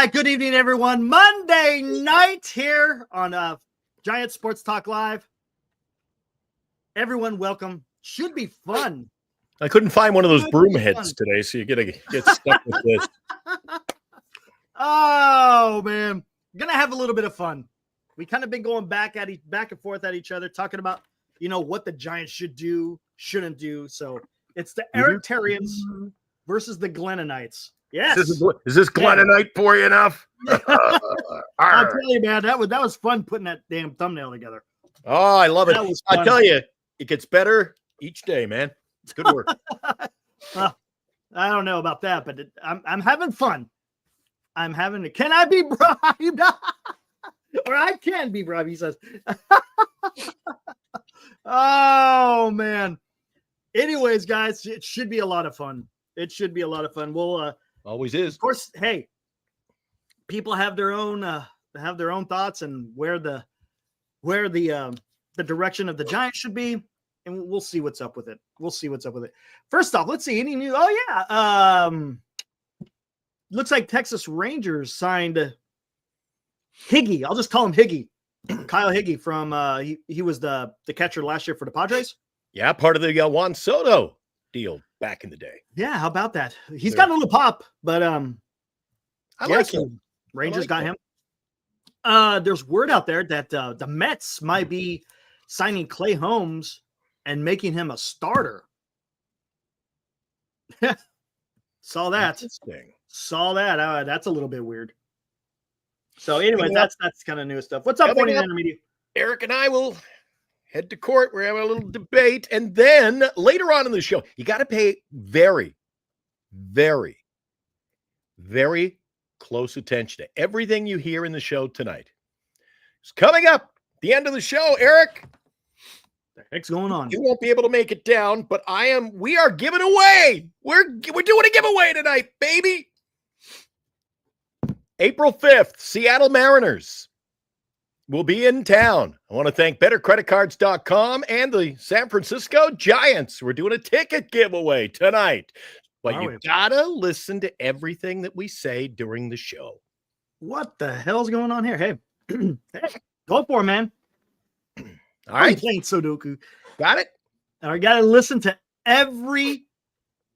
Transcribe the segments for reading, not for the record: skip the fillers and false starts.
right, good evening, everyone. Monday night here on Giant Sports Talk Live. Everyone, welcome. Should be fun. I couldn't find one of those broom heads today, so you're going to get stuck with this. Oh, man. Gonna have a little bit of fun. We kind of been going back and forth at each other, talking about, what the Giants should do, shouldn't do. So it's the Erictarians versus the Glennenites. Yes. Is this Glennenite for you enough? I'll tell you, man, that was fun putting that damn thumbnail together. Oh, I love it. I tell you, it gets better each day, man. It's good work. Well, I don't know about that, but I'm having fun. Can I be bribed? Or I can be bribed, he says. Oh, man. Anyways, guys, it should be a lot of fun. We'll always is. Of course, hey, people have their own thoughts and where the direction of the Giants should be, and we'll see what's up with it. First off, let's see any new. Oh yeah, looks like Texas Rangers signed Higgy. I'll just call him Higgy. Kyle Higgy from he was the catcher last year for the Padres. Yeah, part of the Juan Soto deal back in the day. Yeah, how about that? He's got a little pop, but I like him. Rangers got him. There's word out there that the Mets might be signing Clay Holmes and making him a starter. Saw that. That's a little bit weird. So anyway, that's kind of new stuff. What's up, Morning Intermediate? Eric and I will head to court. We're having a little debate. And then later on in the show, you got to pay very, very, very close attention to everything you hear in the show tonight. It's coming up at the end of the show, Eric. What the heck's going on? You won't be able to make it down, but we are giving away. We're doing a giveaway tonight, baby. April 5th, Seattle Mariners will be in town. I want to thank BetterCreditCards.com and the San Francisco Giants. We're doing a ticket giveaway tonight. But you gotta listen to everything that we say during the show. What the hell's going on here? Hey, go for it, man. All right. I'm playing Sudoku. Got it? All right, gotta listen to every.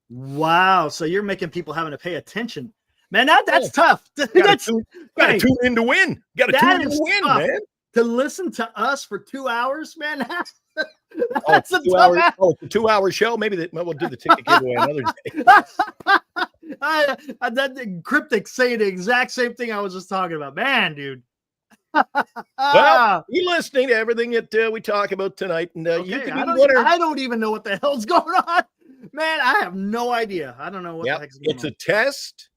Wow. So you're making people having to pay attention. Man, that's tough. Gotta tune in to win. Gotta tune in to win, man. To listen to us for 2 hours, man. That's a 2 hour. Oh, it's a 2 hour show. Maybe we'll do the ticket giveaway another day. That cryptic saying the exact same thing I was just talking about. Man, dude. Well, be listening to everything that we talk about tonight, and you can be the winner. I don't even know what the hell's going on, man. I have no idea. I don't know what the heck's going on. It's a test.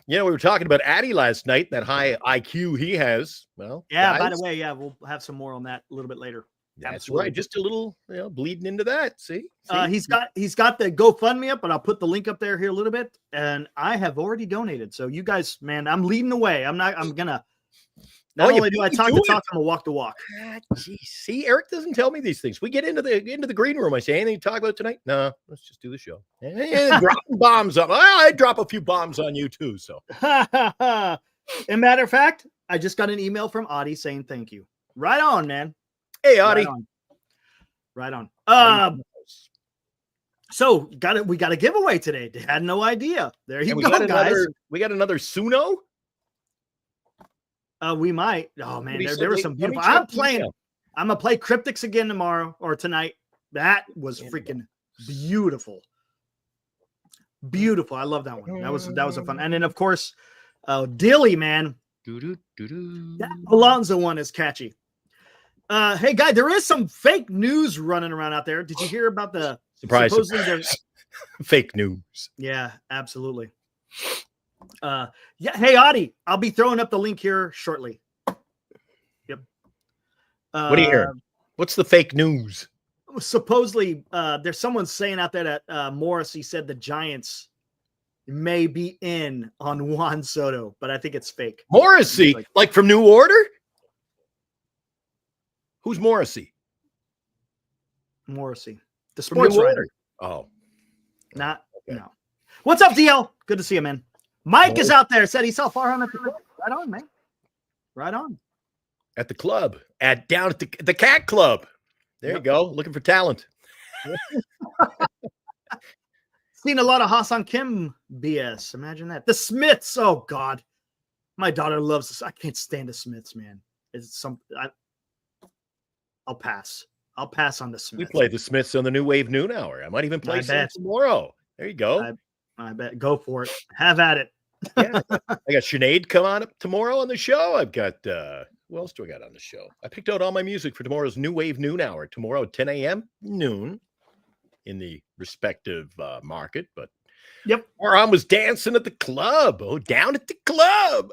We were talking about Addy last night. That high IQ he has. Well, yeah. By the way, we'll have some more on that a little bit later. That's Absolutely. Right. Just a little, bleeding into that. See? He's got the GoFundMe up, but I'll put the link up there here a little bit. And I have already donated. So you guys, man, I'm leading the way. I'm gonna. Not only do I talk the talk, I'm gonna walk the walk. Geez. See, Eric doesn't tell me these things. We get into the green room. I say, anything to talk about tonight? No, let's just do the show. Dropping bombs on. I drop a few bombs on you too. So, a matter of fact, I just got an email from Audie saying thank you. Right on, man. Hey, Audie. Right on. So we got a giveaway today. They had no idea. There you go, guys. We got another Suno. We might. Oh man, there was some beautiful. I'm gonna play Cryptics again tomorrow or tonight. That was freaking beautiful. Beautiful. I love that one. That was a fun. And then of course, Dilly, man. That Alonzo one is catchy. Hey guy, there is some fake news running around out there. Did you hear about the surprise? Fake news. Yeah, absolutely. Hey Audie, I'll be throwing up the link here shortly. Yep. What are you hearing? What's the fake news? Supposedly, there's someone saying out there that Morrissey said the Giants may be in on Juan Soto, but I think it's fake. Morrissey, like from New Order? Who's Morrissey? Morrissey, the sports writer. Oh, no. What's up, DL? Good to see you, man. Mike is out there. Said he saw Farhan at the club. Right on, man. Right on. At the club. Down at the Cat Club. There you go. Looking for talent. Seen a lot of Hassan Kim BS. Imagine that. The Smiths. Oh God, my daughter loves this. I can't stand the Smiths, man. It's I'll pass. I'll pass on the Smiths. We play the Smiths on the New Wave Noon Hour. I might even play some tomorrow. There you go. I bet. Go for it. Have at it. Yeah. I got Sinead come on up tomorrow on the show. I've got what else do I got on the show? I picked out all my music for tomorrow's New Wave Noon Hour. Tomorrow at 10 a.m. noon in the respective market. But Farhan was dancing at the club. Oh, down at the club.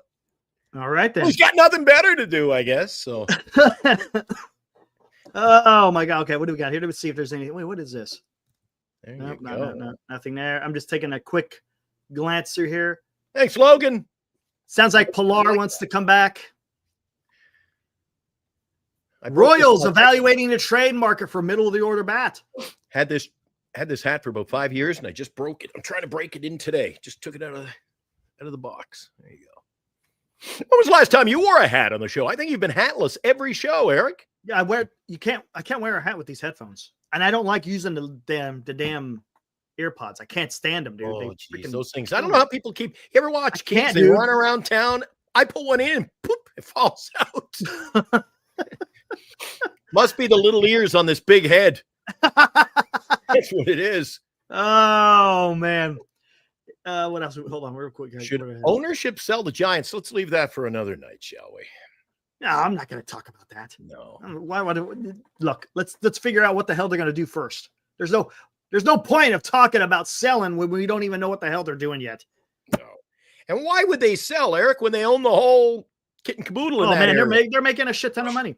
All right then. He's got nothing better to do, I guess. So oh my God. Okay, what do we got here? Let's see if there's anything. Wait, what is this? There Nope, you go. no, nothing there. I'm just taking a quick glance through here. Thanks, Logan. Sounds like Pilar wants to come back. Royals evaluating the trade market for middle of the order bat. Had this hat for about 5 years, and I just broke it. I'm trying to break it in today. Just took it out of the box. There you go. When was the last time you wore a hat on the show? I think you've been hatless every show, Eric. Yeah, I can't wear a hat with these headphones. And I don't like using the damn earpods. I can't stand them, dude. Oh, geez, those things. I don't know how people keep. You ever watch kids? They dude. Run around town. I put one in, poop, it falls out. Must be the little ears on this big head. That's what it is. Oh man. What else? Hold on, real quick. Should ownership sell the Giants? Let's leave that for another night, shall we? No, I'm not going to talk about that. No. Why would look? Let's figure out what the hell they're going to do first. There's no point of talking about selling when we don't even know what the hell they're doing yet. No. And why would they sell, Eric, when they own the whole kit and caboodle in that area? They're making a shit ton of money.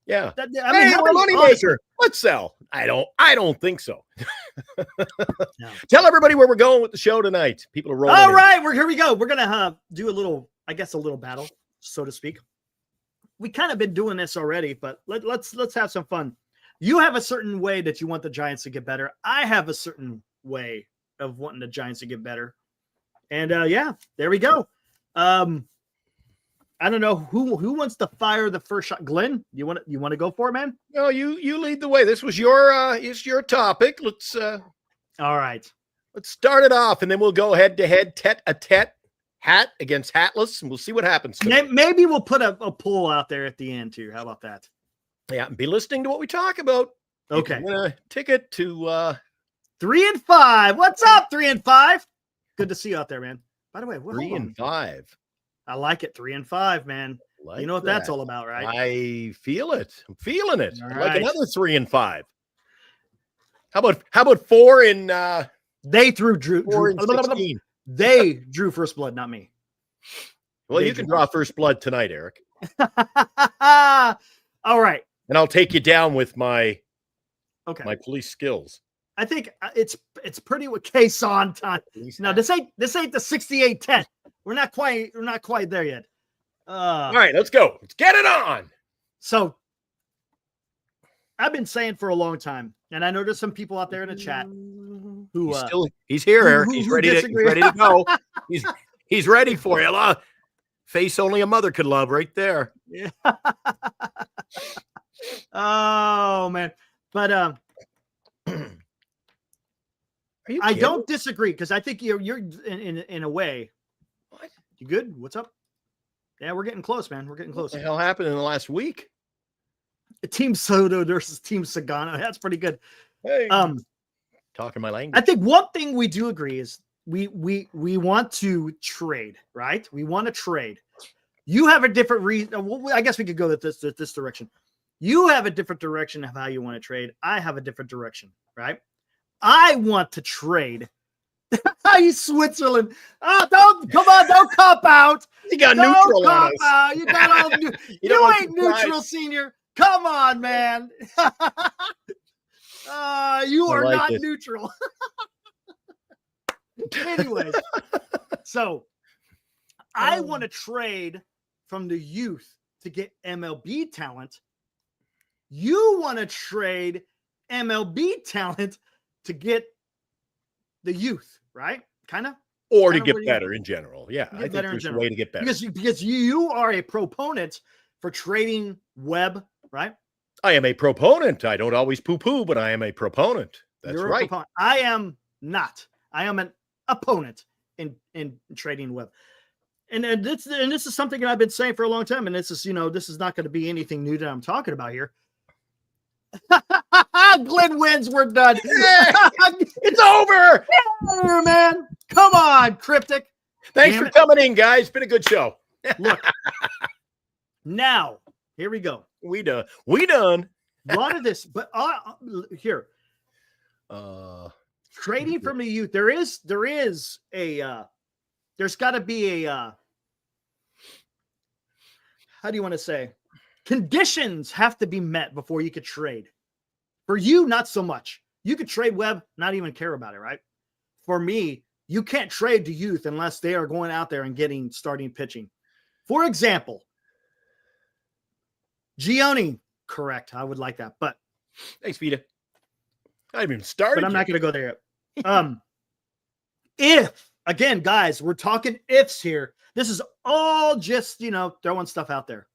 Yeah. I mean, we're a money maker. Let's sell. I don't think so. No. Tell everybody where we're going with the show tonight. People are rolling. All right, here we go. We're gonna do a little battle, so to speak. We kind of been doing this already, but let's have some fun. You have a certain way that you want the Giants to get better. I have a certain way of wanting the Giants to get better. And there we go. I don't know who wants to fire the first shot. Glenn, you want to go for it, man? No, you lead the way. This was your topic. Let's all right. Let's start it off, and then we'll go head to head, tete-a-tete, hat against hatless, and we'll see what happens. Maybe we'll put a poll out there at the end too. How about that? Yeah, be listening to what we talk about. Okay. You can win a ticket to 3 and 5. What's up, 3 and 5? Good to see you out there, man. By the way, 3 and 5. I like it. 3 and 5, man. You know what that's all about, right? I feel it. I'm feeling it. All I'd right. like another 3 and 5. How about 4 in they drew 16. They drew first blood, not me. Well, you can draw first blood tonight, Eric. All right. And I'll take you down with my police skills. I think it's pretty with case on time. No, this ain't the 68-10. We're not quite there yet. All right, let's go. Let's get it on. So I've been saying for a long time, and I know there's some people out there in the chat who he's here, Eric. He's ready to go. He's ready for you. Face only a mother could love right there. Yeah. Oh man. But I don't disagree because I think you're in a way. What? You good? What's up? Yeah, we're getting close, man. We're getting close. What the hell happened in the last week? Team Soto versus Team Sagano. That's pretty good. Hey, talking my language. I think one thing we do agree is we want to trade, right? We want to trade. You have a different reason. Well, I guess we could go this direction. You have a different direction of how you want to trade. I have a different direction, right? I want to trade. You Switzerland. Oh, don't cop out. You got neutral on us. Out. You got all you ain't neutral, senior. Come on, man. You are not neutral. Anyways, so I want to trade from the youth to get MLB talent. You want to trade MLB talent to get the youth, right? Kind of. Or to Kinda get what you- better in general. Yeah, I think better in there's a general. way to get better. Because you are a proponent for trading web, right? I am a proponent. I don't always poo-poo, but I am a proponent. That's You're a right. proponent. I am not. I am an opponent in trading web. And this is something that I've been saying for a long time. And this is, this is not going to be anything new that I'm talking about here. Glenn wins. We're done. It's over. Man. Come on, Cryptic. Thanks Damn for it. coming in, guys. It's been a good show. Look. Now, here we go. We done. We done. A lot of this, but here. Trading from the youth. There's got to be a how do you want to say? Conditions have to be met before you could trade. For you, not so much. You could trade web, not even care about it, right? For me, you can't trade to youth unless they are going out there and getting starting pitching. For example, Gioni, correct. I would like that, but thanks, Vita. I haven't even started. But I'm not going to go there yet. If, again, guys, we're talking ifs here. This is all just, throwing stuff out there.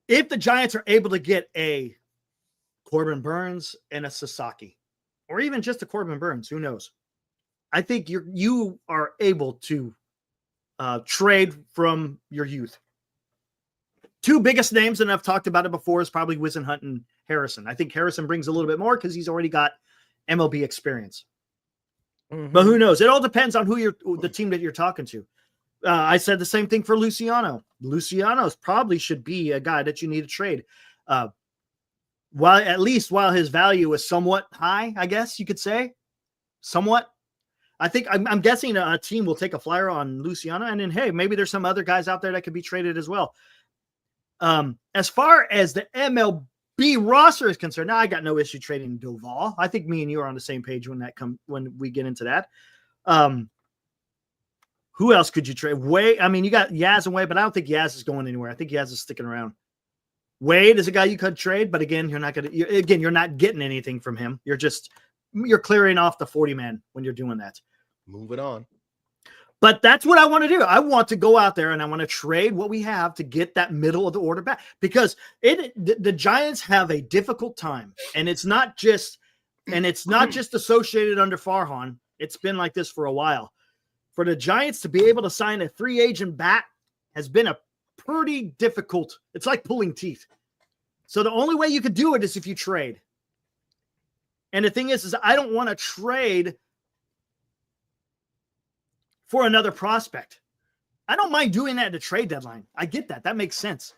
If the Giants are able to get a Corbin Burns and a Sasaki, or even just a Corbin Burns, who knows? I think you are able to trade from your youth. Two biggest names, and I've talked about it before, is probably Wisenhunt and Harrison. I think Harrison brings a little bit more because he's already got MLB experience. Mm-hmm. But who knows? It all depends on the team that you're talking to. I said the same thing for Luciano's probably should be a guy that you need to trade. While his value is somewhat high, I guess you could say. Somewhat. I think I'm guessing a team will take a flyer on Luciano, and then, hey, maybe there's some other guys out there that could be traded as well. As far as the MLB roster is concerned, now I got no issue trading Doval. I think me and you are on the same page when we get into that. Who else could you trade? Wade. I mean, you got Yaz and Wade, but I don't think Yaz is going anywhere. I think Yaz is sticking around. Wade is a guy you could trade, but again, you're not getting anything from him. You're clearing off the 40-man when you're doing that. Moving on. But that's what I want to do. I want to go out there and I want to trade what we have to get that middle of the order back, because the Giants have a difficult time, and it's not just associated under Farhan. It's been like this for a while. For the Giants to be able to sign a free agent bat has been a pretty difficult. It's like pulling teeth. So the only way you could do it is if you trade. And the thing is I don't want to trade for another prospect. I don't mind doing that at the trade deadline. I get that. That makes sense.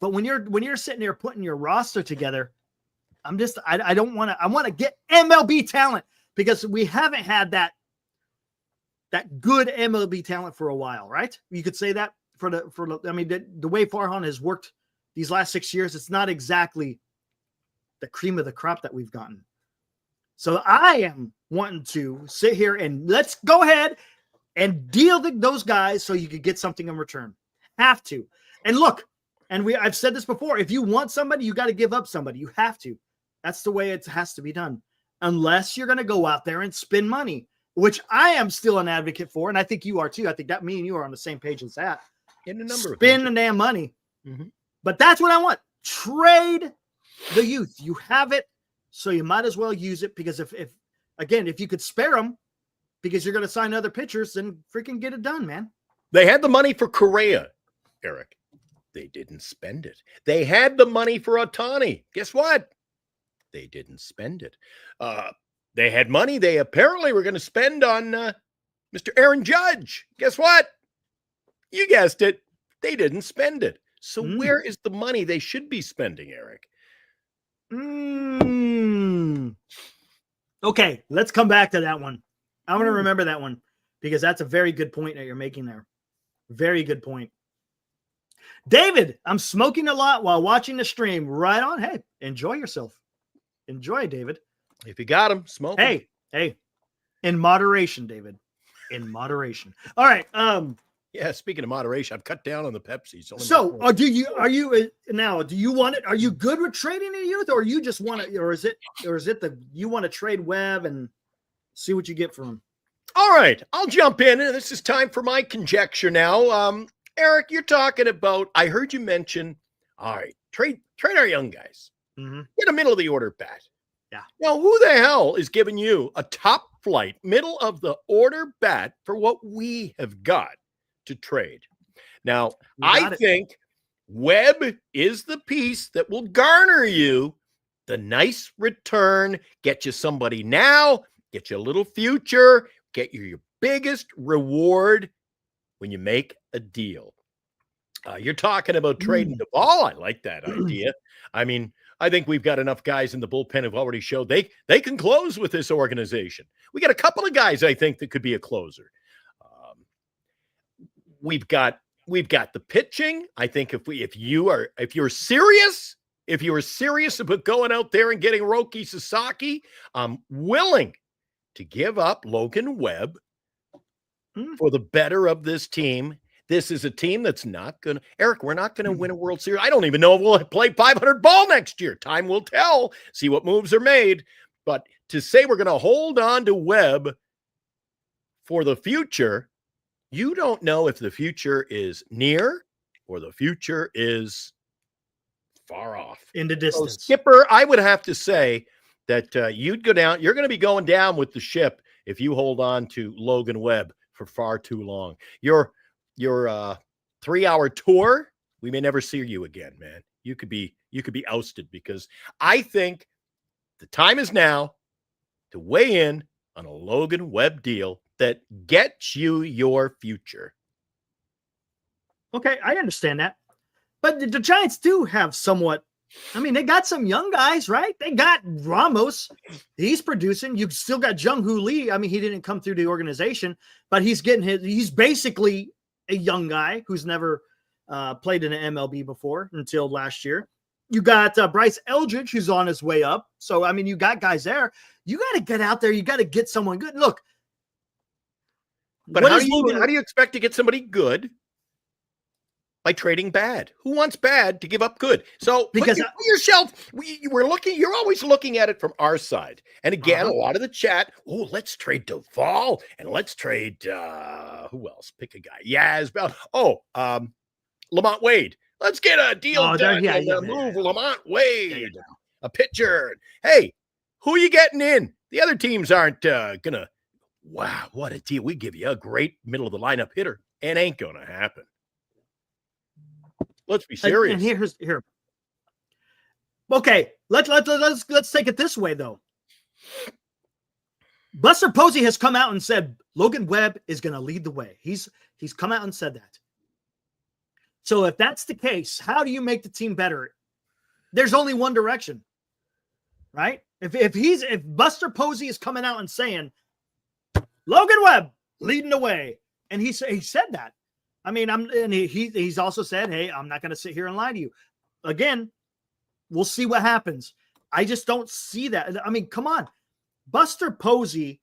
But when you're sitting there putting your roster together, I want to get MLB talent, because we haven't had that good MLB talent for a while, right? You could say that the way Farhan has worked these last 6 years, it's not exactly the cream of the crop that we've gotten. So I am wanting to sit here and let's go ahead and deal those guys so you could get something in return. Have to. And look, I've said this before, if you want somebody, you got to give up somebody. You have to. That's the way it has to be done. Unless you're going to go out there and spend money, which I am still an advocate for, and I think you are too. I think that me and you are on the same page as that. In a number Spend the damn money. Mm-hmm. But that's what I want. Trade the youth. You have it, so you might as well use it, because if you could spare them because you're going to sign other pitchers, then freaking get it done, man. They had the money for Correa, Eric. They didn't spend it. They had the money for Ohtani. Guess what? They didn't spend it. They had money they apparently were going to spend on Mr. Aaron Judge. Guess what? You guessed it. They didn't spend it. So where is the money they should be spending, Eric? Okay, let's come back to that one. I'm going to remember that one, because that's a very good point that you're making there. Very good point. David, I'm smoking a lot while watching the stream. Right on. Hey, enjoy yourself. Enjoy, David. If you got them, smoke. Hey, in moderation, David. In moderation. All right. Yeah. Speaking of moderation, I've cut down on the Pepsi. So, do you want it? Are you good with trading in youth, or you just want it, or is it you want to trade Webb and see what you get from him? All right, I'll jump in, and this is time for my conjecture now. Eric, you're talking about. I heard you mention. All right, trade our young guys. Mm-hmm. Get a middle of the order bat. Yeah. Now, who the hell is giving you a top flight, middle of the order bat for what we have got to trade? Now, I think Webb is the piece that will garner you the nice return, get you somebody now, get you a little future, get you your biggest reward when you make a deal. You're talking about trading the ball. I like that idea. I mean, I think we've got enough guys in the bullpen who've already showed they can close with this organization. We got a couple of guys I think that could be a closer. We've got the pitching. I think if you're serious about going out there and getting Roki Sasaki, I'm willing to give up Logan Webb for the better of this team. This is a team that's not going to, Eric, we're not going to win a World Series. I don't even know if we'll play 500 ball next year. Time will tell, see what moves are made. But to say we're going to hold on to Webb for the future, you don't know if the future is near or the future is far off. In the distance. So, Skipper, I would have to say that you'd go down. You're going to be going down with the ship if you hold on to Logan Webb for far too long. Your 3-hour tour, we may never see you again, man. You could be ousted, because I think the time is now to weigh in on a Logan Webb deal that gets you your future. Okay, I understand that. But the Giants do have somewhat, I mean, they got some young guys, right? They got Ramos. He's producing. You've still got Jung-Hoo Lee. I mean, he didn't come through the organization, but he's basically a young guy who's never played in an MLB before until last year. You got Bryce Eldridge, who's on his way up. So, I mean, you got guys there. You got to get out there. You got to get someone good. Look. But how do you expect to get somebody good by trading bad? Who wants bad to give up good? So because you're always looking at it from our side. And again, a lot of the chat, let's trade Duvall and let's trade who else? Pick a guy. Yaz. Lamont Wade. Let's get a deal done and move Lamont Wade, a pitcher. Hey, who are you getting in? The other teams aren't gonna. Wow, what a deal! We give you a great middle of the lineup hitter, and ain't gonna happen. Let's be serious. And here. Okay, let's take it this way though. Buster Posey has come out and said Logan Webb is going to lead the way. He's come out and said that. So if that's the case, how do you make the team better? There's only one direction, right? If Buster Posey is coming out and saying Logan Webb leading the way, and he said that. I mean, he's also said, hey, I'm not going to sit here and lie to you. Again, we'll see what happens. I just don't see that. I mean, come on. Buster Posey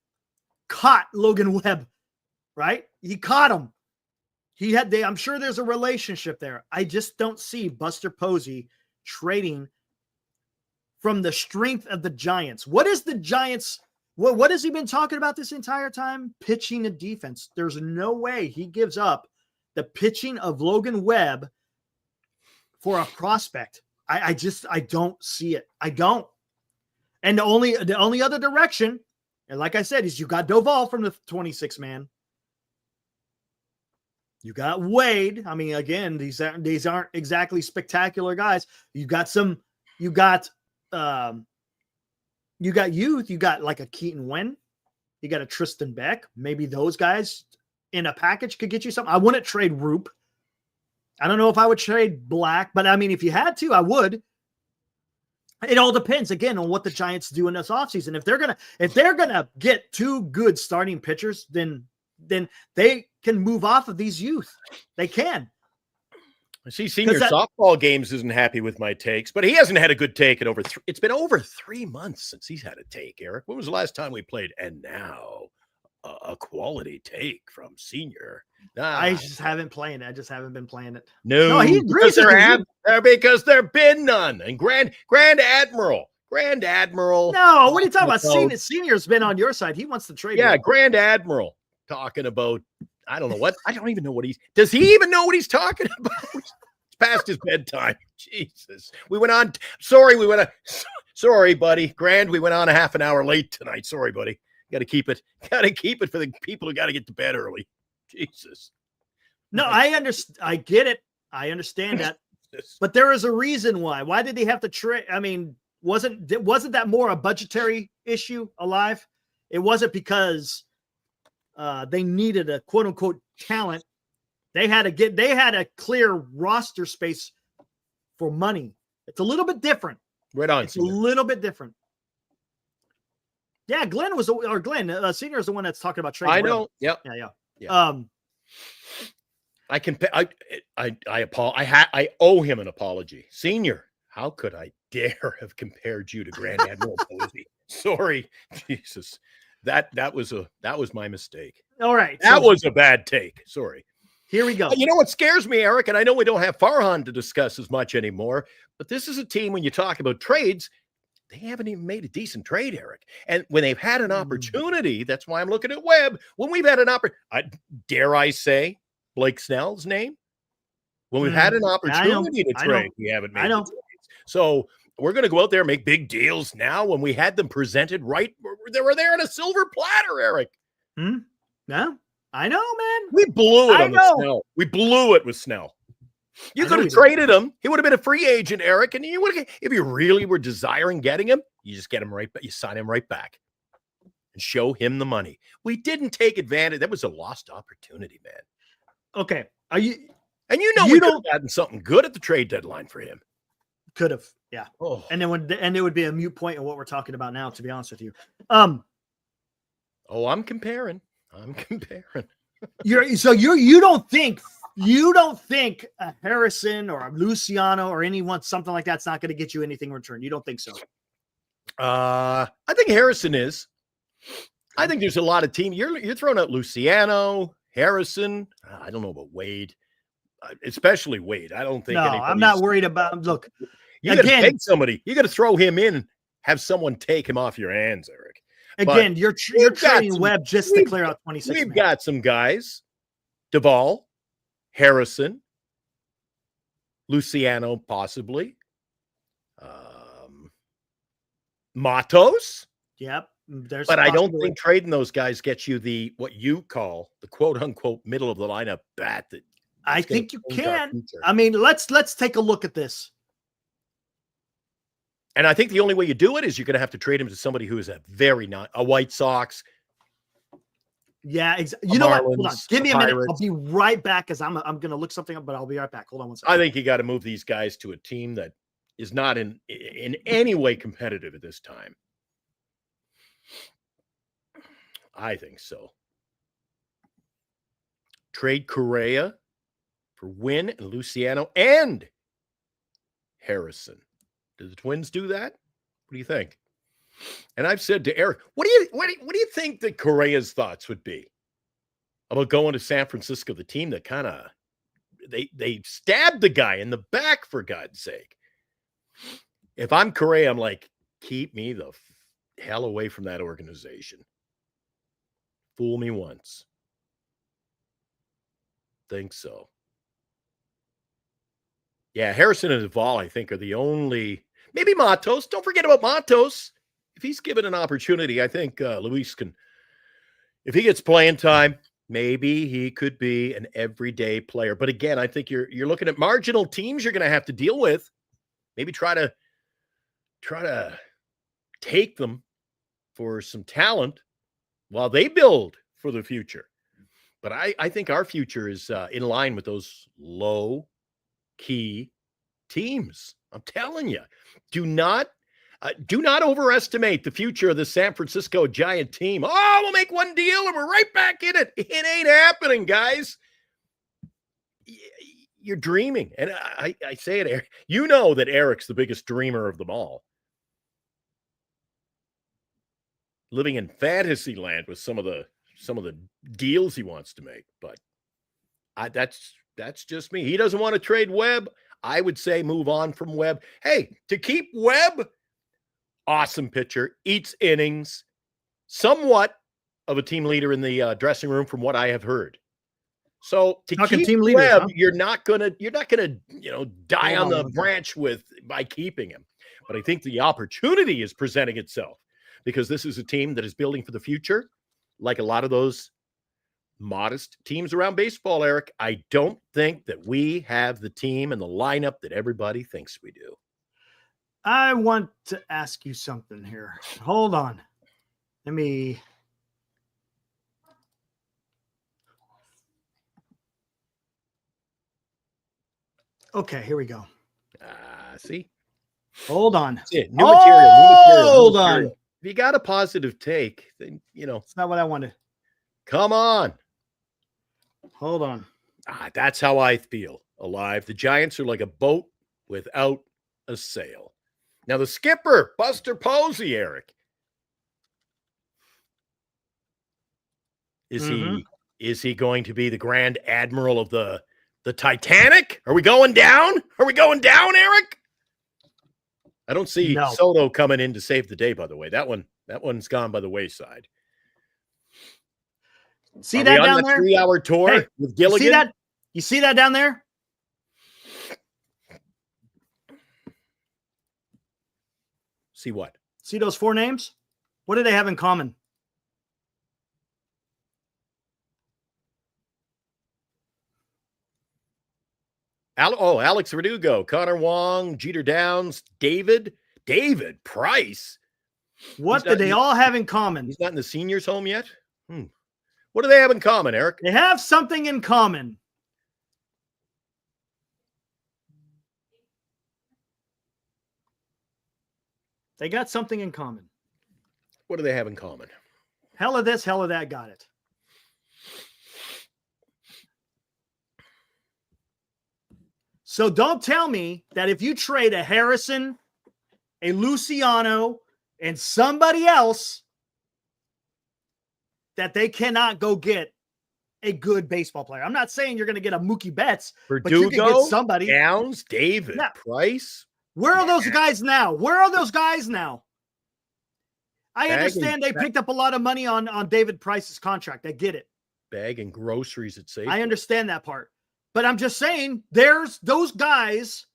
caught Logan Webb, right? He caught him. I'm sure there's a relationship there. I just don't see Buster Posey trading from the strength of the Giants. What is the Giants? What has he been talking about this entire time? Pitching and defense. There's no way he gives up the pitching of Logan Webb for a prospect. I don't see it. I don't. And the only other direction, and like I said, is you got Duvall from the 26 man. You got Wade. I mean, again, these aren't exactly spectacular guys. You got youth. You got like a Keaton Wynn. You got a Tristan Beck. Maybe those guys in a package could get you something. I wouldn't trade Roop. I don't know if I would trade Black, but I mean, if you had to, I would. It all depends again on what the Giants do in this offseason. If they're gonna get two good starting pitchers, then they can move off of these youth. They can. I see Senior Softball Games isn't happy with my takes, but he hasn't had a good take in it's been over 3 months since he's had a take, Eric. When was the last time we played? And now a quality take from Senior. I just haven't played it. I just haven't been playing it. No, because there been none. And Grand Admiral. No, what are you talking about? Senior's been on your side. He wants to trade. Yeah, Grand Admiral. talking about, I don't know what. I don't even know what does he even know what he's talking about? It's past his bedtime. Jesus. We went on. Sorry, buddy. Grand, we went on a half an hour late tonight. Sorry, buddy. Got to keep it for the people who got to get to bed early. Jesus. No, I get it. I understand that. But there is a reason why. Why did they have to trade? I mean, wasn't that more a budgetary issue alive? It wasn't because they needed a quote unquote talent. They had a clear roster space for money. It's a little bit different. Right on. It's a little bit different. Yeah, Glenn Senior is the one that's talking about trading. I know. Yep. Yeah. I owe him an apology. Senior, how could I dare have compared you to Grand Admiral Posey? Sorry. Jesus. That was my mistake. All right. That was a bad take. Sorry. Here we go. You know what scares me, Eric, and I know we don't have Farhan to discuss as much anymore, but this is a team, when you talk about trades, they haven't even made a decent trade, Eric. And when they've had an opportunity, that's why I'm looking at Webb. When we've had an opportunity, dare I say Blake Snell's name? When we've had an opportunity to trade, we haven't made the trades. So we're going to go out there and make big deals now when we had them presented right. They were there on a silver platter, Eric. Yeah, I know, man. We blew it with Snell. We blew it with Snell. You could have traded him. He would have been a free agent, Eric. And you would have, if you really were desiring getting him, you just get him right back. You sign him right back and show him the money. We didn't take advantage. That was a lost opportunity, man. Okay. We could have gotten something good at the trade deadline for him. Could have, yeah. Oh. And it would be a moot point in what we're talking about now, to be honest with you. I'm comparing. You don't think a Harrison or a Luciano or anyone, something like that's not going to get you anything in return? You don't think so? I think Harrison is. I think there's a lot of team. You're throwing out Luciano, Harrison. I don't know about Wade, especially Wade. I don't think. No, I'm not worried about. Look, you got to take somebody. You got to throw him in. Have someone take him off your hands, Eric. Again, you're trading Webb just to clear out 26. We've got some guys: Duvall, Harrison, Luciano, possibly, Matos. Yep. But I don't think trading those guys gets you what you call the quote unquote middle of the lineup bat. That I think you can. I mean, let's take a look at this. And I think the only way you do it is you're going to have to trade him to somebody who is a White Sox. Yeah, you know what? Hold on. Give me a minute. Pirates. I'll be right back because I'm going to look something up, but I'll be right back. Hold on one second. I think you got to move these guys to a team that is not in any way competitive at this time. I think so. Trade Correa for Wynn and Luciano and Harrison. Do the Twins do that? What do you think? And I've said to Eric, what do you think that Correa's thoughts would be about going to San Francisco, the team that kind of they stabbed the guy in the back, for God's sake? If I'm Correa, I'm like, keep me the hell away from that organization. Fool me once. Think so. Yeah, Harrison and Duvall, I think, are the only. Maybe Matos. Don't forget about Matos. If he's given an opportunity, I think Luis can. If he gets playing time, maybe he could be an everyday player. But again, I think you're looking at marginal teams you're going to have to deal with. Maybe try to take them for some talent while they build for the future. But I think our future is in line with those low-key teams. I'm telling you, do not overestimate the future of the San Francisco Giant team. Oh, we'll make one deal and we're right back in it. It ain't happening, guys. You're dreaming. And I say it, Eric. You know that Eric's the biggest dreamer of them all. Living in fantasy land with some of the deals he wants to make. But that's just me. He doesn't want to trade Webb. I would say move on from Webb. Hey, to keep Webb, awesome pitcher, eats innings, somewhat of a team leader in the dressing room, from what I have heard. So to Talking keep team leaders, Webb, huh? you're not gonna die Hold on on the one second. branch by keeping him. But I think the opportunity is presenting itself because this is a team that is building for the future, like a lot of those modest teams around baseball, Eric. I don't think that we have the team and the lineup that everybody thinks we do. I want to ask you something here. Hold on. Let me. Okay, here we go. See? Hold on. That's it. New material. Hold on. If you got a positive take, then, It's not what I wanted. come on. Hold on. That's how I feel. Alive. The Giants are like a boat without a sail. Now, the skipper, Buster Posey, Eric. Is he going to be the Grand Admiral of the Titanic? Are we going down? Are we going down, Eric? I don't see Soto coming in to save the day, by the way. That one's gone by the wayside. See that down there? 3-hour tour with Gilligan? You see that down there? See what? See those 4 names? What do they have in common? Alex Verdugo, Connor Wong, Jeter Downs, David Price. What do they all have in common? He's not in the seniors' home yet? What do they have in common, Eric? They have something in common. They got something in common. What do they have in common? Hell of this, hell of that, got it. So don't tell me that if you trade a Harrison, a Luciano, and somebody else, that they cannot go get a good baseball player. I'm not saying you're going to get a Mookie Betts, Verdugo, but you can get somebody. Downs, David, Price. Where are those guys now? Where are those guys now? I understand they picked up a lot of money on David Price's contract. I get it. Bagging groceries at safety. I understand that part. But I'm just saying, there's those guys.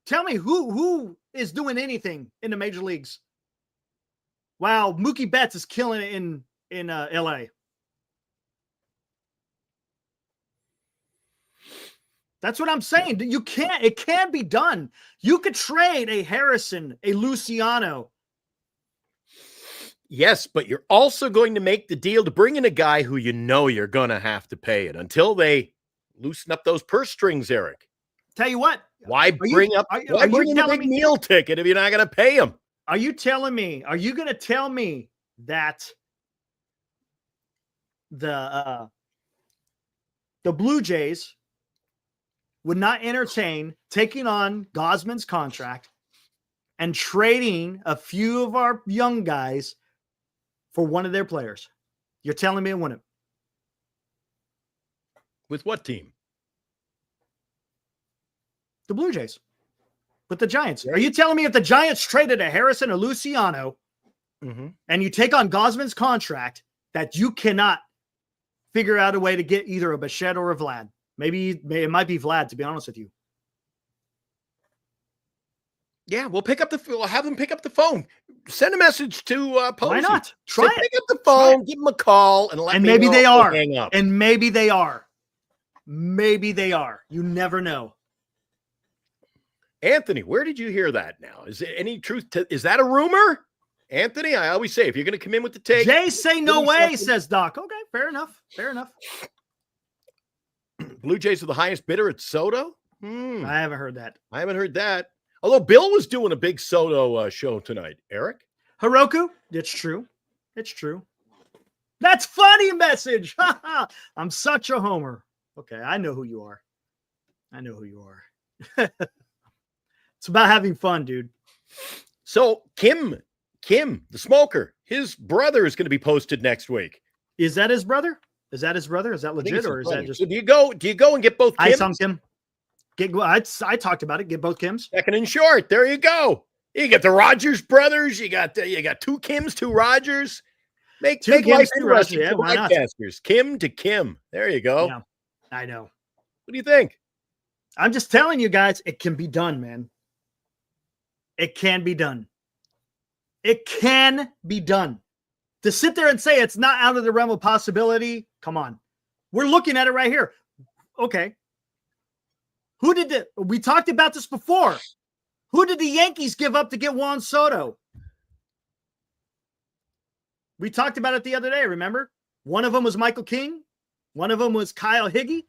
Tell me who is doing anything in the major leagues. Wow, Mookie Betts is killing it in LA. That's what I'm saying. It can be done. You could trade a Harrison, a Luciano. Yes, but you're also going to make the deal to bring in a guy who you know you're going to have to pay it until they loosen up those purse strings, Eric. Tell you what. Why bring in a big meal ticket if you're not going to pay him? Are you going to tell me that the Blue Jays would not entertain taking on Gosman's contract and trading a few of our young guys for one of their players? You're telling me it wouldn't? With what team? The Blue Jays. With the Giants. Are you telling me if the Giants traded a Harrison or Luciano and you take on Gosman's contract that you cannot figure out a way to get either a Bichette or a Vlad? Maybe it might be Vlad, to be honest with you. Yeah, we'll have them pick up the phone. Send a message to Posey. Why not? Try it. Pick up the phone, give them a call, and let me know. Maybe they are. Hang up. And maybe they are. Maybe they are. You never know. Anthony, where did you hear that now? Is there any truth to is that a rumor? Anthony, I always say if you're going to come in with the take. Jay say no way, says Doc. Okay, fair enough. Fair enough. Blue Jays are the highest bidder at Soto? I haven't heard that. I haven't heard that. Although Bill was doing a big Soto show tonight. Eric? Hiroku? It's true. It's true. That's funny message. I'm such a homer. Okay, I know who you are. I know who you are. It's about having fun, dude. So Kim, the smoker, his brother is going to be posted next week. Is that his brother? Is that legit, or is that just? So do you go and get both Kims? I sung Kim. I talked about it. Get both Kims. Second and short. There you go. You get the Rogers brothers. You got 2 Kims, 2 Rogers. Make Two life Kims, two interesting Rushes. Yeah, for why not? podcasters. Kim to Kim. There you go. Yeah, I know. What do you think? I'm just telling you guys, it can be done, man. It can be done. It can be done. To sit there and say it's not out of the realm of possibility, come on. We're looking at it right here. Okay. We talked about this before. Who did the Yankees give up to get Juan Soto? We talked about it the other day, remember? One of them was Michael King. One of them was Kyle Higgey.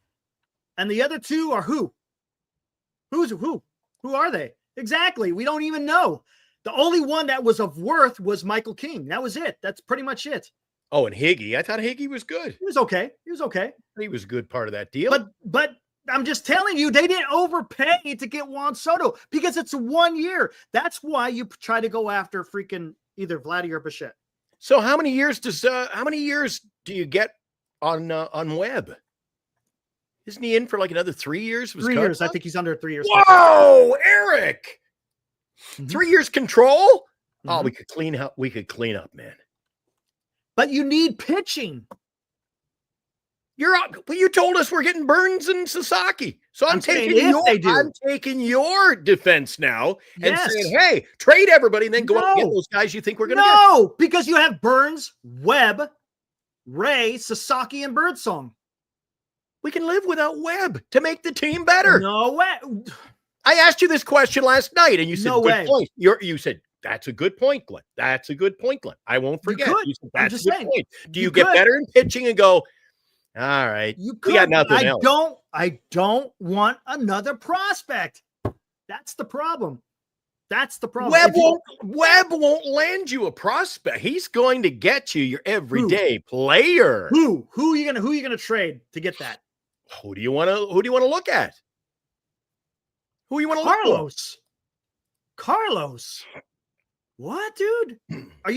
And the other two are who? Who's who? Who are they? Exactly. We don't even know. The only one that was of worth was Michael King. That was it. That's pretty much it. Oh, and Higgey. I thought Higgey was good. He was okay. He was okay. He was a good part of that deal. But I'm just telling you, they didn't overpay to get Juan Soto because it's 1 year. That's why you try to go after freaking either Vladdy or Bichette. So how many years do you get on Webb? Isn't he in for like another 3 years? 3 years. I think he's under 3 years. Whoa, Eric. Mm-hmm. 3 years control? Mm-hmm. Oh, we could clean up, man. But you need pitching. You told us we're getting Burns and Sasaki. So I'm taking your defense now and saying, hey, trade everybody and then go out and get those guys you think we're going to get. No, because you have Burns, Webb, Ray, Sasaki, and Birdsong. We can live without Webb to make the team better. No way. I asked you this question last night and you said, no way. Point. You said, that's a good point, Glenn. That's a good point, Glenn. I won't forget. You said, that's a good point. Do you get better in pitching and go, all right, you could. We got nothing else. I don't want another prospect. That's the problem. Webb won't land you a prospect. He's going to get you your everyday player. Who are you gonna trade to get that? Who do you want to look at? Who you want to look for? Carlos. What, dude? Are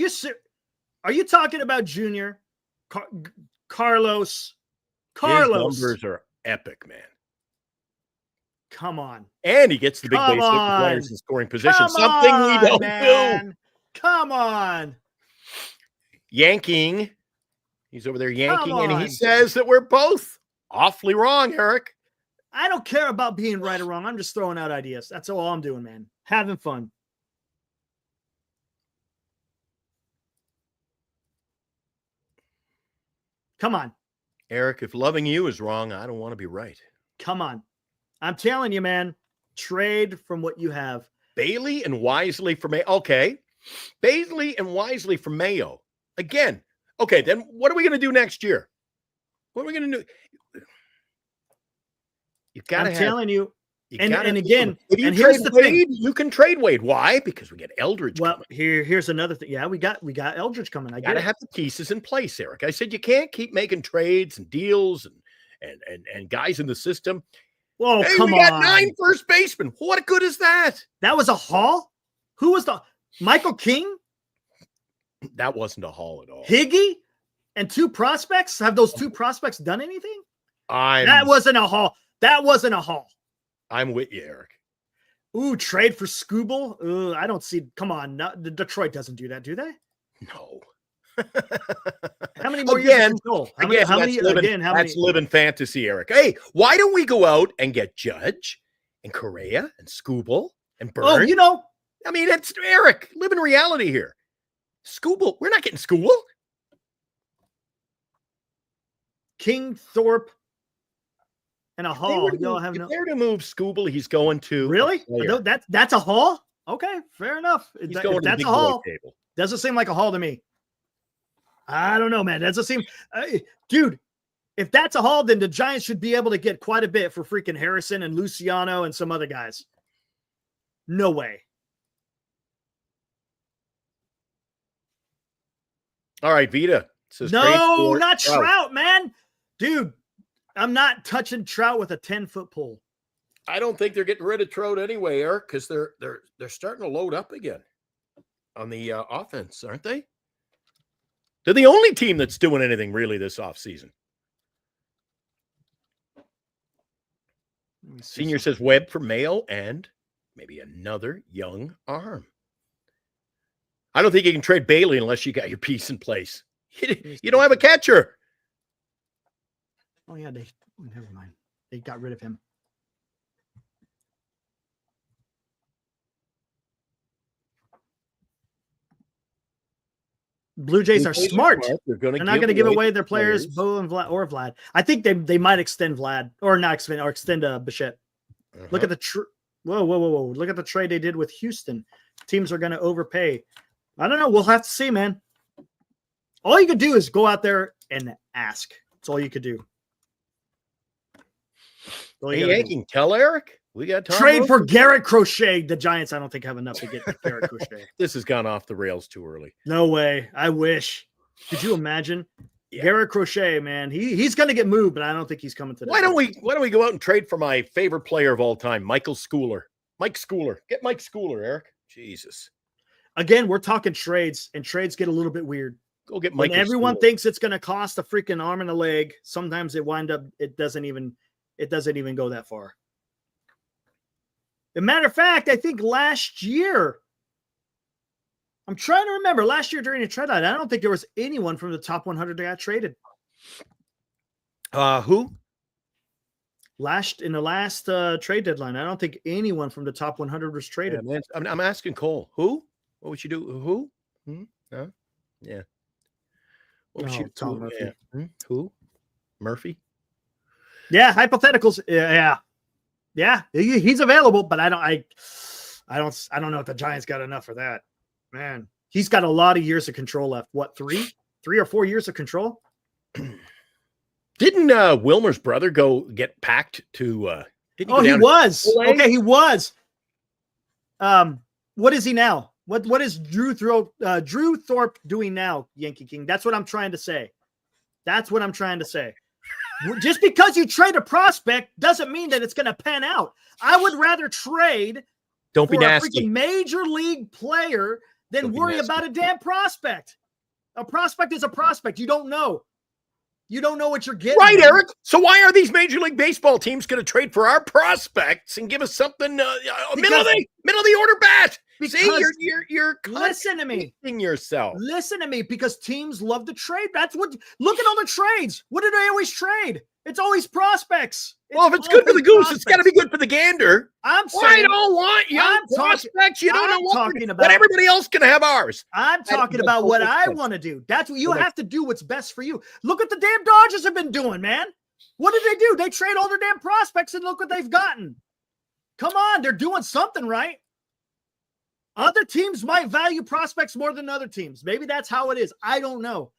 you talking about Junior? Carlos. His numbers are epic, man. Come on. And he gets the big base hit players in scoring position. Something we don't do. Come on. Yanking. He's over there yanking, and he says that we're both awfully wrong, Eric. I don't care about being right or wrong. I'm just throwing out ideas. That's all I'm doing, man. Having fun. Come on. Eric, if loving you is wrong, I don't want to be right. Come on. I'm telling you, man, trade from what you have. Bailey and Wisely for Mayo. Okay. Bailey and Wisely for Mayo. Again. Okay, then what are we going to do next year? What are we going to do? You've got to have. I'm telling you. And again, if you here's the Wade, thing. You can trade Wade. Why? Because we get Eldridge. Well, coming. here's another thing. Yeah, we got Eldridge coming. I got to have the pieces in place, Eric. I said you can't keep making trades and deals and guys in the system. Whoa, hey, come on. We got 9 first basemen. What good is that? That was a haul? Who was Michael King? That wasn't a haul at all. Higgey and 2 prospects? Have those 2 prospects done anything? That wasn't a haul. That wasn't a haul. I'm with you, Eric. Ooh, trade for Scooble? I don't see. Come on. Detroit doesn't do that, do they? No. How many more years? That's living fantasy, Eric. Hey, why don't we go out and get Judge and Correa and Scooble and Burns? Oh, I mean, it's Eric. Live in reality here. Scooble. We're not getting Scooble. King, Thorpe, and a haul. If they're to move Scooble, he's going to really. That's a haul. Okay, fair enough. He's going to that's a haul. Doesn't seem like a haul to me. I don't know, man. Doesn't seem, dude. If that's a haul, then the Giants should be able to get quite a bit for freaking Harrison and Luciano and some other guys. No way. All right, Vita says no, not Trout, man. Dude, I'm not touching Trout with a 10-foot pole. I don't think they're getting rid of Trout anyway, Eric, because they're starting to load up again on the offense, aren't they? They're the only team that's doing anything really this offseason. Senior says Webb for Mayo and maybe another young arm. I don't think you can trade Bailey unless you got your piece in place. You don't have a catcher. Oh yeah, never mind. They got rid of him. Blue Jays are smart. They're not going to give away their players, Bo and Vlad. I think they might extend Vlad or not extend Bichette. Look at the whoa! Look at the trade they did with Houston. Teams are going to overpay. I don't know. We'll have to see, man. All you could do is go out there and ask. That's all you could do. Hey, tell Eric we got Tom trade for Garrett Crochet. The Giants, I don't think have enough to get Garrett Crochet. This has gone off the rails too early. No way. I wish. Could you imagine? Yeah. Garrett Crochet, man, he's going to get moved, but I don't think he's coming to. Why don't we go out and trade for my favorite player of all time, Michael Schooler? Mike Schooler, get Mike Schooler, Eric. Jesus. Again, we're talking trades, and trades get a little bit weird. Go get Mike. When everyone thinks it's going to cost a freaking arm and a leg, sometimes it doesn't even go that far. As a matter of fact, I think last year, I'm trying to remember, last year during the trade line, I don't think there was anyone from the top 100 that got traded. Who? In the last trade deadline, I don't think anyone from the top 100 was traded. Yeah, man, I'm asking Cole. Who? What would you do? Who? Huh? Yeah. What would you Tom Murphy. Yeah. Who? Murphy? Yeah, hypotheticals. Yeah, he's available, but I don't know if the Giants got enough for that. Man, he's got a lot of years of control left. What, 3 or 4 years of control? Didn't Wilmer's brother go get packed to? He was. Okay, he was. What is he now? What is Drew Thorpe doing now, Yankee King? That's what I'm trying to say. Just because you trade a prospect doesn't mean that it's going to pan out. I would rather trade Don't be nasty. A freaking major league player than worry about a damn prospect. A prospect is a prospect. You don't know. You don't know what you're getting. Right, Eric. So why are these Major League Baseball teams going to trade for our prospects and give us something middle of the order bat? See, you're listen to me. Yourself. Listen to me, because teams love to trade. That's what. Look at all the trades. What do they always trade? It's always prospects. If it's good for the goose, it's got to be good for the gander. I'm saying, I don't want young prospects. You don't know what everybody else can have ours. I'm talking about what I want to do. That's what you have to do. What's best for you. Look what the damn Dodgers have been doing, man. What did they do? They trade all their damn prospects, and look what they've gotten. Come on, they're doing something right. Other teams might value prospects more than other teams. Maybe that's how it is. I don't know.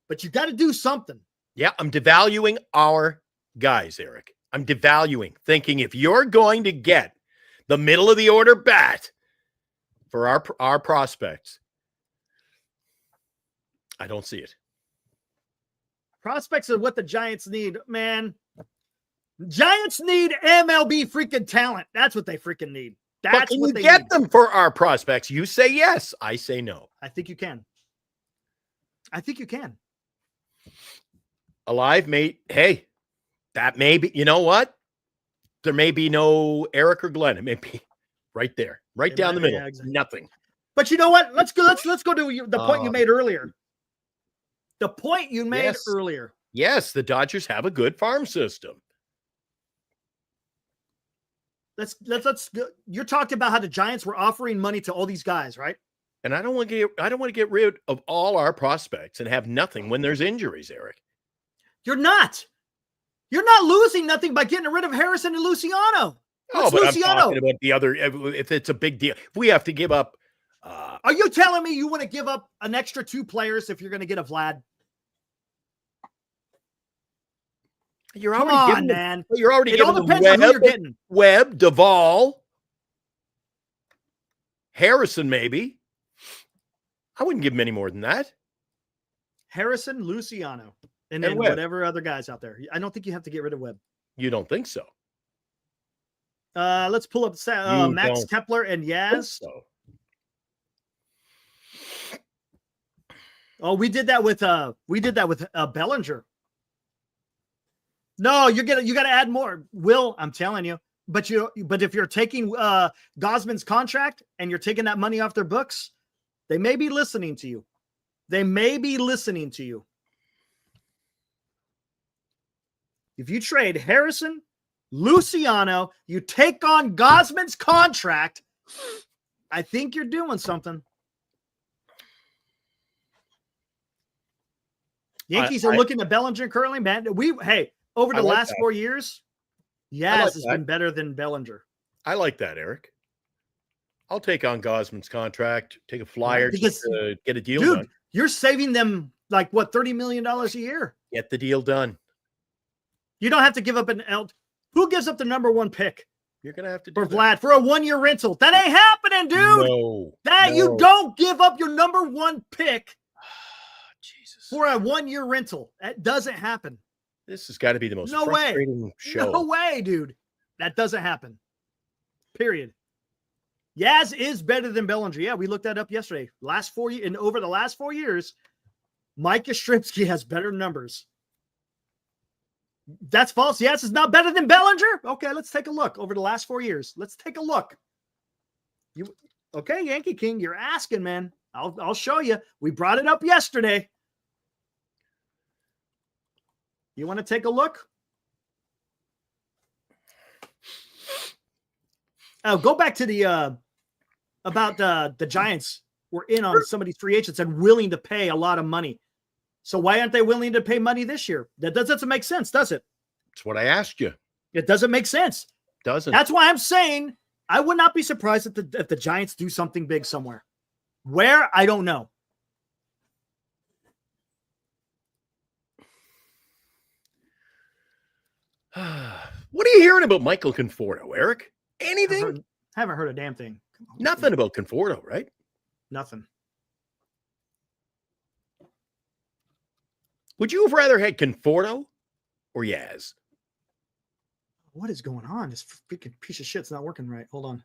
But you got to do something. Yeah, I'm devaluing our guys, Eric. I'm devaluing, thinking if you're going to get the middle of the order bat for our prospects, I don't see it. Prospects are what the Giants need, man. Giants need MLB freaking talent. That's what they freaking need. That's can what you they get need. them for our prospects? You say yes. I say no. I think you can. Alive, mate. Hey, that may be, you know what? There may be no Eric or Glenn. It may be right there, right down the middle. Exactly. Nothing. But you know what? Let's go to the point you made earlier. The point you made earlier. Yes, the Dodgers have a good farm system. Let's go. You're talking about how the Giants were offering money to all these guys, right? And I don't want to get rid of all our prospects and have nothing when there's injuries, Eric. You're not losing nothing by getting rid of Harrison and Luciano. But Luciano? I'm talking about the other. If it's a big deal, if we have to give up. Are you telling me you want to give up an extra 2 players if you're going to get a Vlad? You're already man. You're already it all depends on who you're getting. Webb, Duvall, Harrison, maybe. I wouldn't give him any more than that. Harrison, Luciano, and then whatever other guys out there. I don't think you have to get rid of Webb. You don't think so? Let's pull up Max Kepler and Yaz. So. Oh, we did that with Bellinger. No, you got to add more. Will, I'm telling you. But if you're taking Gosman's contract and you're taking that money off their books, they may be listening to you. if you trade Harrison, Luciano, you take on Gosman's contract, I think you're doing something. Yankees are looking at Bellinger currently, man. Over the last 4 years, Yaz has been better than Bellinger. I like that, Eric. I'll take on Gosman's contract, take a flyer just to get a deal done. You're saving them like what, $30 million a year? Get the deal done. You don't have to give up an L. Who gives up the number 1 pick? You're gonna have to do for Vlad for a 1-year rental. That ain't happening, dude. You don't give up your number 1 pick for a 1-year rental. That doesn't happen. This has got to be the most frustrating show. No way, dude. That doesn't happen. Period. Yaz is better than Bellinger. Yeah, we looked that up yesterday. Over the last 4 years, Mike Yastrzemski has better numbers. That's false. Yaz is not better than Bellinger. Okay, let's take a look over the last 4 years. Let's take a look. Okay, Yankee King, you're asking, man. I'll show you. We brought it up yesterday. You want to take a look? Oh, go back to the about the Giants were in on some of these free agents and willing to pay a lot of money. So why aren't they willing to pay money this year? That doesn't make sense, does it? That's what I asked you. It doesn't make sense. Doesn't. That's why I'm saying I would not be surprised if the Giants do something big somewhere. Where? I don't know. What are you hearing about Michael Conforto, Eric? Anything? Haven't heard a damn thing. Nothing about Conforto, right? Nothing. Would you have rather had Conforto or Yaz? What is going on? This freaking piece of shit's not working right. Hold on.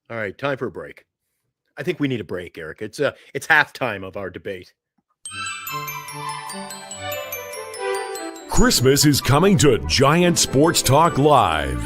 All right, time for a break. I think we need a break, Eric. It's halftime of our debate. Christmas is coming to Giant Sports Talk Live.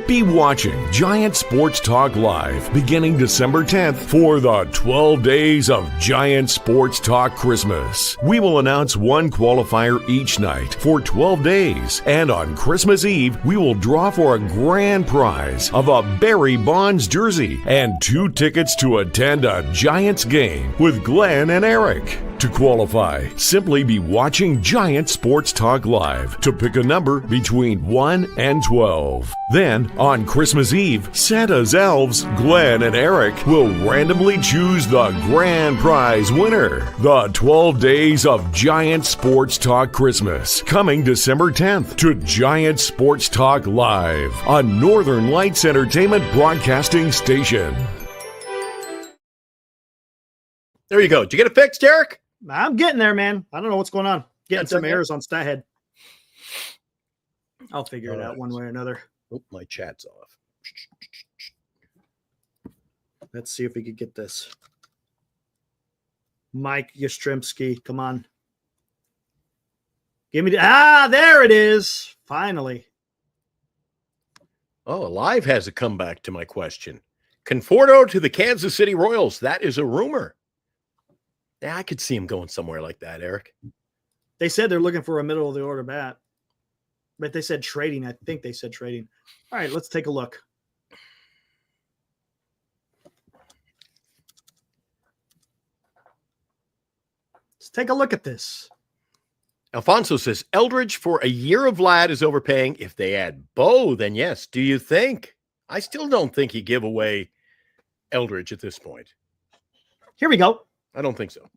Be watching Giant Sports Talk Live beginning December 10th for the 12 days of Giant Sports Talk Christmas. We will announce one qualifier each night for 12 days. And on Christmas Eve, we will draw for a grand prize of a Barry Bonds jersey and 2 tickets to attend a Giants game with Glenn and Eric. To qualify, simply be watching Giant Sports Talk Live to pick a number between 1 and 12. Then, on Christmas Eve, Santa's elves, Glenn and Eric, will randomly choose the grand prize winner. The 12 days of Giant Sports Talk Christmas, coming December 10th to Giant Sports Talk Live, a Northern Lights Entertainment broadcasting station. There you go. Did you get it fixed, Eric? I'm getting there, man. I don't know what's going on. Getting some errors on StatHead. I'll figure it out one way or another. Oh, my chat's off. Let's see if we could get this. Mike Yastrzemski, come on. Give me there it is. Finally. Oh, Live has a comeback to my question. Conforto to the Kansas City Royals. That is a rumor. Yeah, I could see him going somewhere like that, Eric. They said they're looking for a middle of the order bat. But they said trading. I think they said trading. All right, let's take a look. Let's take a look at this. Alfonso says, Eldridge for a year of Vlad is overpaying. If they add Bo, then yes. Do you think? I still don't think he give away Eldridge at this point. Here we go. I don't think so.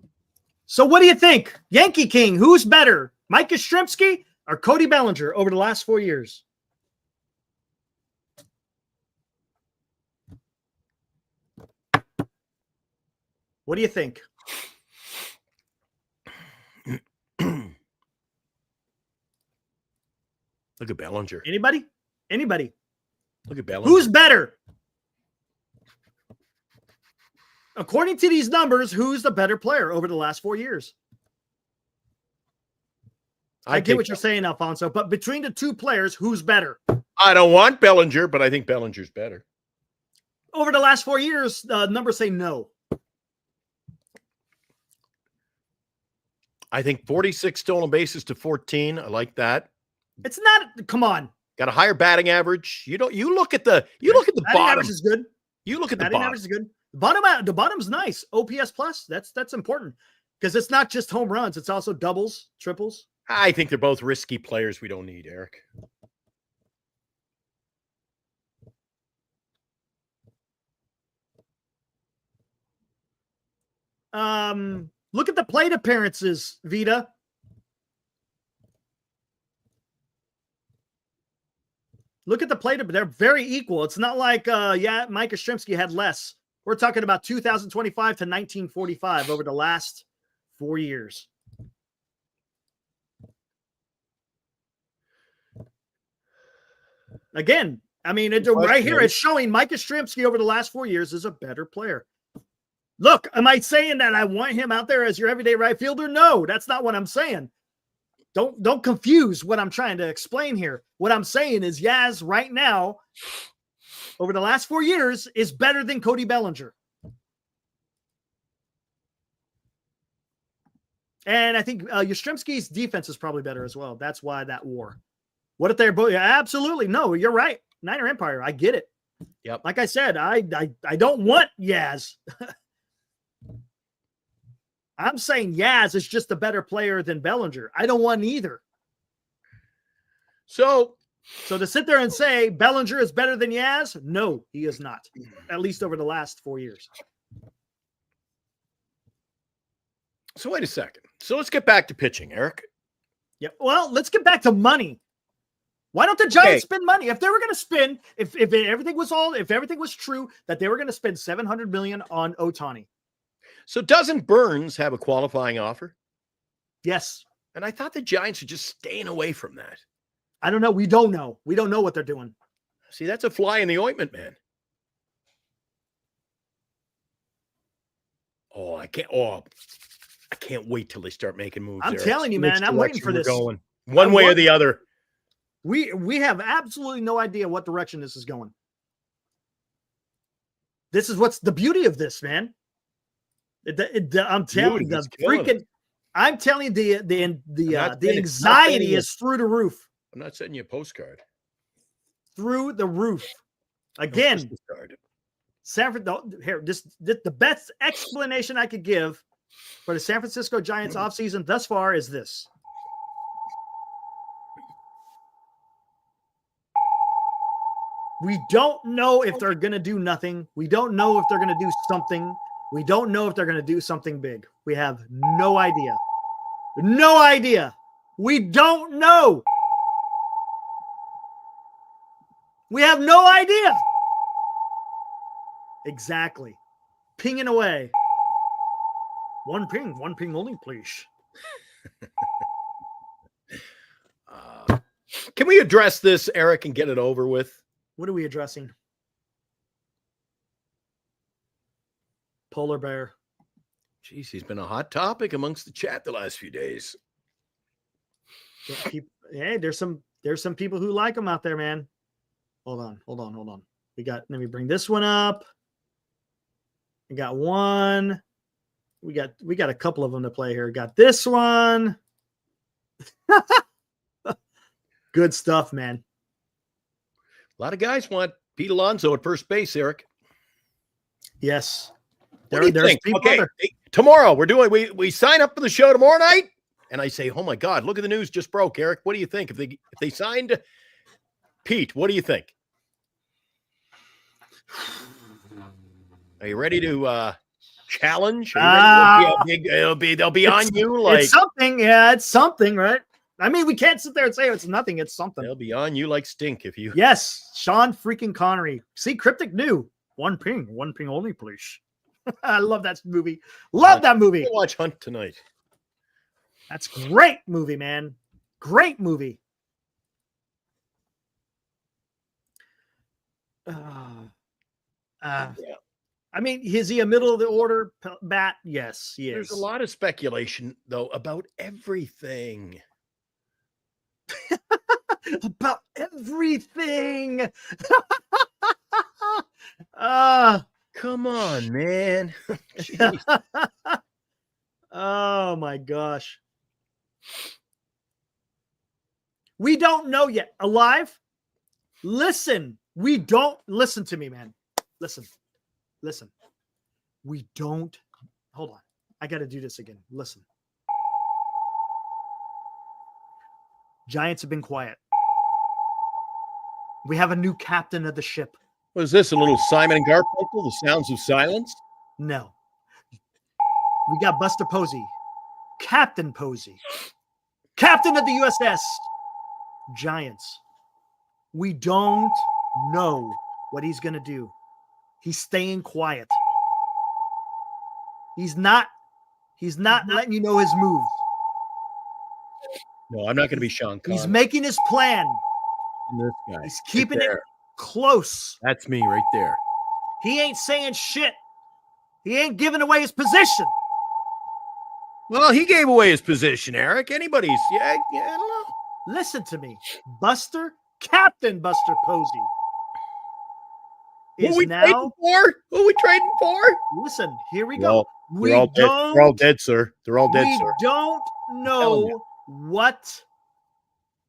So what do you think? Yankee King, who's better? Mike Yastrzemski or Cody Bellinger over the last 4 years? What do you think? Look at Bellinger. Anybody? Look at Bellinger. Who's better? According to these numbers, who's the better player over the last 4 years? I get what you're saying, Alfonso, but between the two players, who's better? I don't want Bellinger, but I think Bellinger's better. Over the last 4 years, numbers say no. I think 46 stolen bases to 14. I like that. It's not. Come on. Got a higher batting average. You look at the Batting bottom. average is good. You look at the Batting bottom. average is good. The bottom's nice. OPS plus. That's important because it's not just home runs. It's also doubles, triples. I think they're both risky players we don't need, Eric. Look at the plate appearances, Vita. Look at the plate. They're very equal. It's not like, Mike Yastrzemski had less. We're talking about 2025 to 1945 over the last 4 years. Again, I mean, right here, it's showing Mike Yastrzemski over the last 4 years is a better player. Look, am I saying that I want him out there as your everyday right fielder? No, that's not what I'm saying. Don't confuse what I'm trying to explain here. What I'm saying is Yaz right now, over the last 4 years, is better than Cody Bellinger. And I think Yastrzemski's defense is probably better as well. That's why that war. What if they're both? Yeah, absolutely. No, you're right. Niner Empire. I get it. Yep. Like I said, I don't want Yaz. I'm saying Yaz is just a better player than Bellinger. I don't want either. So to sit there and say Bellinger is better than Yaz, no, he is not. At least over the last 4 years. So wait a second. So let's get back to pitching, Eric. Yeah. Well, let's get back to money. Why don't the Giants spend money? If they were going to spend, if everything was true, that they were going to spend $700 million on Ohtani. So doesn't Burns have a qualifying offer? Yes. And I thought the Giants are just staying away from that. I don't know. We don't know. We don't know what they're doing. See, that's a fly in the ointment, man. I can't wait till they start making moves. I'm there. telling you, man, I'm waiting for this. Going one way or the other. We have absolutely no idea what direction this is going. This is what's the beauty of this, man. I'm telling you, the anxiety is through the roof. I'm not sending you a postcard. Through the roof. Again, the best explanation I could give for the San Francisco Giants offseason thus far is this. We don't know if they're going to do nothing. We don't know if they're going to do something. We don't know if they're going to do something big. We have no idea. No idea. We don't know. We have no idea. Exactly. Pinging away. One ping only, please. Can we address this, Eric, and get it over with? What are we addressing? Polar bear. Jeez, he's been a hot topic amongst the chat the last few days. Hey, there's some people who like him out there, man. Hold on. Let me bring this one up. We got one. We got a couple of them to play here. Got this one. Good stuff, man. A lot of guys want Pete Alonso at first base, Eric. Yes. What do you think? Okay, tomorrow we sign up for the show tomorrow night, and I say, oh my God, look at the news just broke, Eric. What do you think? If they signed Pete, what do you think? Are you ready to challenge? They'll be on you like it's something. Yeah, it's something, right? I mean, we can't sit there and say it's nothing. It's something. They'll be on you like stink if you. Yes, Sean freaking Connery. See, Cryptic knew. One ping only, please. I love that movie. That movie. I'll watch Hunt tonight. That's great movie, man. Great movie. Yeah. I mean, is he a middle of the order bat? Yes, he is. There's a lot of speculation, though, about everything. About everything. Come on, man. Oh my gosh. We don't know yet. Alive? Listen. We don't listen to me, man. Listen. We don't. Hold on. I got to do this again. Listen. Giants have been quiet. We have a new captain of the ship. What is this? A little Simon and Garfunkel, The Sounds of Silence? No. We got Buster Posey. Captain Posey. Captain of the USS Giants. We don't know what he's going to do. He's staying quiet. He's not letting you know his moves. No, I'm not going to be Sean Connery. He's making his plan. This guy. He's keeping Right it there. close. That's me right there. He ain't saying shit. He ain't giving away his position. Well, he gave away his position, Eric. Anybody's, I don't know. Listen to me. Captain Buster Posey Who is we trading now. for? Who we trading for? Listen, here we Well, go. We They're all dead. don't. They're all dead, sir. They're all dead, We sir. don't telling know you. what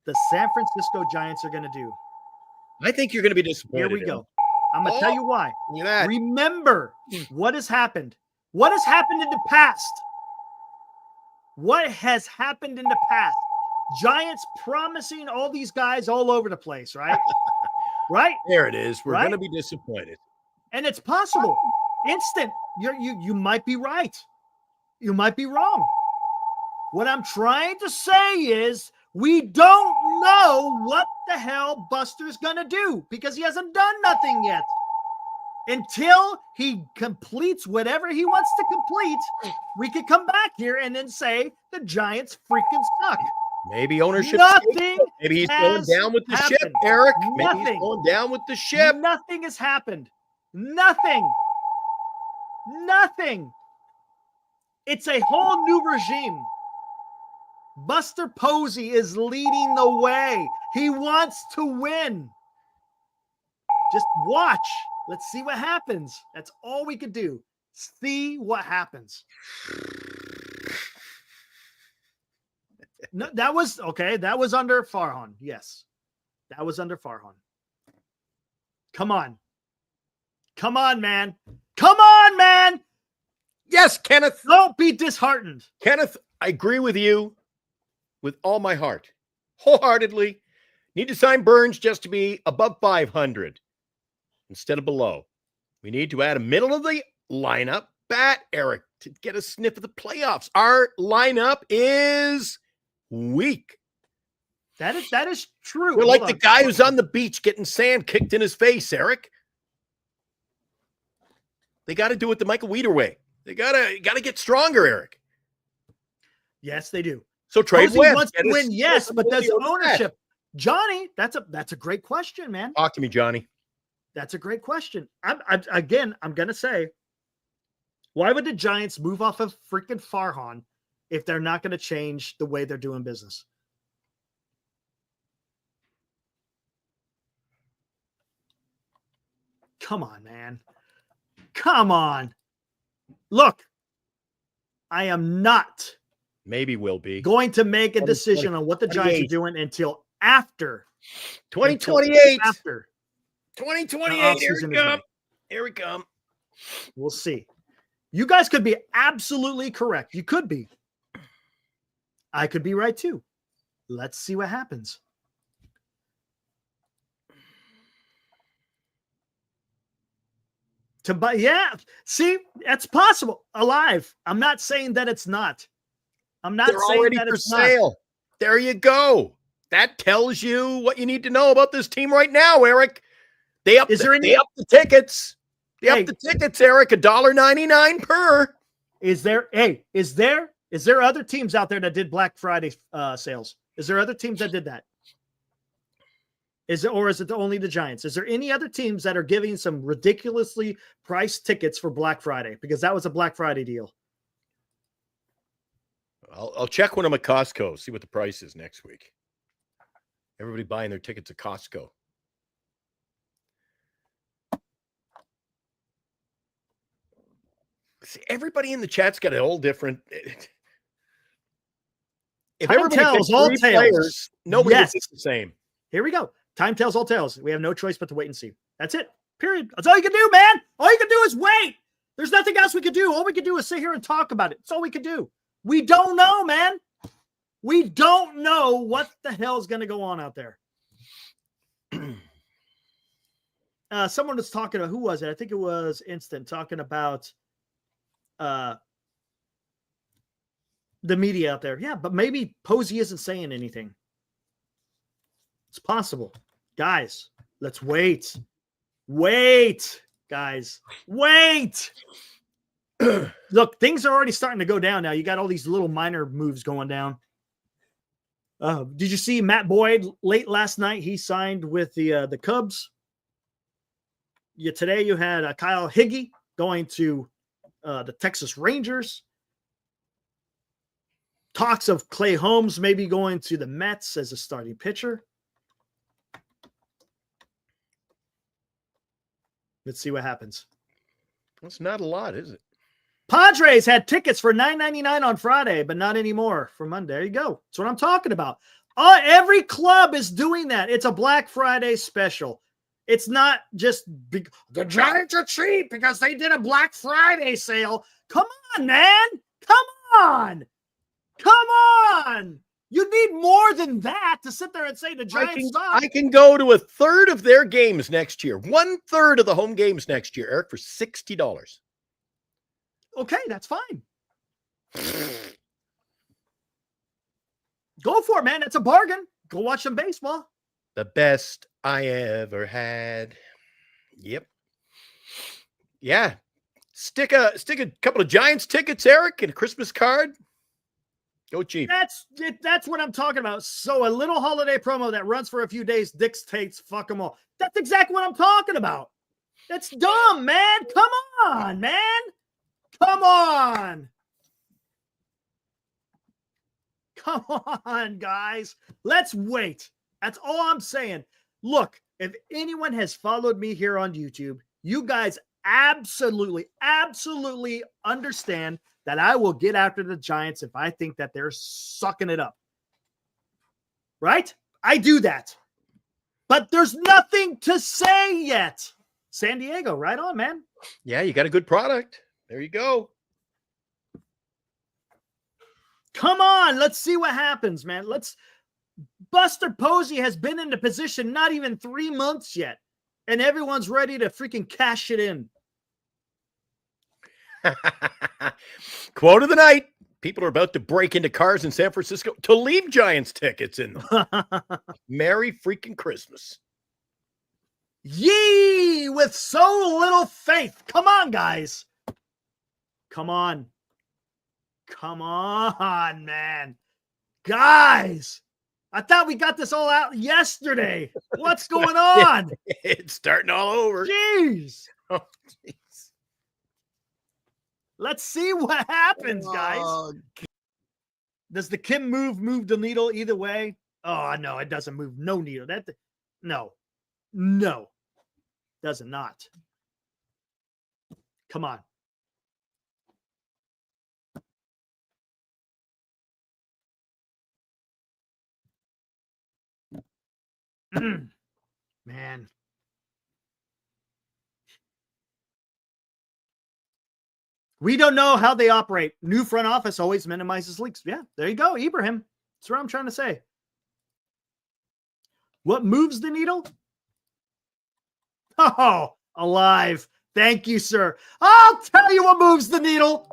the San Francisco Giants are going to do. I think you're going to be disappointed. Here we go. I'm going to tell you why. Look at that. Remember what has happened. What has happened in the past? What has happened in the past? Giants promising all these guys all over the place, right? Right? There it is. We're Right? going to be disappointed. And it's possible. Instant. You might be right. You might be wrong. What I'm trying to say is we don't know what the hell Buster's going to do because he hasn't done nothing yet. Until he completes whatever he wants to complete, we could come back here and then say the Giants freaking suck. Maybe ownership. Nothing Maybe he's going has down with the ship, happened. Eric. Maybe Nothing. he's going down with the ship. Nothing has happened. Nothing. It's a whole new regime. Buster Posey is leading the way. He wants to win. Just watch. Let's see what happens. That's all we could do. See what happens. No, that was okay. That was under Farhan. Yes. That was under Farhan. Come on. Come on, man. Come on, man. Yes, Kenneth. Don't be disheartened. Kenneth, I agree with you with all my heart. Wholeheartedly. Need to sign Burns just to be above 500 instead of below. We need to add a middle of the lineup bat, Eric, to get a sniff of the playoffs. Our lineup is weak. That is true. We're like Hold the on. guy who's on the beach getting sand kicked in his face, Eric. They got to do it the Michael Weeder way. They gotta get stronger, Eric. Yes, they do. So trade Posey West. wants to Get us- win, yes, but get us does on the ownership? Johnny, that's a great question, man. net. Talk to me, Johnny. That's a great question. I'm gonna say, why would the Giants move off of freaking Farhan if they're not gonna change the way they're doing business? Come on, man. Come on. Look, I am not Maybe will be. going to make a decision on what the Giants are 28. doing until after 2028. After 2028. The Here offseason we is come. made. Here we come. we'll see. You guys could be absolutely correct. You could be. I could be right too. Let's see what happens. See, that's possible. Alive. I'm not saying that it's not. I'm not They're saying already that for it's not. sale. There you go. That tells you what you need to know about this team right now, Eric. They up the tickets. They up the tickets, Eric. $1.99 per. Is there other teams out there that did Black Friday sales? Is there other teams that did that? Is it only the Giants? Is there any other teams that are giving some ridiculously priced tickets for Black Friday? Because that was a Black Friday deal. I'll check when I'm at Costco, see what the price is next week. Everybody buying their tickets at Costco. See, everybody in the chat's got a whole different. If Time everybody tells picks all 3 tales. players, nobody Yes. gets the same. Here we go. Time tells all tales. We have no choice but to wait and see. That's it. Period. That's all you can do, man. All you can do is wait. There's nothing else we can do. All we can do is sit here and talk about it. That's all we can do. We don't know, man. We don't know what the hell is going to go on out there. Someone was talking about, who was it? I think it was Instant, talking about the media out there. Yeah, but maybe Posey isn't saying anything. It's possible. Guys, let's wait. Wait, guys. Wait. Look, things are already starting to go down now. You got all these little minor moves going down. Did you see Matt Boyd late last night? He signed with the Cubs. Today you had Kyle Higgy going to the Texas Rangers. Talks of Clay Holmes maybe going to the Mets as a starting pitcher. Let's see what happens. That's not a lot, is it? Padres had tickets for $9.99 on Friday, but not anymore for Monday. There you go. That's what I'm talking about. Every club is doing that. It's a Black Friday special. It's not just the Giants are cheap because they did a Black Friday sale. Come on, man. Come on. Come on. You need more than that to sit there and say the Giants suck. I can go to 1/3 of their games next year. 1/3 of the home games next year, Eric, for $60. Okay, that's fine. Go for it, man. It's a bargain. Go watch some baseball. The best I ever had. Yep. Yeah. Stick a couple of Giants tickets, Eric, and a Christmas card. Go cheap. That's what I'm talking about. So a little holiday promo that runs for a few days dictates fuck them all. That's exactly what I'm talking about. That's dumb, man. Come on, man. Come on. Come on, guys. Let's wait. That's all I'm saying. Look, if anyone has followed me here on YouTube, you guys absolutely understand that I will get after the Giants if I think that they're sucking it up. Right? I do that. But there's nothing to say yet. San Diego, right on, man. Yeah, you got a good product. There you go. Come on, let's see what happens, man. Buster Posey has been in the position not even 3 months yet, and everyone's ready to freaking cash it in. Quote of the night. People are about to break into cars in San Francisco to leave Giants tickets in them. Merry freaking Christmas. Ye with so little faith. Come on, guys. Come on. Come on, man. Guys, I thought we got this all out yesterday. What's going on? It's starting all over. Jeez. Oh, geez. Let's see what happens, guys. Does the Kim move the needle either way? Oh, no, it doesn't move no needle. No, does it not. Come on. Man. We don't know how they operate. New front office always minimizes leaks. Yeah, there you go, Ibrahim. That's what I'm trying to say. What moves the needle? Oh, alive. Thank you, sir. I'll tell you what moves the needle.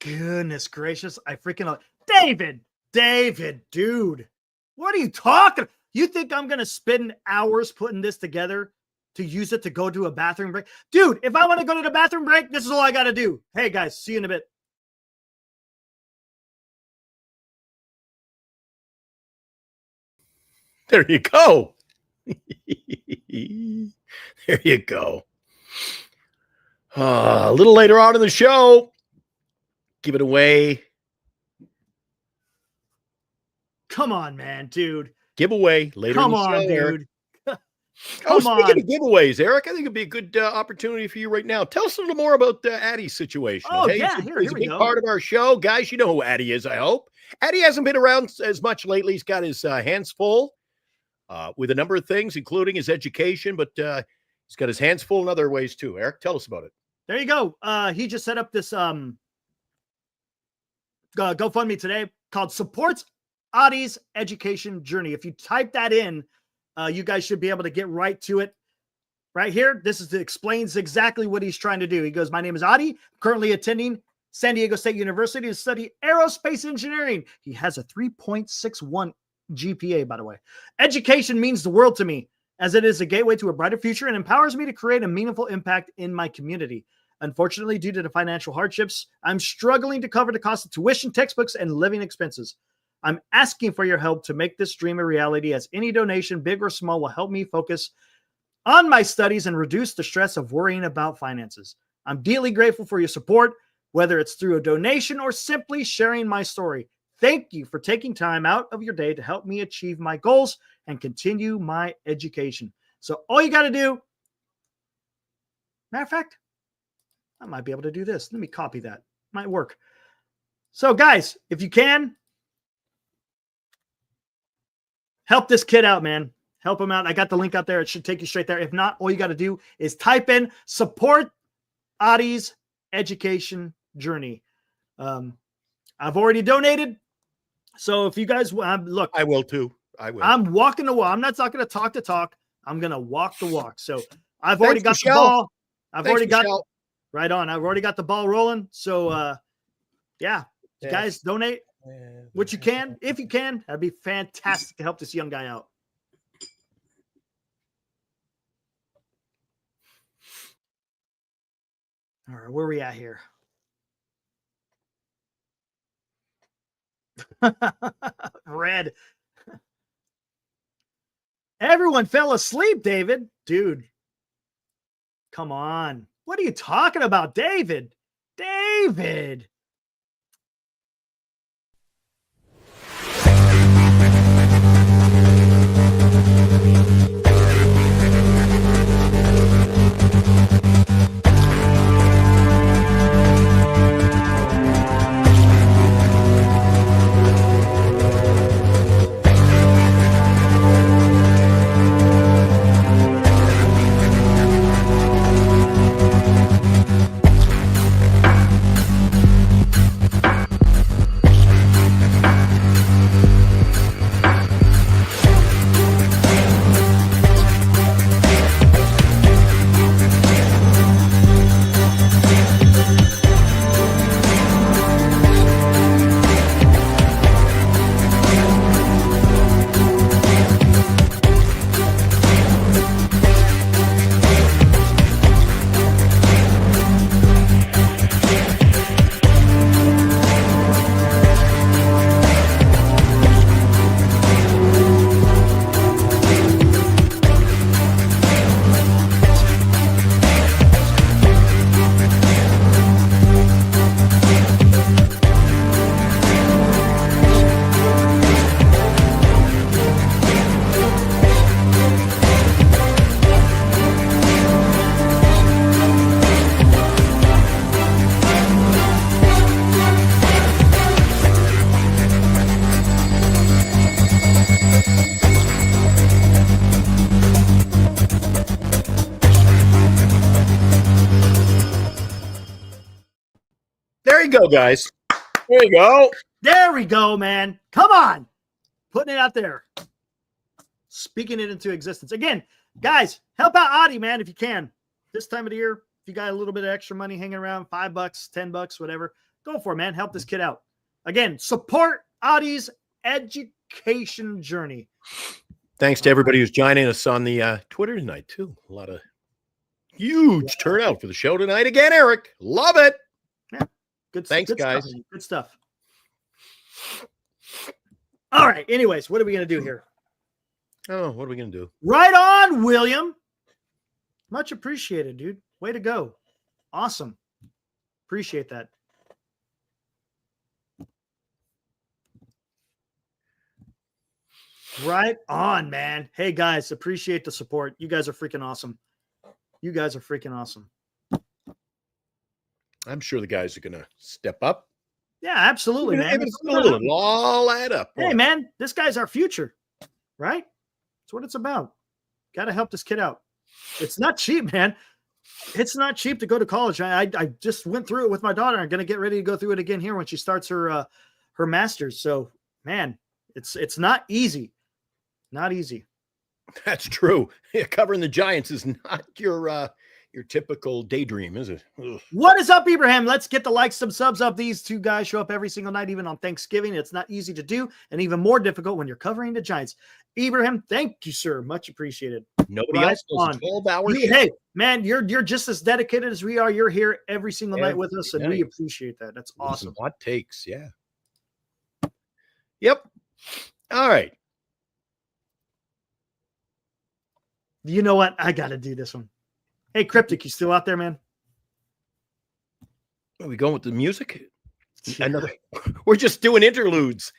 Goodness gracious. I freaking David, dude. What are you talking? You think I'm going to spend hours putting this together to use it to go to a bathroom break? Dude, if I want to go to the bathroom break, this is all I got to do. Hey, guys, see you in a bit. There you go. There you go. A little later on in the show, give it away. Come on, man, dude. Giveaway later Come in the on, show, Eric. dude. Speaking on. of giveaways, Eric, I think it'd be a good opportunity for you right now. Tell us a little more about Addie's situation. Oh, okay? yeah, He's a we big go. part of our show. Guys, you know who Addie is, I hope. Addie hasn't been around as much lately. He's got his hands full with a number of things, including his education, but he's got his hands full in other ways too. Eric, tell us about it. There you go. He just set up this GoFundMe today called Supports Addie's Education Journey. If you type that in, you guys should be able to get right to it. Right here, explains exactly what he's trying to do. He goes, my name is Adi, currently attending San Diego State University to study aerospace engineering. He has a 3.61 GPA, by the way. Education means the world to me, as it is a gateway to a brighter future and empowers me to create a meaningful impact in my community. Unfortunately, due to the financial hardships, I'm struggling to cover the cost of tuition, textbooks, and living expenses. I'm asking for your help to make this dream a reality, as any donation, big or small, will help me focus on my studies and reduce the stress of worrying about finances. I'm deeply grateful for your support, whether it's through a donation or simply sharing my story. Thank you for taking time out of your day to help me achieve my goals and continue my education. So all you got to do, matter of fact, I might be able to do this. Let me copy that. Might work. So guys, if you can, help this kid out, man. Help him out. I got the link out there. It should take you straight there. If not, all you got to do is type in Support Addie's Education Journey. I've already donated. So if you guys look, I will too. I will. I'm walking the walk. I'm not going to talk the talk. I'm going to walk the walk. So I've already got the ball. I've already got right on. I've already got the ball rolling. So yeah, you guys donate what you can. If you can, that'd be fantastic to help this young guy out. All right, where are we at here? Red. Everyone fell asleep, David. Dude, come on. What are you talking about, David? David. There you go, guys. There you go. There we go, man. Come on. Putting it out there. Speaking it into existence. Again, guys, help out Adi, man, if you can. This time of the year, if you got a little bit of extra money hanging around, $5, $10, whatever, Go for it, man. Help this kid out. Again, support Adi's education journey. Thanks to everybody who's joining us on the Twitter tonight, too. A lot of huge turnout for the show tonight. Again, Eric. Love it. Yeah. Good. Thanks, good guys. Stuff, good stuff. All right. Anyways, what are we going to do here? Oh, what are we going to do? Right on, William. Much appreciated, dude. Way to go. Awesome. Appreciate that. Right on, man. Hey, guys, appreciate the support. You guys are freaking awesome. You guys are freaking awesome. I'm sure the guys are going to step up. Yeah, absolutely, man. It'll all add up. Hey, man, this guy's our future, right? That's what it's about. Got to help this kid out. It's not cheap, man. It's not cheap to go to college. I just went through it with my daughter. I'm going to get ready to go through it again here when she starts her master's. So, man, it's not easy. Not easy. That's true. Yeah, covering the Giants is not your typical daydream, is it? Ugh. What is up, Ibrahim? Let's get the likes, some subs up. These two guys show up every single night, even on Thanksgiving. It's not easy to do, and even more difficult when you're covering the Giants. Ibrahim, thank you, sir. Much appreciated. Nobody Right else does a 12-hour show. Hey, man, you're just as dedicated as we are. You're here every single night with us, and we appreciate that. That's awesome. Hot takes, yeah. Yep. All right. You know what? I got to do this one. Hey, Cryptic, you still out there, man? Are we going with the music? We're just doing interludes.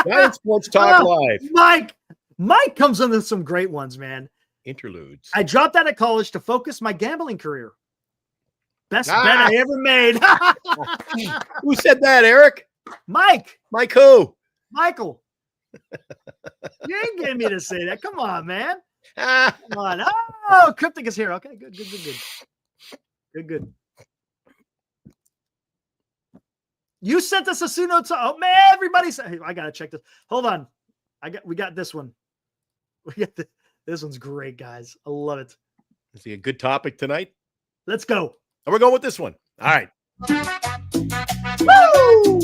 Giant Sports Talk Live. Mike comes in with some great ones, man. Interludes. I dropped out of college to focus my gambling career. Best bet I ever made. Who said that, Eric? Mike. Mike who? Michael. You ain't getting me to say that. Come on, man. Come on. Oh, Cryptic is here. Okay, good. Good. You sent us a Suno to. Oh man, everybody's. Hey, I gotta check this. Hold on. We got this one. This one's great, guys. I love it. Is he a good topic tonight? Let's go. And we're going with this one. All right. Woo!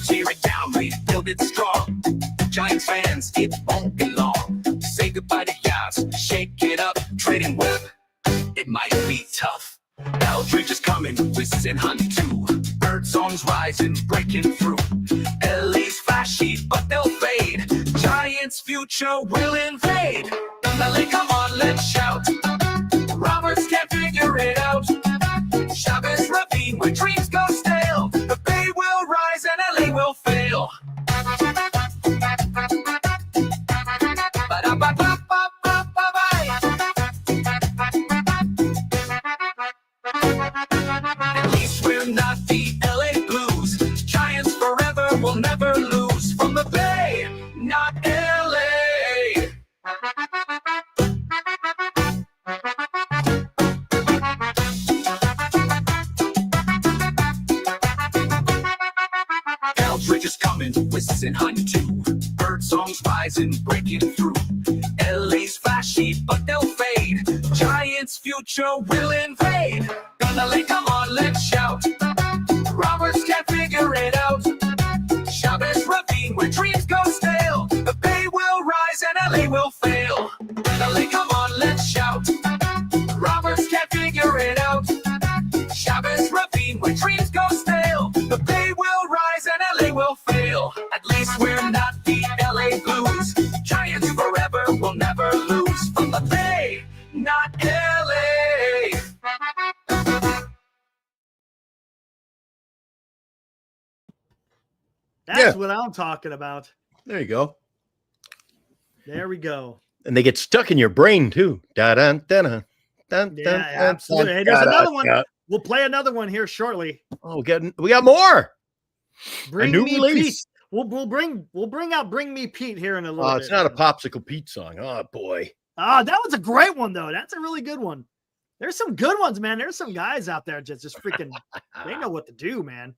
Tear it down, rebuild it strong. Giants fans, it won't be long. Say goodbye to yachts, shake it up, trading whip. It might be tough. Eldridge is coming, Wisson Honey too. Bird songs rising, breaking through. LA's flashy, but they'll fade. Giants' future will invade. Melly, come on, let's shout. Roberts can't figure it out. Chavez Ravine, where dreams go stale. The Bay will rise and LA will fail. At least we're not the LA Blues. Giants forever will never lose. From the Bay, not LA. Eldridge is coming, Wisson Honey too. Bird songs rising, breaking through. LA's flashy, but they'll fade. Giants' future will invade. Gonna lay, come on, let's shout. Roberts can't figure it out. Chavez Ravine, where dreams go stale. The Bay will rise and LA will fail. Gonna lay, come on, let's shout. Roberts can't figure it out. Chavez Ravine, where dreams go stale. The Bay will rise and LA will fail. At least we're not the LA Blues. Giants forever will never lose. From the Bay, not LA. That's what I'm talking about. There you go. There we go. And they get stuck in your brain too. Yeah, absolutely. Hey, there's another one. We'll play another one here shortly. Oh, we got more. Bring a new me release. Pete. We'll bring out Bring Me Pete here in a little bit. It's not a Popsicle Pete song. Oh boy. Oh, that was a great one though. That's a really good one. There's some good ones, man. There's some guys out there just freaking. They know what to do, man.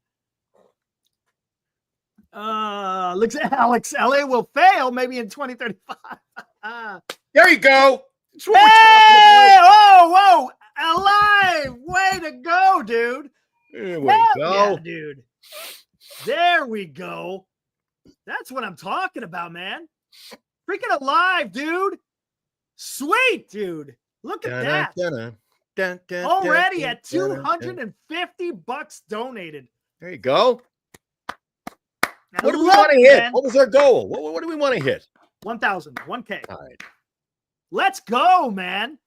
Looks at Alex. LA will fail maybe in 2035. There you go. That's what Hey! we're talking about. Whoa! alive. Way to go, dude. There we Hell go. yeah, dude. There we go. That's what I'm talking about, man. Freaking alive, dude. Sweet, dude. Look at that. Already at $250 donated. There you go. I What do we love want to it, hit? man. What was our goal? What do we want to hit? 1,000, 1K. All right. Let's go, man.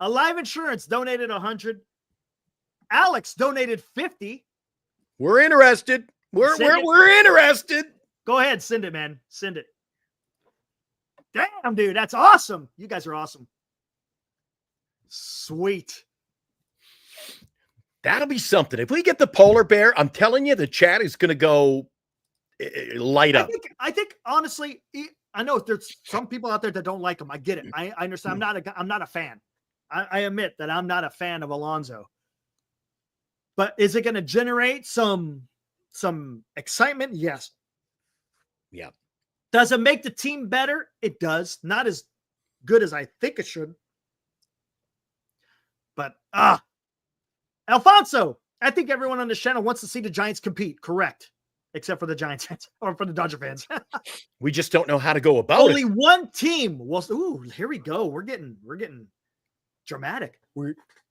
Alive Insurance donated 100. Alex donated 50. We're interested. We're interested. Go ahead, send it, man. Send it. Damn, dude, that's awesome. You guys are awesome. Sweet. That'll be something. If we get the polar bear, I'm telling you, the chat is going to go light up. I think honestly, I know there's some people out there that don't like him. I get it. I understand. I'm not a fan. I admit that I'm not a fan of Alonso. But is it going to generate some excitement? Yes. Yeah. Does it make the team better? It does. Not as good as I think it should. But Alfonso, I think everyone on this channel wants to see the Giants compete. Correct. Except for the Giants fans or for the Dodger fans. We just don't know how to go about Only it. one team will. Ooh, here we go. We're getting dramatic.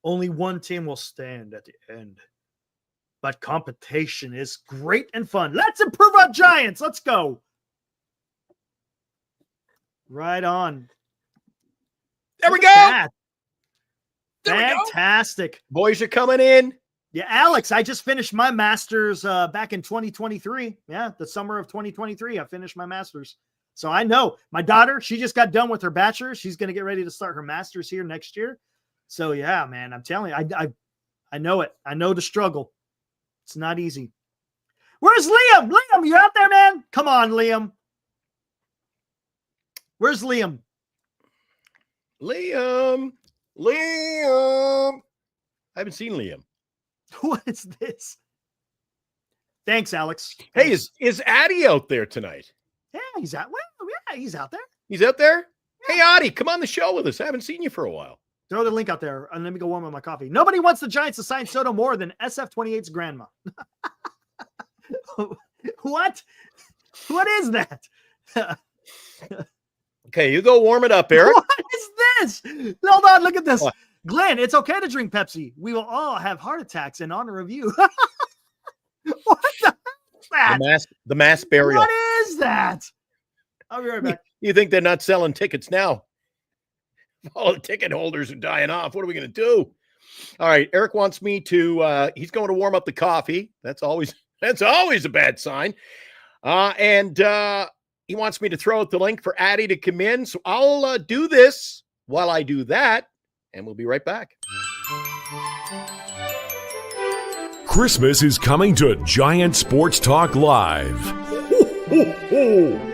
Only one team will stand at the end. But competition is great and fun. Let's improve our Giants. Let's go. Right on. There we Look at go. that. There we go. Fantastic. Boys are coming in. Yeah, Alex, I just finished my master's back in 2023. Yeah, the summer of 2023, I finished my master's. So I know my daughter, she just got done with her bachelor's. She's going to get ready to start her master's here next year. So yeah, man, I'm telling you, I know it. I know the struggle. It's not easy. Where's Liam? Liam, you out there, man? Come on, Liam. Where's Liam? Liam. I haven't seen Liam. What is this? Thanks, Alex. Hey, is Addy out there tonight? Yeah, he's out. Well, yeah, he's out there. He's out there? Hey, Addy, come on the show with us. I haven't seen you for a while. Throw the link out there and let me go warm up my coffee. Nobody wants the Giants to sign Soto more than SF28's grandma. What? What is that? Okay, you go warm it up, Eric. What is this? Hold on, look at this. What? Glenn, it's okay to drink Pepsi. We will all have heart attacks in honor of you. What the hell is that? The mass burial. What is that? I'll be right back. You think they're not selling tickets now? All the ticket holders are dying off. What are we going to do? All right, Eric wants me to. He's going to warm up the coffee. That's always a bad sign. And he wants me to throw out the link for Addy to come in. So I'll do this while I do that, and we'll be right back. Christmas is coming to Giant Sports Talk Live.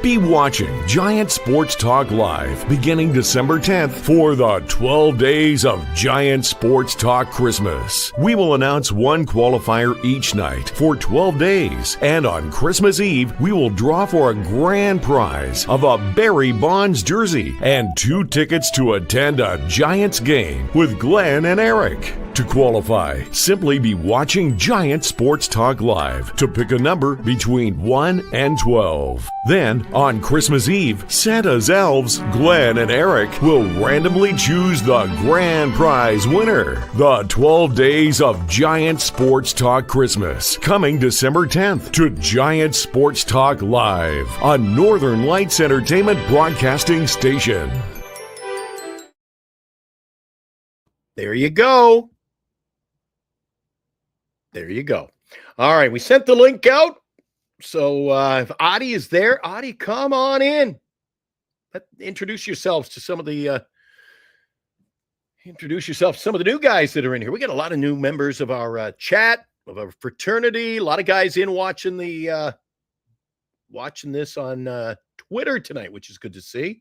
Be watching Giant Sports Talk Live beginning December 10th for the 12 days of Giant Sports Talk Christmas. We will announce one qualifier each night for 12 days, and on Christmas Eve, we will draw for a grand prize of a Barry Bonds jersey and 2 tickets to attend a Giants game with Glenn and Eric. To qualify, simply be watching Giant Sports Talk Live to pick a number between 1 and 12. Then, on Christmas Eve, Santa's elves, Glenn and Eric, will randomly choose the grand prize winner. The 12 days of Giant Sports Talk Christmas, coming December 10th to Giant Sports Talk Live, a Northern Lights Entertainment broadcasting station. There you go. There you go. All right, we sent the link out. So if Adi is there, Adi, come on in. Introduce yourselves to some of the new guys that are in here. We got a lot of new members of our chat, of our fraternity. A lot of guys in watching the watching this on Twitter tonight, which is good to see.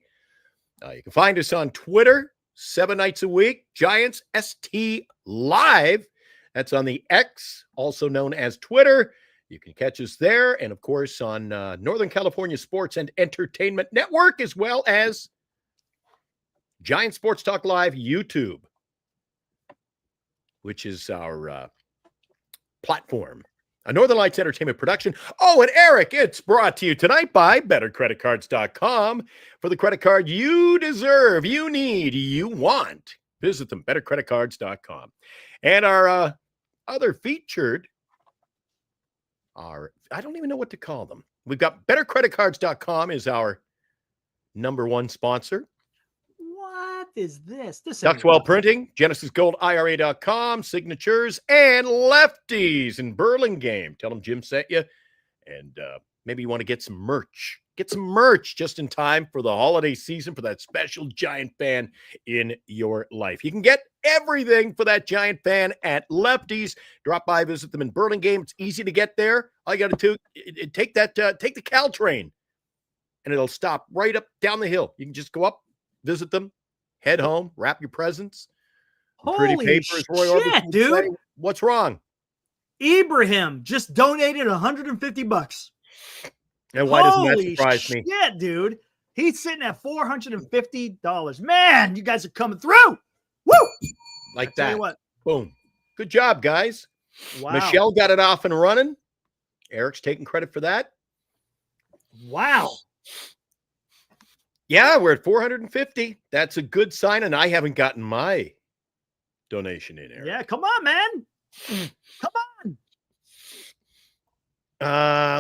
You can find us on Twitter 7 nights a week. Giants ST Live. That's on the X, also known as Twitter. You can catch us there. And, of course, on Northern California Sports and Entertainment Network, as well as Giant Sports Talk Live YouTube. which is our platform. A Northern Lights Entertainment production. Oh, and Eric, it's brought to you tonight by BetterCreditCards.com. For the credit card you deserve, you need, you want. Visit them, BetterCreditCards.com. And our other featured are, I don't even know what to call them. We've got BetterCreditCards.com is our number one sponsor. What is this? This ain't Duxwell Printing, GenesisGoldIRA.com, Signatures, and Lefties in Burlingame. Tell them Jim sent you. And maybe you want to get some merch. Get some merch just in time for the holiday season for that special Giant fan in your life. You can get everything for that Giant fan at Lefties. Drop by, visit them in Burlingame. It's easy to get there. All you got to do, take the Caltrain, and it'll stop right up down the hill. You can just go up, visit them, head home, wrap your presents. Holy Papers, Roy shit, Orbison dude. would say. What's wrong? Ibrahim just donated $150. And why doesn't that Holy surprise me? shit, dude. He's sitting at $450. Man, you guys are coming through. Woo! Like Tell that. you what. Boom. Good job, guys. Wow. Michelle got it off and running. Eric's taking credit for that. Wow. Yeah, we're at 450. That's a good sign, and I haven't gotten my donation in, Eric. Yeah, come on, man. Come on.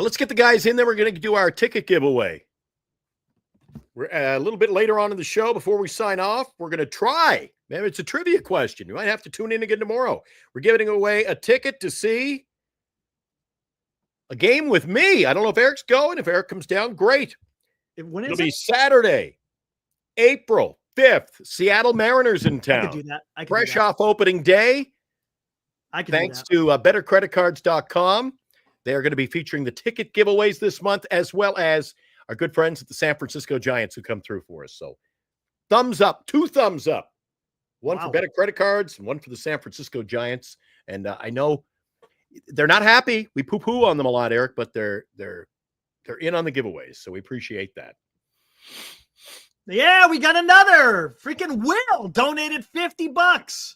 Let's get the guys in there. We're going to do our ticket giveaway. We're a little bit later on in the show before we sign off. We're going to try. Maybe it's a trivia question. You might have to tune in again tomorrow. We're giving away a ticket to see a game with me. I don't know if Eric's going. If Eric comes down, great. When It'll is be it? Saturday, April 5th. Seattle Mariners in I town. could do that. I could Fresh do that. off opening day. I could Thanks do that. to BetterCreditCards.com. They're going to be featuring the ticket giveaways this month, as well as our good friends at the San Francisco Giants who come through for us. So thumbs up, 2 thumbs up. One Wow. for Better Credit Cards and one for the San Francisco Giants. And I know they're not happy. We poo-poo on them a lot, Eric, but they're in on the giveaways. So we appreciate that. Yeah, we got another. Freaking Will donated $50.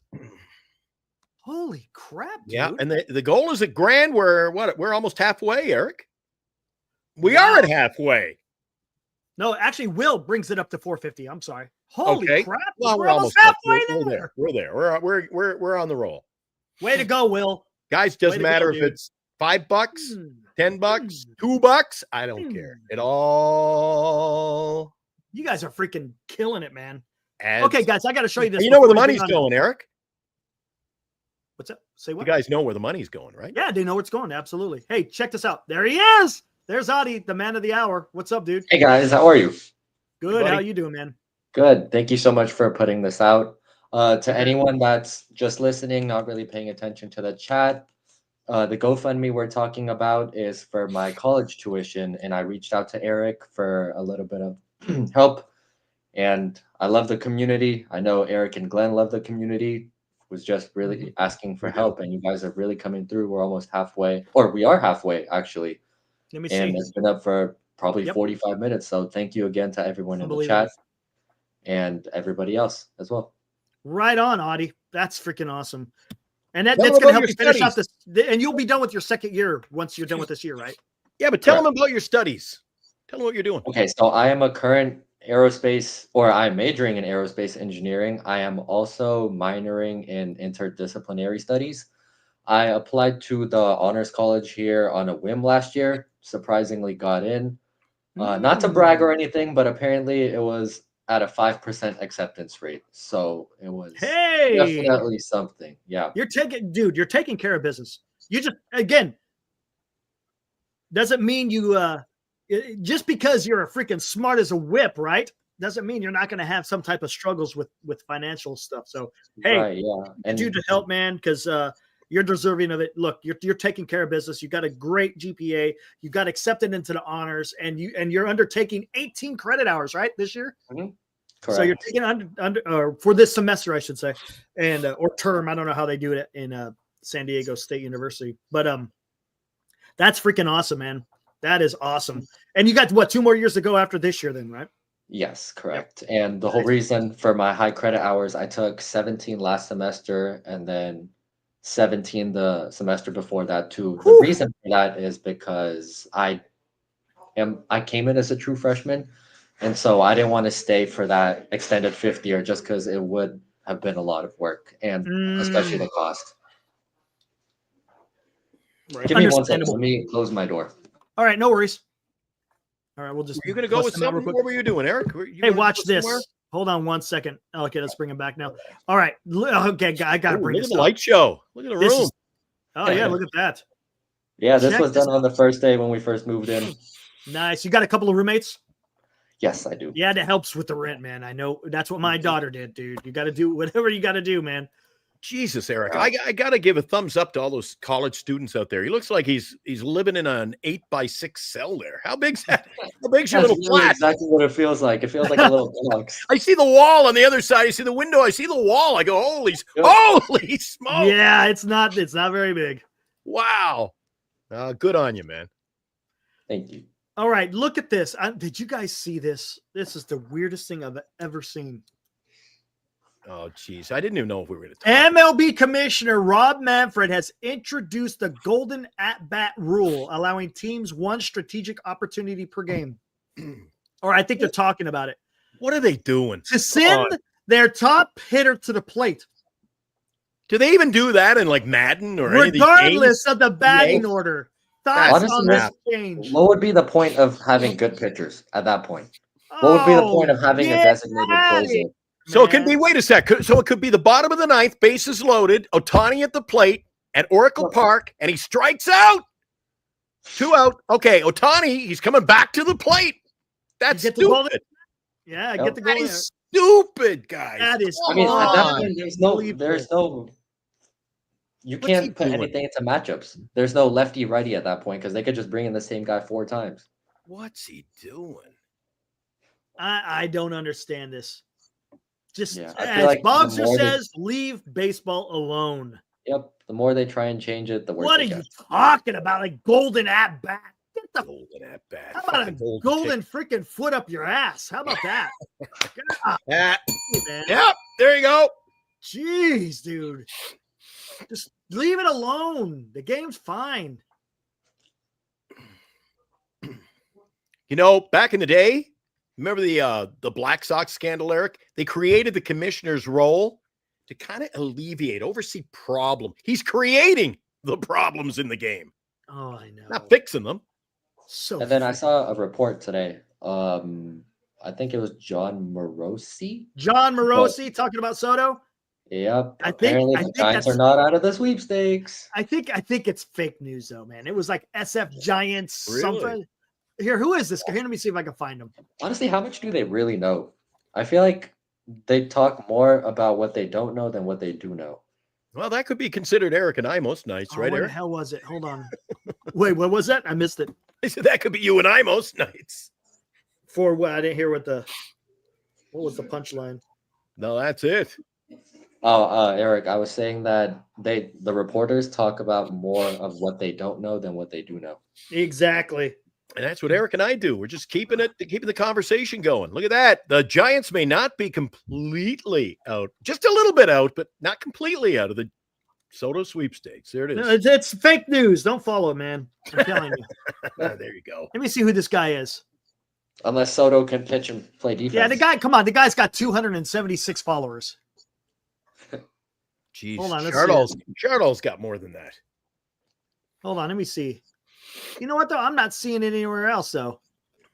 Holy crap, dude. Yeah, and the goal is at grand. We're almost halfway, Eric. We are at halfway. No, actually, Will brings it up to 450. I'm sorry. Holy Okay. crap. Well, we're almost halfway there. We're there. We're on the roll. Way to go, Will. Guys, doesn't Way to go, matter if dude. it's $5, Hmm. $10, $2. I don't care. It all You guys are freaking killing it, man. adds. Okay, guys, I got to show you this. You know where the before we money's bring on- going, Eric. What's up? Say You what? guys know where the money's going, right? Yeah, they know where it's going. Absolutely. Hey, check this out. There he is. There's Adi, the man of the hour. What's up, dude? Hey guys, how are you? Good. buddy. How you doing, man? Good. Thank you so much for putting this out. To anyone that's just listening, not really paying attention to the chat, the GoFundMe we're talking about is for my college tuition, and I reached out to Eric for a little bit of help. And I love the community. I know Eric and Glenn love the community. Was just really asking for We do. help, and you guys are really coming through. We're almost halfway, or we are halfway actually, Let me and see. it's been up for probably Yep. 45 minutes. So thank you again to everyone in the Unbelievable. chat and everybody else as well. Right on, Adi. That's freaking awesome. And Tell that's them going to about help you your finish out this. And you'll be done with your second year once you're done with this year, right? Yeah, but tell Correct. them about your studies. Tell them what you're doing. Okay, so I am a current aerospace, or I'm majoring in aerospace engineering. I am also minoring in interdisciplinary studies. I applied to the honors college here on a whim last year. Surprisingly got in. Not to brag or anything, but apparently it was at a 5% acceptance rate. So it was Hey, definitely something. Yeah. you're taking care of business. You just, again, doesn't mean you, just because you're a freaking smart as a whip, right? Doesn't mean you're not going to have some type of struggles with financial stuff. So, hey, Right, yeah. need you to help, man, because you're deserving of it. Look, you're taking care of business. You got a great GPA. You got accepted into the honors, and you're undertaking 18 credit hours, right, this year. correct. So you're taking under for this semester, I should say, and or term. I don't know how they do it in San Diego State University, but that's freaking awesome, man. That is awesome. And you got what, 2 more years to go after this year, then, right? Yes, correct. And the whole reason for my high credit hours, I took 17 last semester and then 17 the semester before that too. Whew. The reason for that is because I came in as a true freshman, and so I didn't want to stay for that extended 5th year just because it would have been a lot of work and especially the cost. Right. Give me 1 second. Understandable. Let me close my door. All right, no worries. All right, we'll just. You're going to go with bust them out real something? quick. What were you doing, Eric? Hey, watch this. Hold on 1 second. Okay, let's bring him back now. All right. Okay, I got to bring Look this at the up. light show. Look at the This room. is- Oh, yeah, look at that. Yeah, this Check was this done on the first day when we first moved in. Nice. You got a couple of roommates? Yes, I do. Yeah, that helps with the rent, man. I know that's what my daughter did, dude. You got to do whatever you got to do, man. Jesus, Eric, I got to give a thumbs up to all those college students out there. He looks like he's living in an 8x6 cell there. How big's that? How big's your That's little really flat? exactly what it feels like. It feels like a little box. I see the wall on the other side. I see the window. I see the wall. I go, holy smoke! Yeah, it's not very big. Wow. Good on you, man. Thank you. All right, look at this. Did you guys see this? This is the weirdest thing I've ever seen. Oh, geez. I didn't even know if we were going to talk. MLB Commissioner Rob Manfred has introduced the golden at-bat rule, allowing teams 1 strategic opportunity per game. Or I think they're talking about it. What are they doing? To send their top hitter to the plate. Do they even do that in like Madden or any of these games? Regardless of the batting order. Thoughts Honestly, on this change? What would be the point of having good pitchers at that point? What would be the point of having a designated closer? So it could be, wait a sec. So it could be the bottom of the 9th, bases loaded, Ohtani at the plate at Oracle Park, and he strikes out. 2 out. Okay, Ohtani, he's coming back to the plate. That's stupid. Yeah, get the goal. That is stupid, guys. That is. I mean, at that on. point, there's no. You can't put anything into matchups. There's no lefty righty at that point because they could just bring in the same guy 4 times. What's he doing? I don't understand this. Just Yeah, as like Bogser says, leave baseball alone. Yep. The more they try and change it, the worse. What are you talking about? Like golden at bat? Get the golden at bat. How about a golden freaking foot up your ass? How about that? God, man. Yep. There you go. Jeez, dude. Just leave it alone. The game's fine. You know, back in the day, remember the Black Sox scandal, Eric? They created the commissioner's role to kind of oversee problem. He's creating the problems in the game. Oh, I know. Not fixing them. And then I saw a report today. I think it was John Morosi. Talking about Soto. Yep. I Apparently think the Giants are not out of the sweepstakes. I think it's fake news though, man. It was like SF Giants Really? something. Here, who is this guy? Here, let me see if I can find him. Honestly, how much do they really know? I feel like they talk more about what they don't know than what they do know. Well, that could be considered Eric and I most nights, right, What Eric? the hell was it? Hold on. Wait, what was that? I missed it. I said that could be you and I most nights. For what? I didn't hear what was the punchline? No, that's it. Oh, Eric, I was saying that the reporters talk about more of what they don't know than what they do know. Exactly. And that's what Eric and I do. We're just keeping the conversation going. Look at that. The Giants may not be completely out, just a little bit out, but not completely out of the Soto sweepstakes. There it is. No, it's fake news. Don't follow it, man. I'm telling you. There you go. Let me see who this guy is. Unless Soto can pitch and play defense. Yeah, the guy's got 276 followers. Jeez, Hold on, let's Chardol's got more than that. Hold on, let me see. You know what though? I'm not seeing it anywhere else though.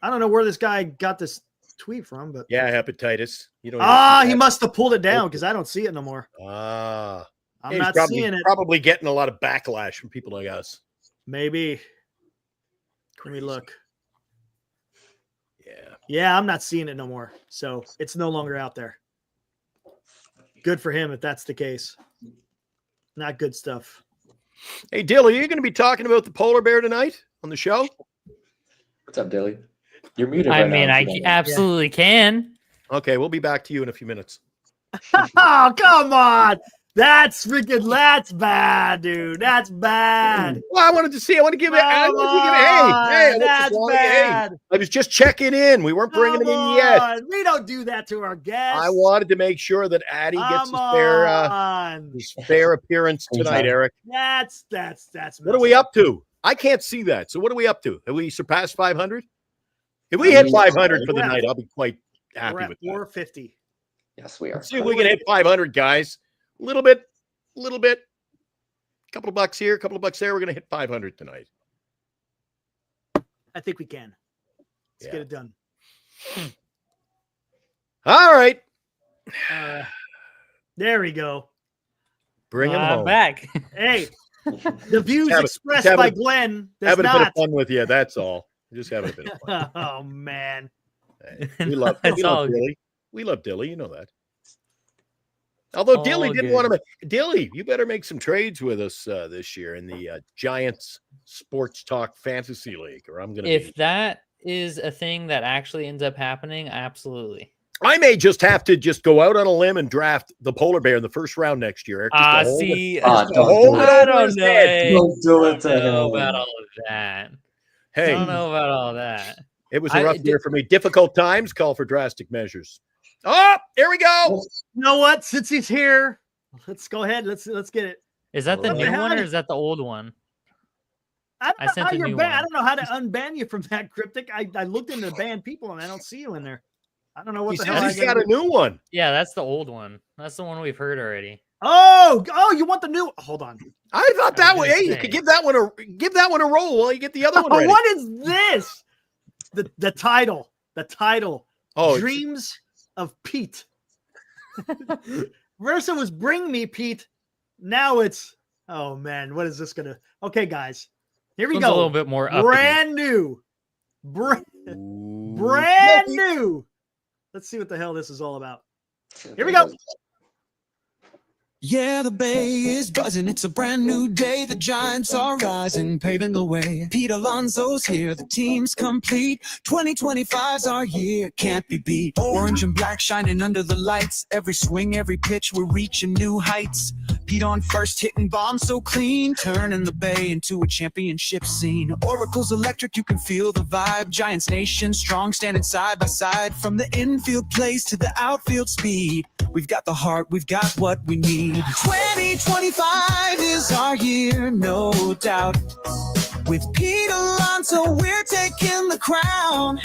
I don't know where this guy got this tweet from, but yeah, hepatitis. You know. He must have pulled it down because I don't see it no more. I'm not seeing it. Probably getting a lot of backlash from people like us. Maybe. Let me look. Yeah, I'm not seeing it no more. So it's no longer out there. Good for him if that's the case. Not good stuff. Hey, Dill, are you going to be talking about the polar bear tonight on the show? What's up, Dilly? You're muted. I right mean, now, I absolutely can. Okay, we'll be back to you in a few minutes. Oh, come on. That's bad, dude. That's bad. Well, I wanted to see. I want to give it. I Come wanted to give it. Hey, on, that's bad. I was just checking in. We weren't bringing Come them in yet. on. We don't do that to our guests. I wanted to make sure that Addy gets his fair appearance tonight, Eric. That's. What are we up to? I can't see that. So what are we up to? Have we surpassed 500? If we hit 500 for the night, I'll be quite happy We're at with that. 450. Yes, we are. Let's see if we can hit 500, guys. A little bit. Couple of bucks here, couple of bucks there. We're going to hit 500 tonight. I think we can. Let's get it done. All right. There we go. Bring him I'm home. back. Hey, the views Have it- expressed have by it- Glenn does Having a bit of not. fun with you. That's all. Just having a bit of fun. Oh, man. Hey, we love It's all good. Dilly. We love Dilly. You know that. Although Dilly All didn't good. want to. Dilly, you better make some trades with us this year in the Giants Sports Talk Fantasy League, or I'm going to. If that is a thing that actually ends up happening, absolutely. I may just have to just go out on a limb and draft the polar bear in the first round next year. Eric, just to hold it- See, Ah, just to don't hold do it it. I over don't his know. head. Don't do it to I don't know him. about all of that. I Hey, don't know about all that. it was a rough did- year for me. Difficult times call for drastic measures. Oh, here we go. You know what? Since he's here, let's go ahead. Let's get it. Is that the What new the hell? one or is that the old one? I don't I know sent how the you're new banned. I one. don't know how to unban you from that cryptic. I looked into banned people and I don't see you in there. I don't know what He the hell. says I he's got gotta a do. new one. Yeah, that's the old one. That's the one we've heard already. Oh, you want the new? Hold on. I thought that I was way. gonna Hey, you say. could give that one a roll while you get the other one Oh, ready. what is this? The title. The title. Oh, it's- Dreams of Pete. First it was Bring Me Pete. Now it's, oh man, what is this gonna? Okay, guys, here we This one's a little go. bit more uppity. Brand new, brand new. Let's see what the hell this is all about. Here we go. Yeah, the Bay is buzzing. It's a brand new day. The Giants are rising, paving the way. Pete Alonso's here. The team's complete. 2025's our year. Can't be beat. Orange and black shining under the lights. Every swing, every pitch, we're reaching new heights. Pete on first, hitting bombs so clean. Turning the Bay into a championship scene. Oracle's electric, you can feel the vibe. Giants nation strong, standing side by side. From the infield plays to the outfield speed. We've got the heart, we've got what we need. 2025 is our year, no doubt. With Pete Alonso, we're taking the crown.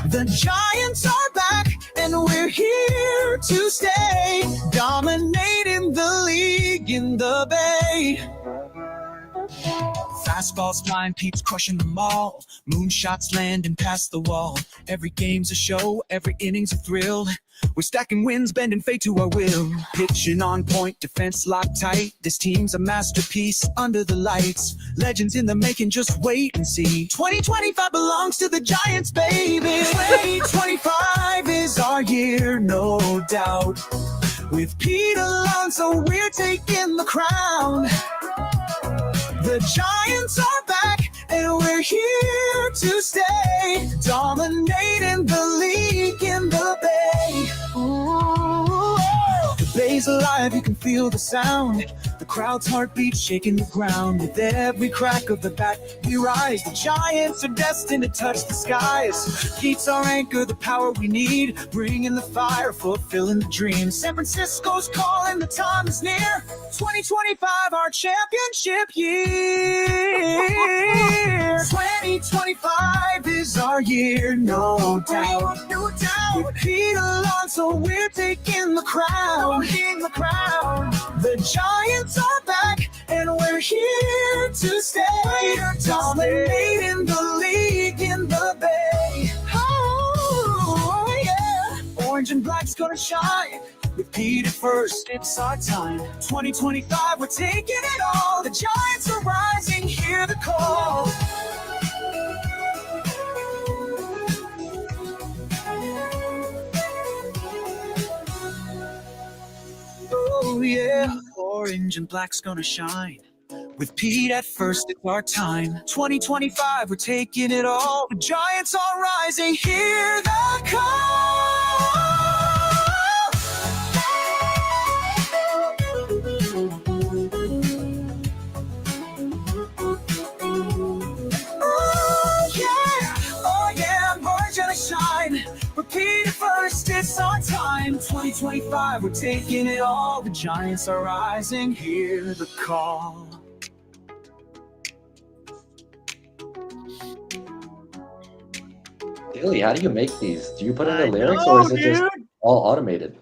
The Giants are back, and we're here to stay. Dominating the league in the Bay. Fastballs flying, Pete's crushing them all. Moonshots landing past the wall. Every game's a show, every inning's a thrill. We're stacking wins, bending fate to our will. Pitching on point, defense locked tight. This team's a masterpiece under the lights. Legends in the making, just wait and see. 2025 belongs to the Giants, baby. 2025 is our year, no doubt. With Pete Alonso, we're taking the crown. The Giants are back, and we're here to stay. Dominating the league in the Bay. Ooh. The Bay's alive, you can feel the sound. The crowd's heartbeat shaking the ground. With every crack of the bat, we rise. The Giants are destined to touch the skies. Pete's our anchor, the power we need. Bringing the fire, fulfilling the dream. San Francisco's calling, the time is near. 2025, our championship year. 2025 is our year, no doubt. No doubt. With Pete Alonso, we're taking the crown. The Giants are back, and we're here to stay. Dominating the league in the Bay. Oh, yeah. Orange and black's gonna shine. With Pete at first, it's our time. 2025, we're taking it all. The Giants are rising, hear the call. Oh yeah, orange and black's gonna shine. With Pete at first, it's our time. 2025, we're taking it all. The Giants are rising, hear the call. time, 2025, we're taking it all. The Giants are rising, hear the call. Daily, how do you make these? Do you put in the I lyrics, know, or is it dude. just all automated?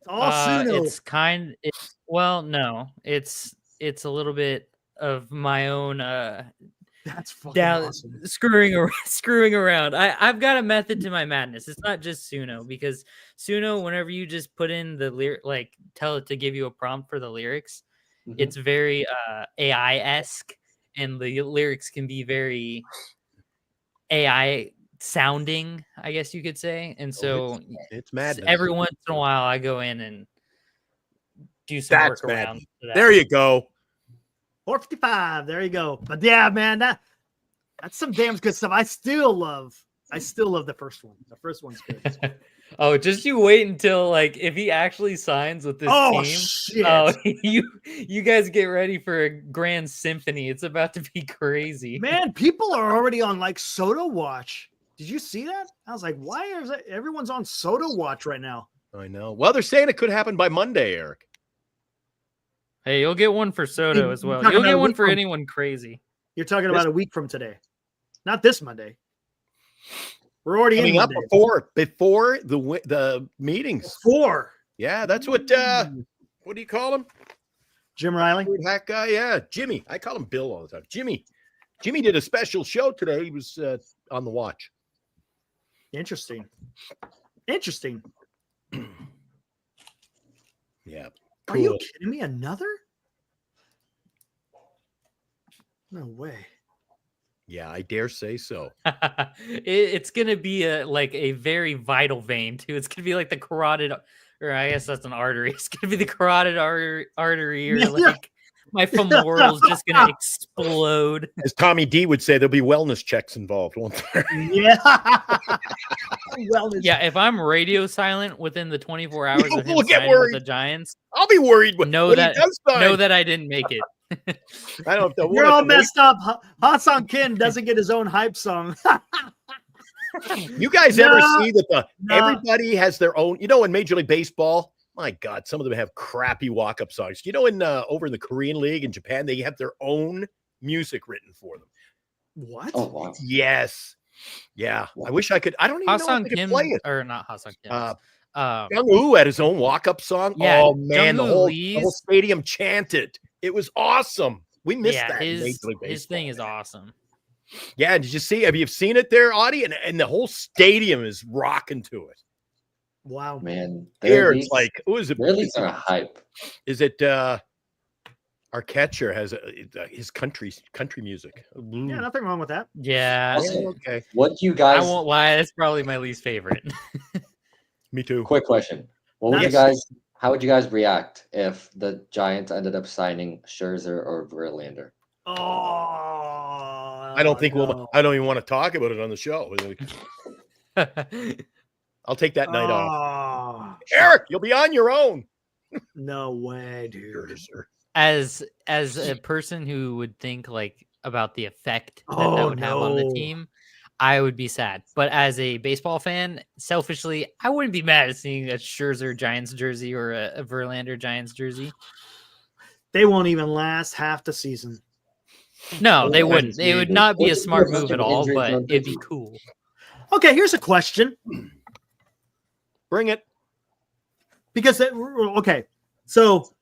It's all Suno. No, it's a little bit of my own That's fucking down awesome. screwing around. I've got a method to my madness. It's not just Suno, because Suno, whenever you just put in the lyric, like tell it to give you a prompt for the lyrics, Mhm. it's very AI-esque, and the lyrics can be very AI sounding, I guess you could say. And so It's madness. every once in a while I go in and do some That's workaround madness. to that. There you go. 455. There you go. But yeah, man, that's some damn good stuff. I still love the first one. The first one's good. Oh, just you wait until, like, if he actually signs with this Oh, team. shit. Oh, you guys get ready for a grand symphony. It's about to be crazy. Man, people are already on like Soto Watch. Did you see that? I was like, why is that? Everyone's on Soto Watch right now? I know. Well, they're saying it could happen by Monday, Eric. Hey, you'll get one for Soto as well. talking You'll about get a one week for from- anyone crazy. You're talking about a week from today, not this Monday. We're already in Coming up Monday. before the meetings. 4. Yeah, that's what do you call him? Jim Riley. Hack guy, yeah, Jimmy. I call him Bill all the time. Jimmy did a special show today. He was on the watch. Interesting. Yeah. Are you Cool. kidding me? Another? No way. Yeah, I dare say so. It's gonna be a very vital vein too. It's gonna be like the carotid, or I guess that's an artery. It's gonna be the carotid artery, or like my femoral is just gonna explode. As Tommy D would say, there'll be wellness checks involved, won't there? Yeah. Wellness. Yeah, if I'm radio silent within the 24 hours of him We'll get signing with worried. the Giants, I'll be worried when know he that does sign. know that I didn't make it. I don't know. You're all messed up. Hassan Kin doesn't get his own hype song. You guys No, ever see that no. everybody has their own? You know, in Major League Baseball, my God, some of them have crappy walk-up songs. You know, in over in the Korean League in Japan, they have their own music written for them. What? Oh wow. Yes, yeah. I wish I could. I don't even know Hassan if I could Kim, play it. or not Hassan Kim. Jung-woo had his own walk-up song. Yeah, Oh man, the Jung-woo whole Lee's- stadium chanted. It was awesome. We missed yeah, that in Major his League Baseball. his thing is awesome. Yeah, did you see? Have you seen it there, Audie? And the whole stadium is rocking to it. Wow. Man, Here their it's like, who is it? their leagues are hype. Is it our catcher has his country music? Yeah, nothing wrong with that. Yeah, Also, Okay, What do you I guys? won't lie. That's probably my least favorite. me too. Quick question: What would you Nice. guys? How would you guys react if the Giants ended up signing Scherzer or Verlander? Oh, I don't think no. I don't even want to talk about it on the show. I'll take that night off. Oh, Eric, you'll be on your own. no way, dude. as a person who would think like about the effect that Oh, would have on the no. team, I would be sad. But as a baseball fan, selfishly, I wouldn't be mad at seeing a Scherzer Giants jersey or a Verlander Giants jersey. They won't even last half the season. No, they Well, wouldn't. It would not be a What's the smart difference move at between all, injuries but and it'd be injuries? cool. Okay, here's a question. Bring it. Because okay, so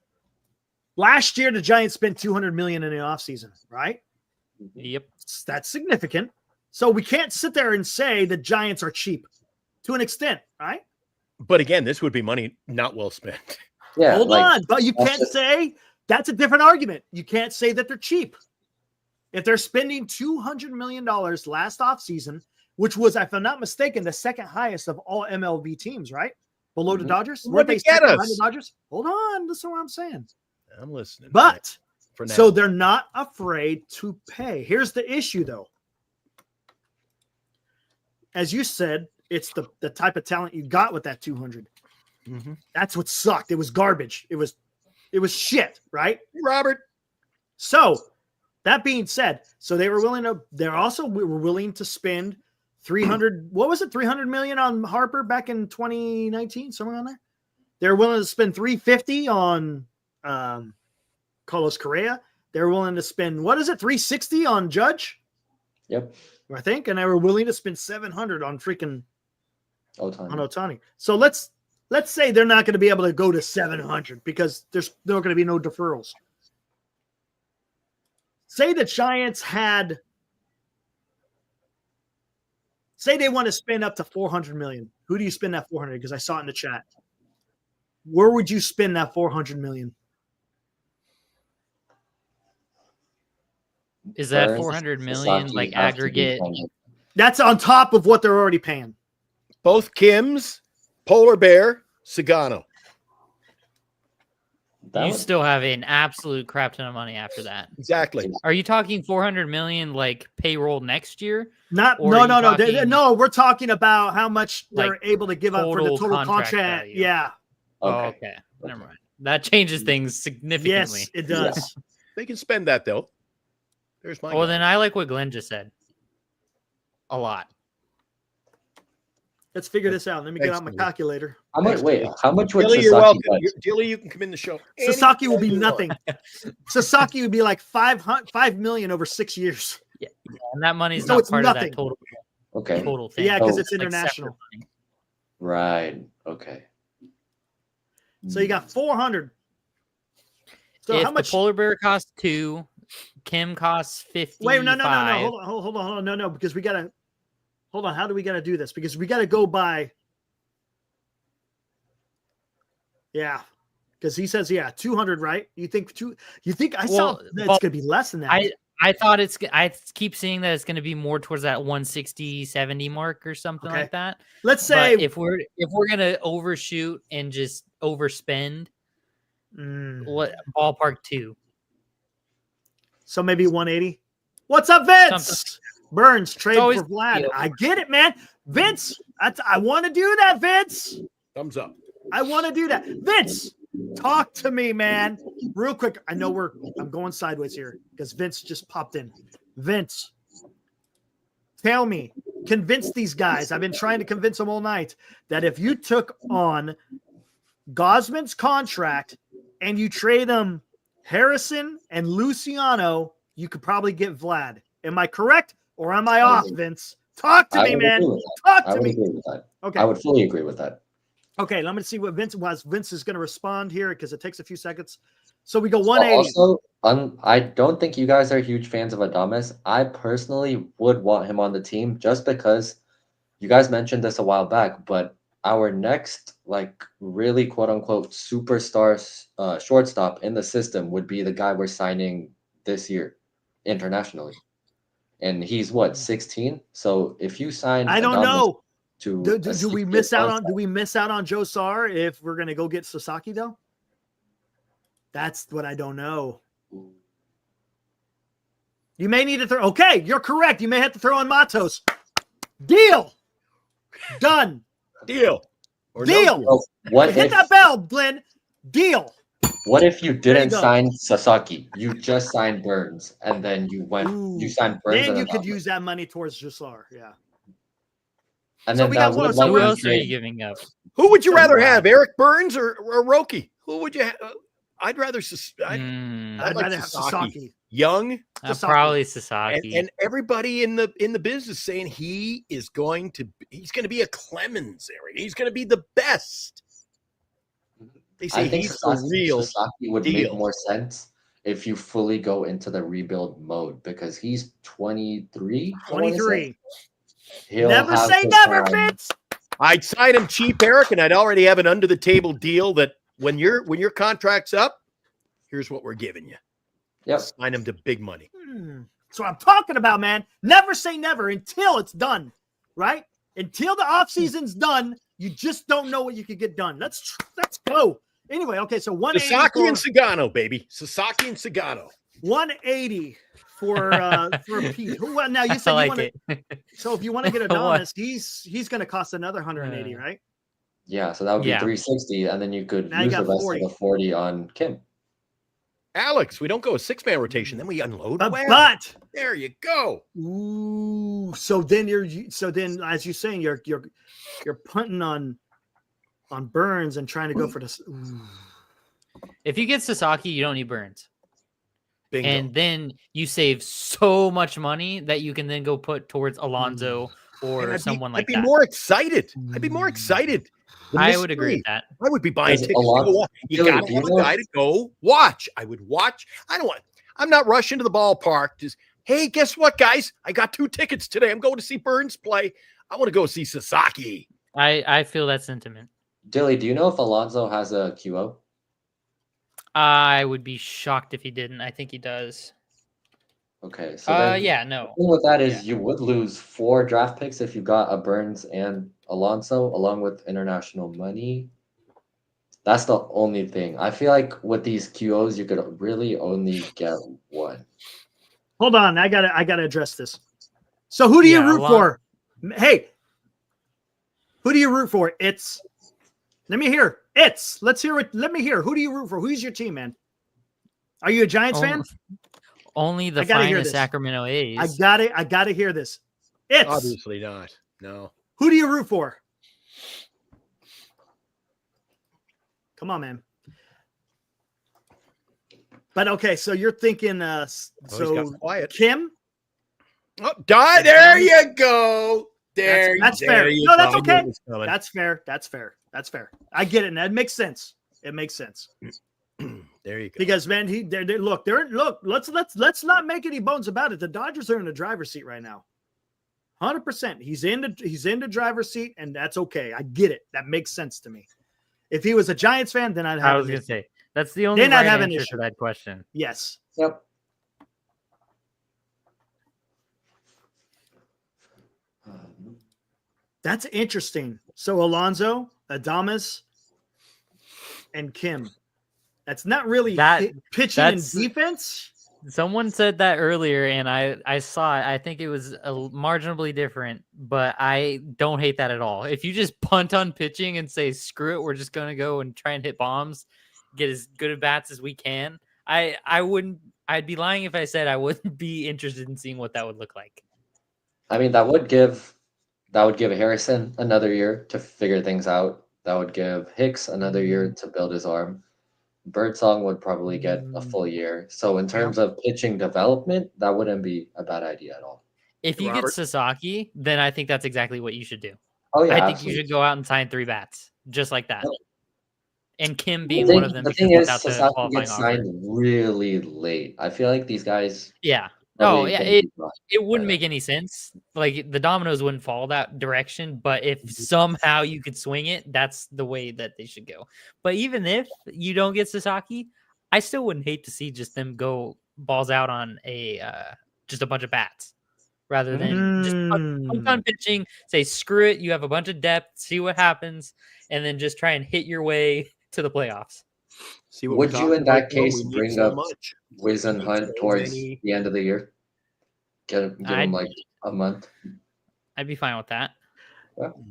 last year the Giants spent $200 million in the offseason, right? Yep. That's significant. So we can't sit there and say the Giants are cheap to an extent, right? But again, this would be money not well spent. Yeah, Hold like, on, but you that's can't just- say that's a different argument. You can't say that they're cheap. If they're spending $200 million last offseason, which was, if I'm not mistaken, the second highest of all MLB teams, right? Below the Mhm. Dodgers? What Weren't did they they get second behind us? the Dodgers? Hold on, listen to what I'm saying. I'm listening. But for now. so they're not afraid to pay. Here's the issue, though. As you said, it's the type of talent you got with that 200. Mhm. That's what sucked. It was garbage. It was shit, right? Robert, So that being said, so they were willing to spend 300. What was it? 300 million on Harper back in 2019, somewhere on there. They're willing to spend 350 on Carlos Correa. They're willing to spend, what is it, 360 on Judge? Yep. I think, and they were willing to spend 700 on freaking Ohtani. on Ohtani. So let's say they're not going to be able to go to 700 because there's going to be no deferrals. Say the Giants say they want to spend up to 400 million. Who do you spend that 400? Because I saw it in the chat. Where would you spend that 400 million? Is that Burns, 400 million Sasaki like have to be aggregate? funded. That's on top of what they're already paying. Both Kim's, Polar Bear, Sagano. That You would- still have an absolute crap ton of money after that. Exactly. Are you talking 400 million like payroll next year? Not Or no are no you no talking, no. We're talking about how much they're like, able to give up for the total total contract contract. value? Yeah. Oh, Okay. okay. Never mind. That changes things significantly. Yes, it does. They can spend that though. There's my Well, guy. then I like what Glenn just said. A lot. Let's figure this out. Let me get Thanks, out my Dilly. calculator. How much? Wait, how much would Dilly, you're Sasaki welcome. budget? Dilly, you can come in the show. Sasaki will be Anytime you want. nothing. Sasaki would be like 5 million over 6 years. And that money's So not it's part nothing. of that total Okay. thing. Yeah, because Oh. it's Like international. separate money. Right. Okay. So you got 400. So If how much? the polar bear costs 2, Kim costs 55. Wait, no. Hold on, because we gotta. Hold on, how do we gotta do this? Because we gotta go by. Yeah, because he says 200, right? You think I saw Well, that well, it's gonna be less than that. I thought I keep seeing that it's going to be more towards that 160, 70 mark or something Okay. like that. Let's say But if we're going to overshoot and just overspend, what ballpark 2? So maybe 180. What's up, Vince? Something. Burns trade always for Vlad. deal. I get it, man. Vince, I want to do that, Vince. Thumbs up. I want to do that. Vince, talk to me, man. Real quick. I know I'm going sideways here because Vince just popped in. Vince, tell me, convince these guys. I've been trying to convince them all night that if you took on Gosman's contract and you trade them Harrison and Luciano, you could probably get Vlad. Am I correct or am I off, Vince? Talk to I me, would man. agree with that. Talk I to would me. agree with that. Okay. I would fully agree with that. Okay, let me see what Vince was. Vince is going to respond here because it takes a few seconds. So we go 180. Also, I don't think you guys are huge fans of Adames. I personally would want him on the team just because you guys mentioned this a while back, but our next, like, really quote unquote superstar shortstop in the system would be the guy we're signing this year internationally. And he's what, 16? So if you sign I don't Adames know. to Do we miss out on Joe Sar if we're going to go get Sasaki though? That's what I don't know. You may need to throw. Okay, you're correct. You may have to throw in Matos. Deal. Done. Deal. Or no Deal. deal. Oh, what Hit if that bell, Glenn. Deal. What if you There you didn't go. sign Sasaki? You just signed Burns, and then you Ooh. signed Burns, Then and you could Adames. use that money towards Jasar. Yeah. And So then we that got one- would so Who we're- likely else are you trade. giving up? Who would you rather Brad. have, Eric Burns or Roki? Who would you? I'd rather. I'd I'd like rather have Sasaki. Sasaki. Young, Sasaki. Probably Sasaki. and everybody in the business saying he's going to be a Clemens, Eric. He's going to be the best. They say I think he's the real. Sasaki would deal. make more sense if you fully go into the rebuild mode because he's 23. I wanna say. 23. He'll Never have say the never, time. Vince. I'd sign him cheap, Eric, and I'd already have an under the table deal that when your contract's up, here's what we're giving you. Yep. Sign him to big money. That's what I'm talking about, man. Never say never until it's done, right? Until the offseason's done, you just don't know what you could get done. Let's go. Anyway, okay, so 180 Sasaki and for, Sagano, baby. Sasaki and Sagano. 180 for Pete. Who now you said I you like want it. so if you want to get What? Adonis, he's going to cost another 180, right? Yeah, so that would be Yeah. 360, and then you could Now you use the got rest 40. of the 40 on Kim. Alex, we don't go a 6-man rotation, then we unload. But There you go. ooh, so then as you're saying, you're punting on Burns and trying to go for this. If you get Sasaki, you don't need Burns. Bingo. And then you save so much money that you can then go put towards Alonso or someone like I'd be that. more excited. I'd be more excited. I would agree with that. I would be buying Because tickets. Alonso- To go watch. You Billy, got to do you have a know- guy to go watch. I would watch. I'm not rushing to the ballpark. Just, hey, guess what, guys? I got 2 tickets today. I'm going to see Burns play. I want to go see Sasaki. I feel that sentiment. Dilly, do you know if Alonso has a QO? I would be shocked if he didn't. I think he does. Okay, so then Yeah, no. the thing with that is you would lose 4 draft picks if you got a Burns and Alonso along with international money. That's the only thing. I feel like with these QOs, you could really only get 1. Hold on, I gotta address this. So who do you root for? Hey, who do you root for? Let me hear. Let's hear it. Let me hear. Who do you root for? Who's your team, man? Are you a Giants fan? Only the I gotta hear finest this. Sacramento A's. I gotta hear this. Obviously not. No. Who do you root for? Come on, man. But okay, so you're thinking He's got quiet. Kim? Oh, die. There you go. That's there fair. you No, that's go. okay. It was coming. That's fair. That's fair. That's fair. I get it. And that makes sense. It makes sense. There you go. Because man, look, let's not make any bones about it. The Dodgers are in the driver's seat right now. 100%. He's in the driver's seat, and that's okay. I get it. That makes sense to me. If he was a Giants fan, then I'd have I was going to say, that's the only Then I'd right have an answer issue. to that question. Yes. Yep. That's interesting. So Alonso, Adames, and Kim. That's not really pitching and defense. Someone said that earlier, and I saw it. I think it was marginally different, but I don't hate that at all. If you just punt on pitching and say, screw it, we're just going to go and try and hit bombs, get as good at bats as we can, I'd be lying if I said I wouldn't be interested in seeing what that would look like. I mean, that would give Harrison another year to figure things out. That would give Hicks another year to build his arm. Birdsong would probably get a full year. So in terms of pitching development, that wouldn't be a bad idea at all. If you get Sasaki, then I think that's exactly what you should do. Oh yeah, I think absolutely. you should go out and sign 3 bats, just like that. And Kim being The one of them. The because thing is, without the Sasaki qualifying gets offer. signed really late. I feel like these guys. Yeah. probably Oh, yeah. gonna It be rough. wouldn't make any sense. Like the dominoes wouldn't fall that direction. But if somehow you could swing it, that's the way that they should go. But even if you don't get Sasaki, I still wouldn't hate to see just them go balls out on just a bunch of bats rather than just punt on pitching. Say screw it. You have a bunch of depth. See what happens, and then just try and hit your way to the playoffs. See what Would we you, talked in that about, though? case, We need bring so up much. Wiz and Hunt so towards many- the end of the year? Give him like a month. I'd be fine with that.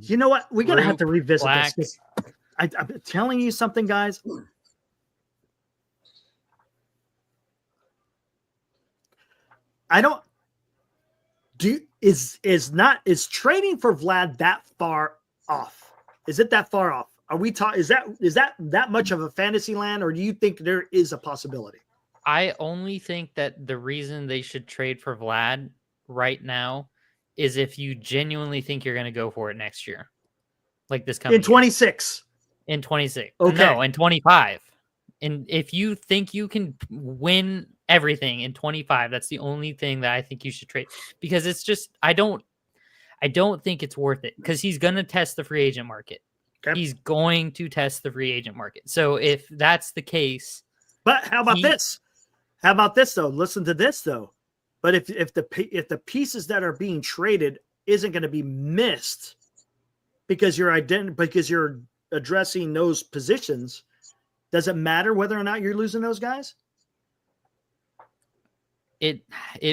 You know what? We're gonna have to Roop, revisit Black. this. I'm telling you something, guys. I don't do is trading for Vlad that far off? Is it that far off? Are we talking? Is that much of a fantasy land, or do you think there is a possibility? I only think that the reason they should trade for Vlad right now is if you genuinely think you're going to go for it next year, like this coming In 26. in 26. Okay. No, in 25. And if you think you can win everything in 25, that's the only thing that I think you should trade, because it's just I don't think it's worth it, because he's going to test the free agent market. Okay. He's going to test the free agent market. So if that's the case, But how about this? How about this though? Listen to this though. But if the pieces that are being traded isn't going to be missed because you're addressing those positions, does it matter whether or not you're losing those guys? it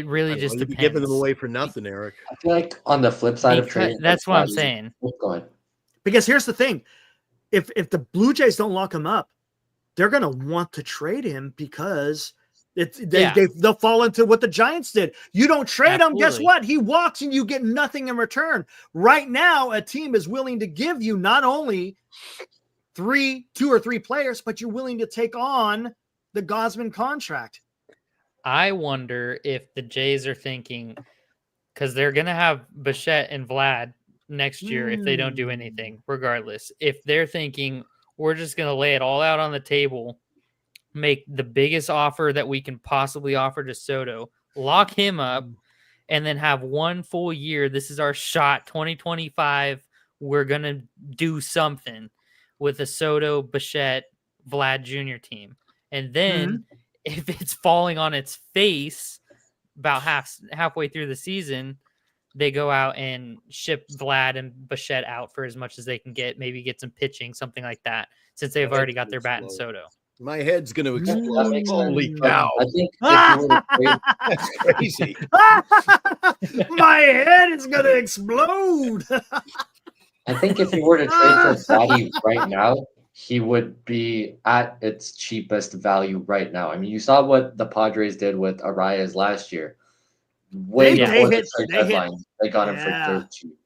really just You'd depends. be giving them away for nothing, Eric. I feel like on the flip side of Because- trading, that's what I'm Vlad, saying. Go ahead. Because here's the thing. If the Blue Jays don't lock him up, they're going to want to trade him because Yeah. they'll fall into what the Giants did. You don't trade him, guess Absolutely. what? He walks and you get nothing in return. Right now, a team is willing to give you not only 2 or 3 players, but you're willing to take on the Gosman contract. I wonder if the Jays are thinking, because they're going to have Bichette and Vlad next year if they don't do anything, regardless. If they're thinking, we're just going to lay it all out on the table, make the biggest offer that we can possibly offer to Soto, lock him up, and then have 1 full year. This is our shot, 2025. We're going to do something with a Soto, Bichette, Vlad Jr. team. And then if it's falling on its face about halfway through the season, they go out and ship Vlad and Bichette out for as much as they can get, maybe get some pitching, something like that, since they've already got their bat in Soto. My head's going to That explode. makes Holy sense. cow. I think if you were to trade, That's crazy. My head is going to explode. I think if you were to trade for Vladdy right now, he would be at its cheapest value right now. I mean, you saw what the Padres did with Arias last year. Way They before the hit- trade they hit- deadline, they got him for Yeah. dirt cheap.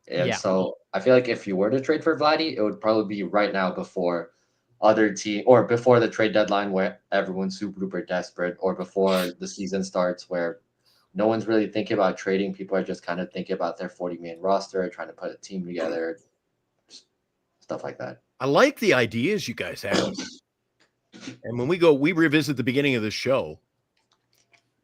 And Yeah. so I feel like if you were to trade for Vladdy, it would probably be right now before other team or before the trade deadline where everyone's super duper desperate, or before the season starts where no one's really thinking about trading. People are just kind of thinking about their 40-man roster, trying to put a team together, stuff like that. I like the ideas you guys have. And when we revisit the beginning of the show,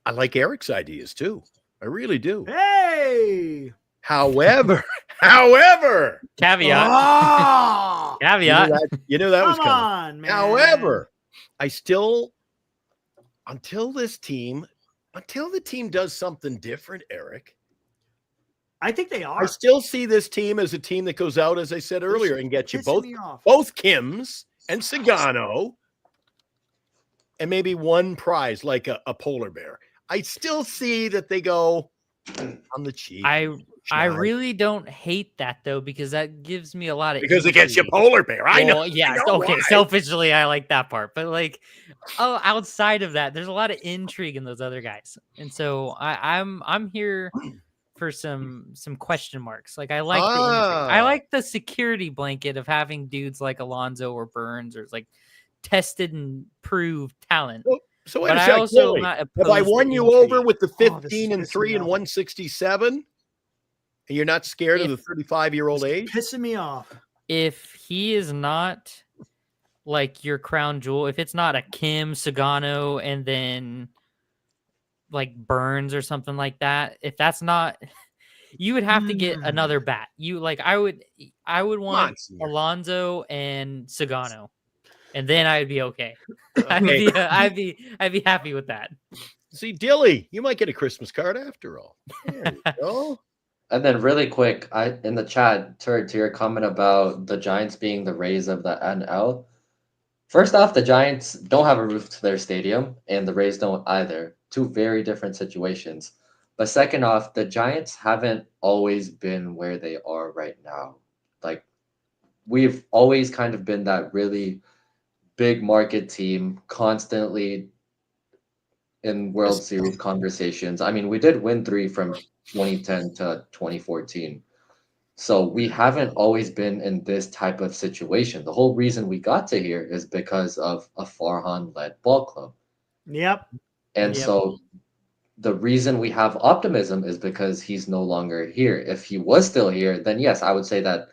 I like Eric's ideas too. I really do. Hey. However, Caveat. Oh, Caveat. you knew that was come coming. on, man. However, I still, until the team does something different, Eric, I think they I are. still see this team as a team that goes out, as I said earlier, and gets you Pissing me off. both Kims and Sagano, and maybe one prize like a polar bear. I still see that they go on the cheap. I really don't hate that though, because that gives me a lot of because it gets you intrigue. polar bear. I know. Well, yeah, I know okay. why. Selfishly, I like that part, but like, outside of that, there's a lot of intrigue in those other guys, and so I'm here for some question marks. Like I like the intrigue. I like the security blanket of having dudes like Alonso or Burns or like tested and proved talent. So wait But a I second, also am Chloe. not Have I opposed to won you intrigue. over with the Oh, this is 15 and pissing 3 me and off. 167? And you're not scared of the 35-year-old age? Pissing me off. If he is not like your crown jewel, if it's not a Kim, Sagano, and then like Burns or something like that, if that's not, you would have to get another bat. I would want Monsignor. Alonso and Sagano, and then I'd be okay. Okay. I'd be happy with that. See, Dilly, you might get a Christmas card after all. There you go. And then really quick, in the chat, to your comment about the Giants being the Rays of the NL. First off, the Giants don't have a roof to their stadium, and the Rays don't either. Two very different situations. But second off, the Giants haven't always been where they are right now. Like, we've always kind of been that really big market team, constantly in World Series conversations. I mean, we did win 3 from 2010 to 2014. So we haven't always been in this type of situation. The whole reason we got to here is because of a Farhan-led ball club. Yep. And Yep. so the reason we have optimism is because he's no longer here. If he was still here, then yes, I would say that.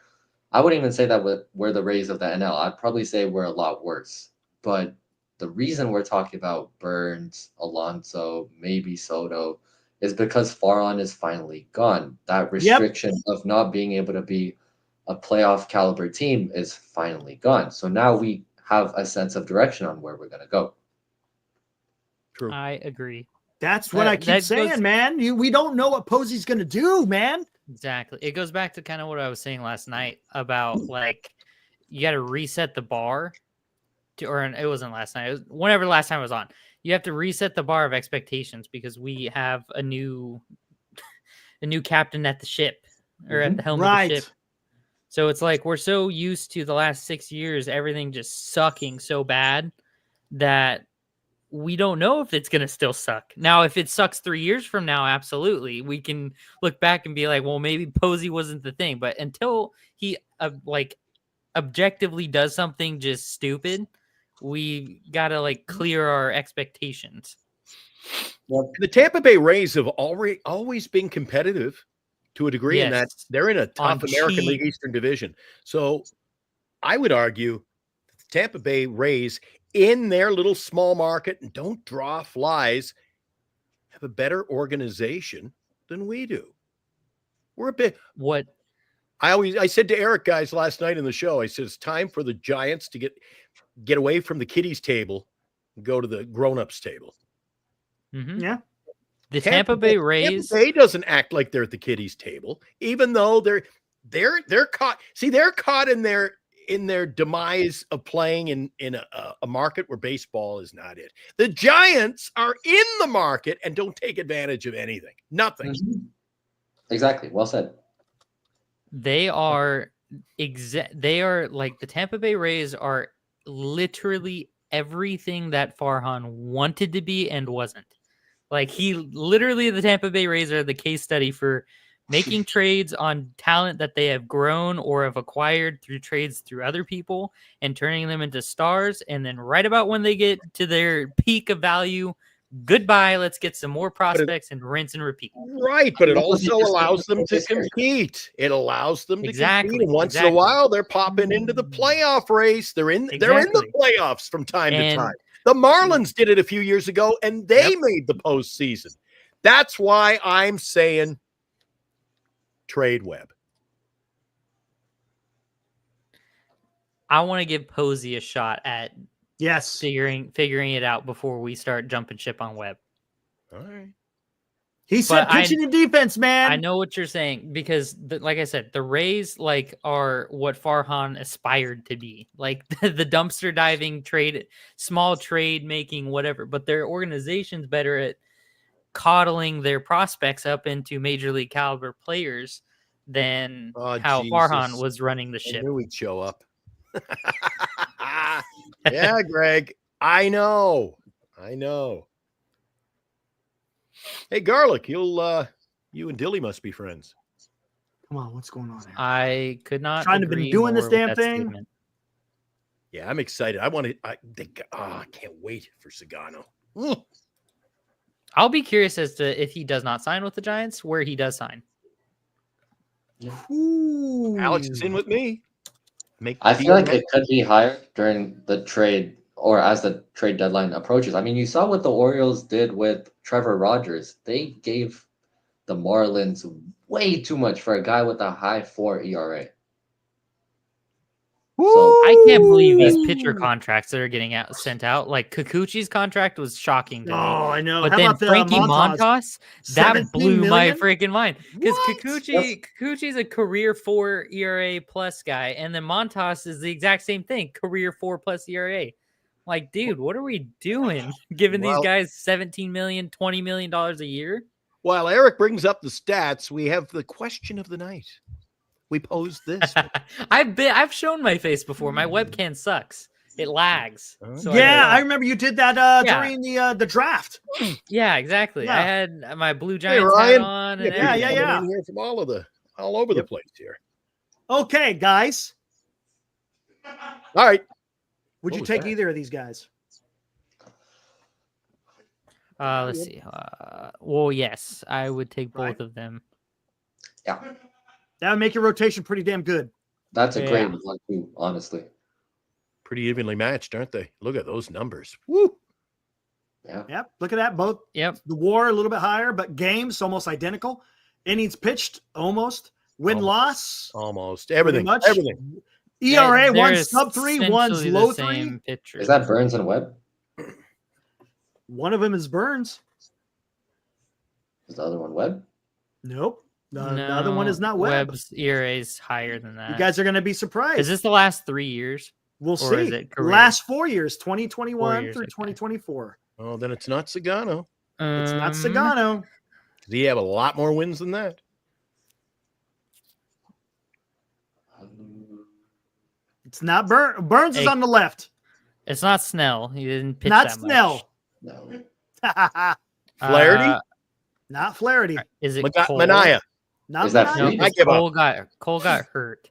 I wouldn't even say that we're the Rays of the NL. I'd probably say we're a lot worse. But the reason we're talking about Burns, Alonso, maybe Soto, is because Farhan is finally gone. That restriction of not being able to be a playoff caliber team is finally gone. So now we have a sense of direction on where we're going to go. True. I agree. That's what That- I keep that saying, goes- man. We don't know what Posey's going to do, man. Exactly. It goes back to kind of what I was saying last night about like you got to reset the bar or it wasn't last night. It was whenever the last time I was on. You have to reset the bar of expectations because we have a new captain at the ship or at the helm of the Right. ship. So it's like we're so used to the last 6 years, everything just sucking so bad that we don't know if it's going to still suck. Now, if it sucks 3 years from now, absolutely. We can look back and be like, well, maybe Posey wasn't the thing. But until he objectively does something just stupid, we got to clear our expectations. The Tampa Bay Rays have always been competitive to a degree in that they're in a tough American League Eastern Division. So I would argue the Tampa Bay Rays in their little small market and don't draw flies have a better organization than we do. We're a bit what I said to Eric guys last night in the show, I said it's time for the Giants to get away from the kiddies table and go to the grown-ups table. Mm-hmm. Yeah. The Tampa Bay Rays. Tampa Bay doesn't act like they're at the kiddies table, even though they're caught. See, they're caught in their demise of playing in a market where baseball is not it. The Giants are in the market and don't take advantage of anything. Nothing. Mm-hmm. Exactly. Well said. They are the Tampa Bay Rays are literally everything that Farhan wanted to be and wasn't. The Tampa Bay Rays are the case study for making trades on talent that they have grown or have acquired through trades through other people and turning them into stars. And then right about when they get to their peak of value, goodbye, let's get some more prospects and rinse and repeat. Right, but it also allows them to compete. It allows them to compete. And once in a while, they're popping into the playoff race. They're in the playoffs from time to time. The Marlins did it a few years ago, and they made the postseason. That's why I'm saying trade Webb. I want to give Posey a shot at figuring it out before we start jumping ship on Webb. All right. He said pitching and defense, man. I know what you're saying because, like I said, the Rays are what Farhan aspired to be, like the dumpster diving trade, small trade making, whatever. But their organization's better at coddling their prospects up into major league caliber players than how Farhan was running the ship. I knew he'd show up. Yeah, Greg. I know. Hey, Garlic, you and Dilly must be friends. Come on, what's going on here? I could not trying to be doing this damn thing. Statement. Yeah, I'm excited. I can't wait for Sagano. I'll be curious as to if he does not sign with the Giants, where he does sign. Ooh. Alex is in with me. I feel like it could be higher during the trade or as the trade deadline approaches. I mean, you saw what the Orioles did with Trevor Rogers. They gave the Marlins way too much for a guy with a high 4 ERA. So I can't believe these pitcher contracts that are getting sent out. Like Kikuchi's contract was shocking to me. Oh, I know. But How then about Frankie Montas, that blew my million? freaking mind. Because Kikuchi's a career 4 ERA plus guy, and then Montas is the exact same thing, career 4+ ERA. Like, dude, what are we doing? Giving these guys $17 million, $20 million a year? While Eric brings up the stats, we have the question of the night. We posed this. I've shown my face before. My webcam sucks. It lags. So I remember you did that during the draft. Yeah, exactly. Yeah. I had my Blue Giants hat on. And yeah. Here from all over the place here. Okay, guys. All right. Would you take either of these guys? Let's see. Well, yes, I would take both of them. Yeah. That would make your rotation pretty damn good. That's a great one, too, honestly. Pretty evenly matched, aren't they? Look at those numbers. Woo! Yeah. Yep. Look at that. Both. Yep. The WAR a little bit higher, but games almost identical. Innings pitched almost. Win-loss. Almost. Everything. Everything. ERA, one's sub 3, one's low 3. Is that Burns and Webb? One of them is Burns. Is the other one Webb? Nope. The other one is not Webb. Webb's ERA is higher than that. You guys are going to be surprised. Is this the last 3 years? We'll see. Is it last 4 years, 2021 through 2024. Oh, then it's not Sagano. It's not Sagano. Does he have a lot more wins than that? It's not Burns is Hey, on the left. It's not Snell. He didn't pitch Not that Snell. No. Flaherty? much. Not Flaherty. Is it Maga- Cole? Manaya. Not Is that Manaya. No, Fried? I 'cause give up. Cole got hurt.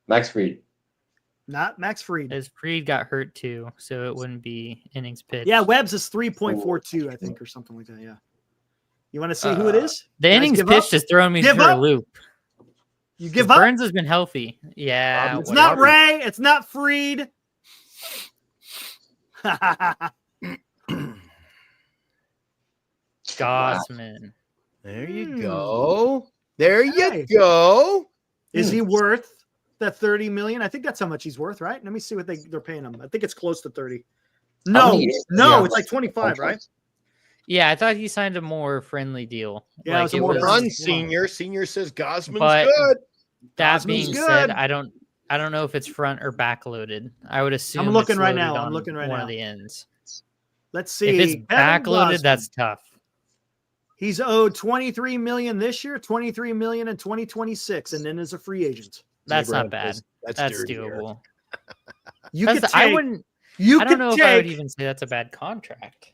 Max Fried. Not Max Fried. His Fried got hurt too, so it wouldn't be innings pitched. Yeah, Webbs is 3.42, I think, or something like that. Yeah. You want to see who it is? The Guys, innings give pitched up? is throwing me Give through a up? loop. You 'Cause give up? Burns has been healthy. Yeah, It's whatever. not Ray. It's not Fried. Gossman. There you go. There Hey. you go. Is he worth that 30 million? I think that's how much he's worth, right? Let me see what they're paying him. I think it's close to 30. How No, many years does he no, have it's like left? 25, right? Yeah, I thought he signed a more friendly deal. Yeah, it was a more Hold friendly- on, senior. Senior says Gosman's But- good. That Gosman's being good. said, I don't know if it's front or back loaded. I would assume looking it's right loaded now. I'm on looking right one now. of the ends. Let's see. If it's Kevin back loaded, Gausman. that's tough. He's owed 23 million this year, 23 million in 2026, and then as a free agent. That's Zebra not bad. says That's dirty, Eric. doable. You That's could the- I take. wouldn't. You I don't could know if I would take. even say that's a bad contract.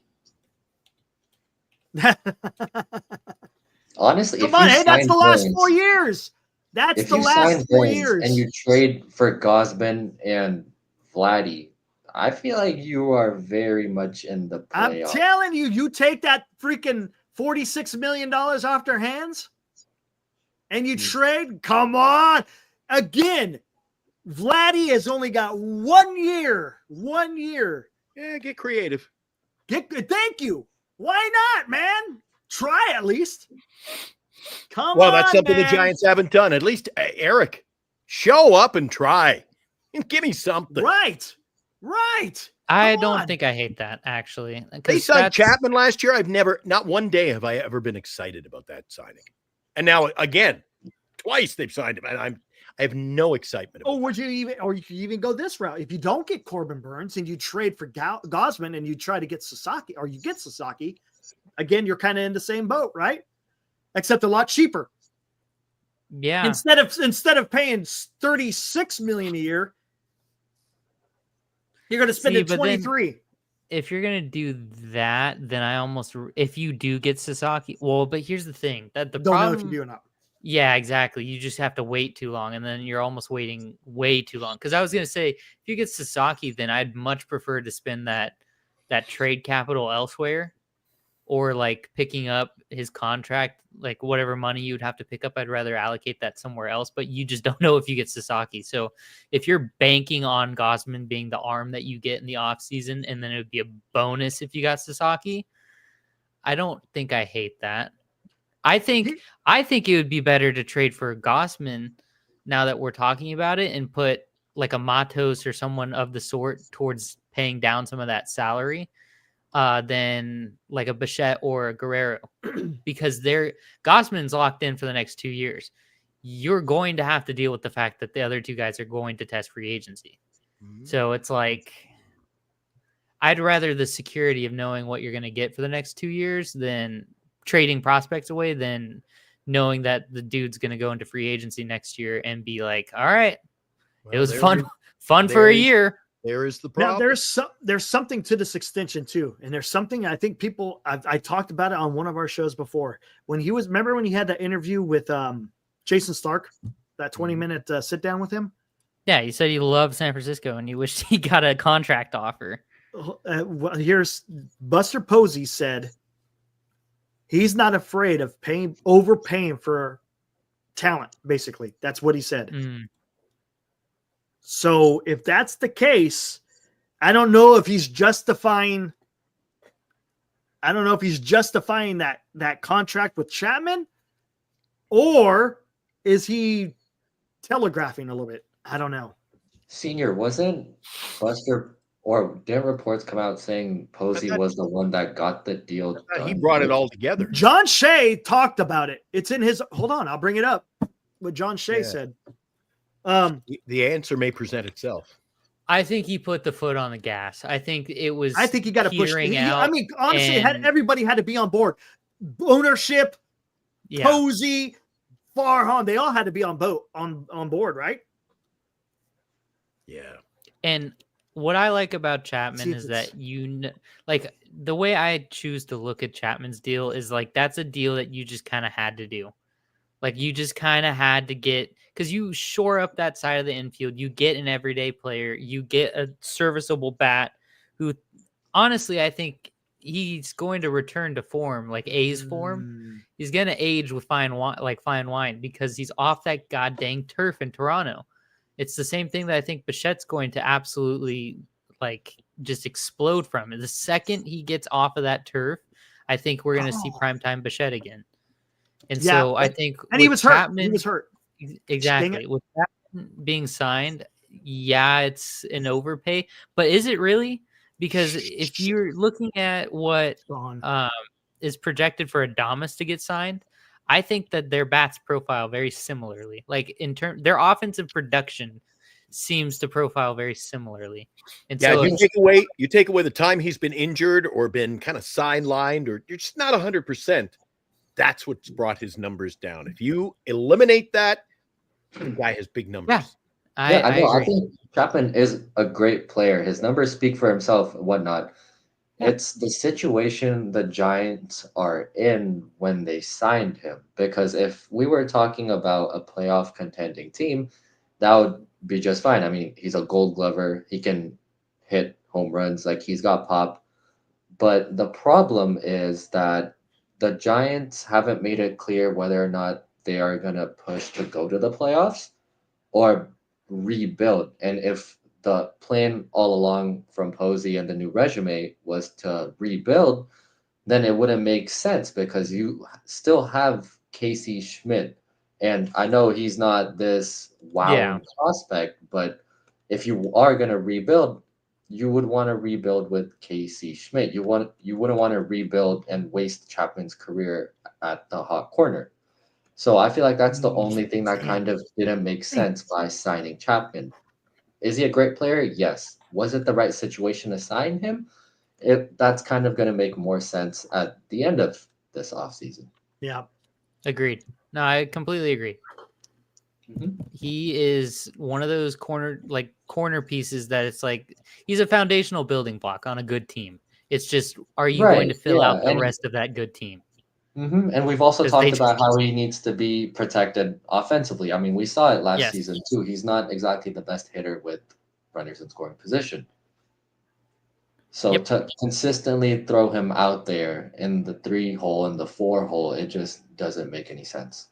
Honestly, Come if on, you hey, that's sign the last Burns, 4 years. That's if the you sign last 4 Burns years. and you trade for Gosman and Vladdy, I feel like you are very much in the I'm playoff. telling you, you take that freaking $46 million off their hands and you trade. Come on. Again, Vladdy has only got 1 year. 1 year. Yeah, get creative. Thank you. Why not, man? Try at least. Come Well, on. that's something the man. Giants haven't done. At least, Eric, show up and try. Give me something. Right. Right. I Come don't on. think I hate that actually. They 'cause signed that's- Chapman last year. Not one day have I ever been excited about that signing. And now again, twice they've signed him, and I have no excitement about Oh, would you even, or you could even go this route? If you don't get Corbin Burns and you trade for Gosman and you try to get Sasaki, or you get Sasaki, again, you're kind of in the same boat, right? Except a lot cheaper. Yeah. Instead of paying 36 million a year, you're going to spend See, it but then 23. If you're gonna do that, then I almost if you do get Sasaki, well, but here's the thing that the Don't problem. know if you do or not. Yeah, exactly. You just have to wait too long, and then you're almost waiting way too long. Because I was gonna say, if you get Sasaki, then I'd much prefer to spend that trade capital elsewhere, or like picking up his contract, like whatever money you'd have to pick up. I'd rather allocate that somewhere else. But you just don't know if you get Sasaki. So if you're banking on Gosman being the arm that you get in the offseason, and then it would be a bonus if you got Sasaki, I don't think I hate that. I think it would be better to trade for Gosman now that we're talking about it and put like a Matos or someone of the sort towards paying down some of that salary than like a Bichette or a Guerrero because Gosman's locked in for the next 2 years. You're going to have to deal with the fact that the other two guys are going to test free agency. So it's like I'd rather the security of knowing what you're going to get for the next 2 years than trading prospects away than knowing that the dude's going to go into free agency next year and be like, all right, it was fun for a year. There is the Now, problem. there's something to this extension too, and there's something I think people I talked about it on one of our shows before when remember when he had that interview with Jason Stark, that 20-minute sit down with him. Yeah, he said he loved San Francisco and he wished he got a contract offer. Well, here's Buster Posey said he's not afraid of overpaying for talent. Basically, that's what he said. So if that's the case, I don't know if he's justifying that contract with Chapman, or is he telegraphing a little bit? I don't know. Senior, wasn't Buster, or didn't reports come out saying Posey was the one that got the deal done? He brought it all together. John Shea talked about it. It's in his. Hold on, I'll bring it up. What John Shea said. The answer may present itself. I think he put the foot on the gas. I think it was. I think he got to push. out. I mean, honestly, and- everybody had to be on board. Ownership, Yeah. Posey, Farhan, they all had to be on board, right? Yeah. And what I like about See Chapman if is it's- that like the way I choose to look at Chapman's deal is like that's a deal that you just kind of had to do. Like you just kind of had to get because you shore up that side of the infield. You get an everyday player. You get a serviceable bat who, honestly, I think he's going to return to form, like A's form. Mm. He's going to age with fine wine because he's off that goddamn turf in Toronto. It's the same thing that I think Bichette's going to absolutely like just explode from. The second he gets off of that turf, I think we're going to see primetime Bichette again. And Yeah, so I think And he with was hurt. Chapman, He was hurt. exactly. With Chapman being signed, yeah, it's an overpay, but is it really? Because if you're looking at what Gone. is projected for Adames to get signed, I think that their bats profile very similarly. Like in term, their offensive production seems to profile very similarly. And Yeah, so you take away the time he's been injured or been kind of sidelined, or you're just not 100%. That's what's brought his numbers down. If you eliminate that, the guy has big numbers. yeah, I know. I agree. think Chapman is a great player. His numbers speak for himself and whatnot. Yeah. It's the situation the Giants are in when they signed him. Because if we were talking about a playoff contending team, that would be just fine. I mean, he's a gold glover. He can hit home runs. Like, he's got pop. But the problem is that the Giants haven't made it clear whether or not they are going to push to go to the playoffs or rebuild. And if the plan all along from Posey and the new resume was to rebuild, then it wouldn't make sense because you still have Casey Schmidt. And I know he's not this wowing prospect, but if you are going to rebuild, you would want to rebuild with Casey Schmidt. You wouldn't want to rebuild and waste Chapman's career at the hot corner. So I feel like that's the only thing that kind of didn't make sense by signing Chapman. Is he a great player? Yes. Was it the right situation to sign him? That's kind of going to make more sense at the end of this offseason. Yeah. Agreed. No, I completely agree. Mhm. He is one of those corner pieces that it's like he's a foundational building block on a good team. It's just, are you going to fill out the rest of that good team? And we've also talked about how he needs to be protected offensively. I mean, we saw it last season too. He's not exactly the best hitter with runners in scoring position. So to consistently throw him out there in the 3-hole and the 4-hole, it just doesn't make any sense.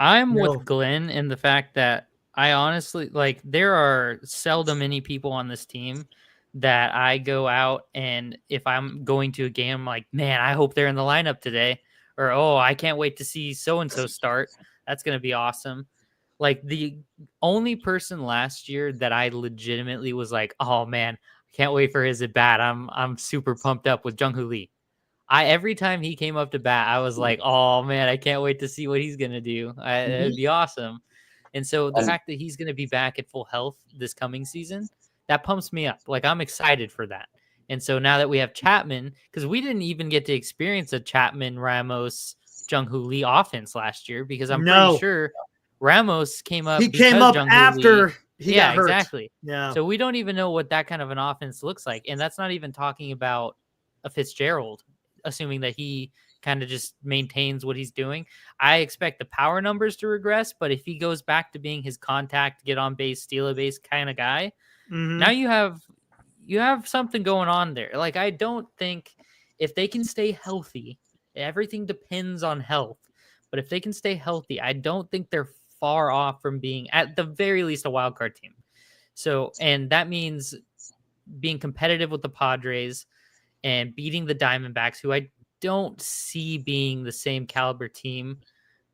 I'm with Glenn in the fact that I honestly like there are seldom any people on this team that I go out and if I'm going to a game, I'm like, man, I hope they're in the lineup today. Or, oh, I can't wait to see so-and-so start. That's going to be awesome. Like the only person last year that I legitimately was like, oh man, I can't wait for his at bat. I'm super pumped up with Jung-Hoo Lee. Every time he came up to bat, I was like, oh man, I can't wait to see what he's going to do. It'd be awesome. And so the fact that he's going to be back at full health this coming season, that pumps me up. Like I'm excited for that. And so now that we have Chapman, because we didn't even get to experience a Chapman, Ramos, Jung-Hoo Lee offense last year, because I'm pretty sure Ramos came up. He came up after he got hurt. Exactly. Yeah. So we don't even know what that kind of an offense looks like. And that's not even talking about a Fitzgerald, assuming that he kind of just maintains what he's doing. I expect the power numbers to regress, but if he goes back to being his contact, get on base, steal a base kind of guy, now you have something going on there. Like, I don't think if they can stay healthy, everything depends on health, but if they can stay healthy, I don't think they're far off from being at the very least a wild card team. So, and that means being competitive with the Padres and beating the Diamondbacks, who I don't see being the same caliber team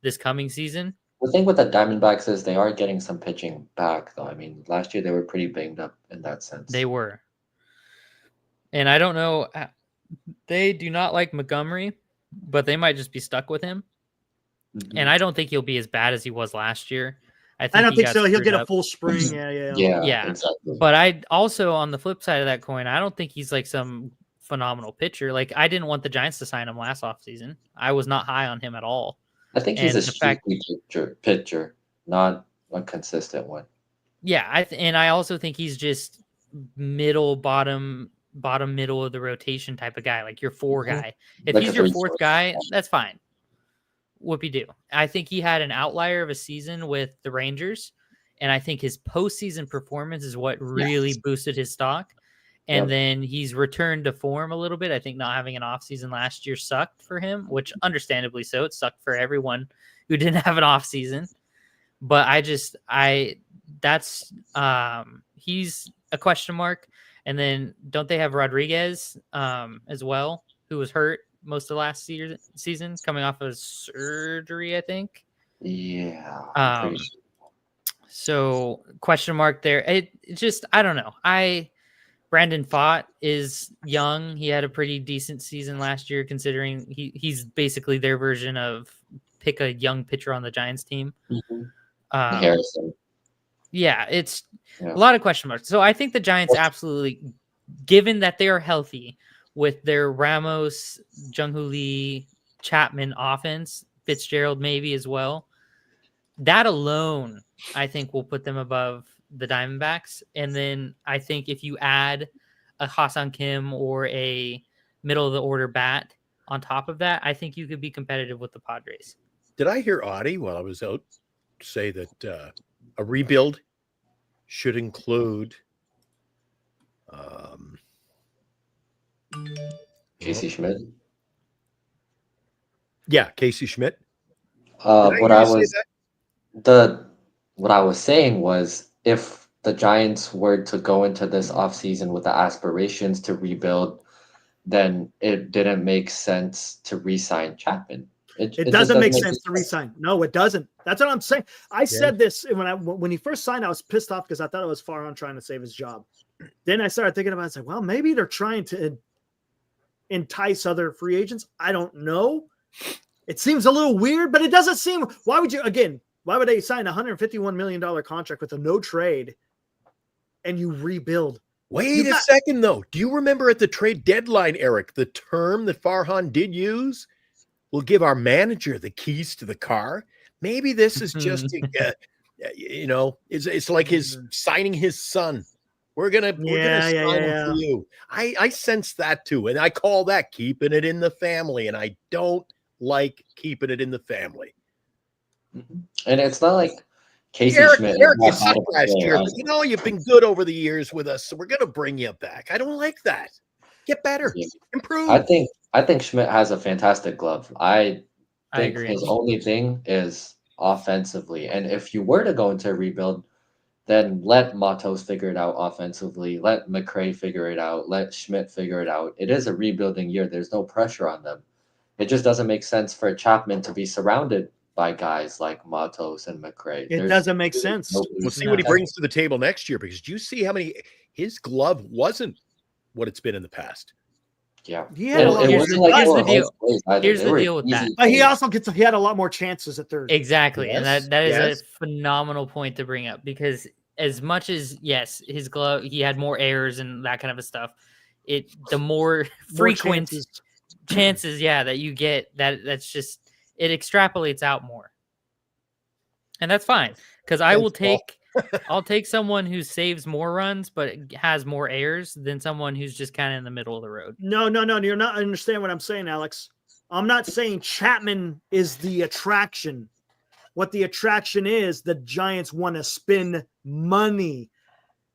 this coming season. The thing with the Diamondbacks is they are getting some pitching back, though. I mean, last year they were pretty banged up in that sense. They were. And I don't know. They do not like Montgomery, but they might just be stuck with him. And I don't think he'll be as bad as he was last year. I don't think so. He'll get a full spring. Yeah, exactly. But I also, on the flip side of that coin, I don't think he's like some phenomenal pitcher. Like, I didn't want the Giants to sign him last offseason. I was not high on him at all. I think he's a streaky pitcher, not a consistent one. Yeah, and I also think he's just bottom middle of the rotation type of guy, like your 4 Mhm. guy. If Like a he's your 3 4th source. guy, that's fine. Whoopie-doo. I think he had an outlier of a season with the Rangers, and I think his postseason performance is what really Yes. boosted his stock. And Yep. then he's returned to form a little bit. I think not having an offseason last year sucked for him, which understandably so. It sucked for everyone who didn't have an offseason. But he's a question mark. And then don't they have Rodriguez as well, who was hurt most of last season, coming off of surgery, I think. Yeah. I'm pretty Um, sure. so question mark there. It just, I don't know. Brandon Pfaadt is young. He had a pretty decent season last year, considering he's basically their version of pick a young pitcher on the Giants team. Mhm. Um, Harrison. yeah, it's Yeah. a lot of question marks. So I think the Giants absolutely, given that they are healthy with their Ramos, Jung-Hoo Lee, Chapman offense, Fitzgerald maybe as well, that alone, I think, will put them above the Diamondbacks. And then I think if you add a Hassan Kim or a middle of the order bat on top of that, I think you could be competitive with the Padres. Did I hear Audie while I was out say that a rebuild should include Casey Schmidt. yeah, Casey Schmidt? What I was saying was, if the Giants were to go into this offseason with the aspirations to rebuild, then it didn't make sense to re-sign Chapman. It just doesn't make sense to resign. No, it doesn't. That's what I'm saying. I Yeah. said this when he first signed. I was pissed off because I thought it was Farhan trying to save his job. Then I started thinking about it. I said, well, maybe they're trying to entice other free agents. I don't know. It seems a little weird, but it doesn't seem. Why would they sign a $151 million contract with a no trade and you rebuild? Wait a second, though. Do you remember at the trade deadline, Eric, the term that Farhan did use? We'll give our manager the keys to the car. Maybe this is just, it's like his signing his son. We're gonna sign him for you. I sense that too, and I call that keeping it in the family. And I don't like keeping it in the family. And it's not like Casey Schmidt. Eric, you sucked last year, but you've been good over the years with us, so we're gonna bring you back. I don't like that. Get better, improve. I think Schmidt has a fantastic glove. I think agree. his only thing is offensively. And if you were to go into a rebuild, then let Matos figure it out offensively. Let McRae figure it out. Let Schmidt figure it out. It is a rebuilding year. There's no pressure on them. It just doesn't make sense for Chapman to be surrounded by guys like Matos and McRae. It doesn't make sense. We'll see what he brings to the table next year, because do you see how many his glove wasn't what it's been in the past? Yeah. Here's the deal with that. But he also he had a lot more chances at third. Exactly. Yes, and that is a phenomenal point to bring up, because as much as, yes, his glove, he had more errors and that kind of stuff. The more frequent chances that you get, that's just, it extrapolates out more. And that's fine, because I'll take someone who saves more runs but has more errors than someone who's just kind of in the middle of the road. No, you're not understanding what I'm saying, Alex. I'm not saying Chapman is the attraction. What the attraction is, the Giants want to spend money.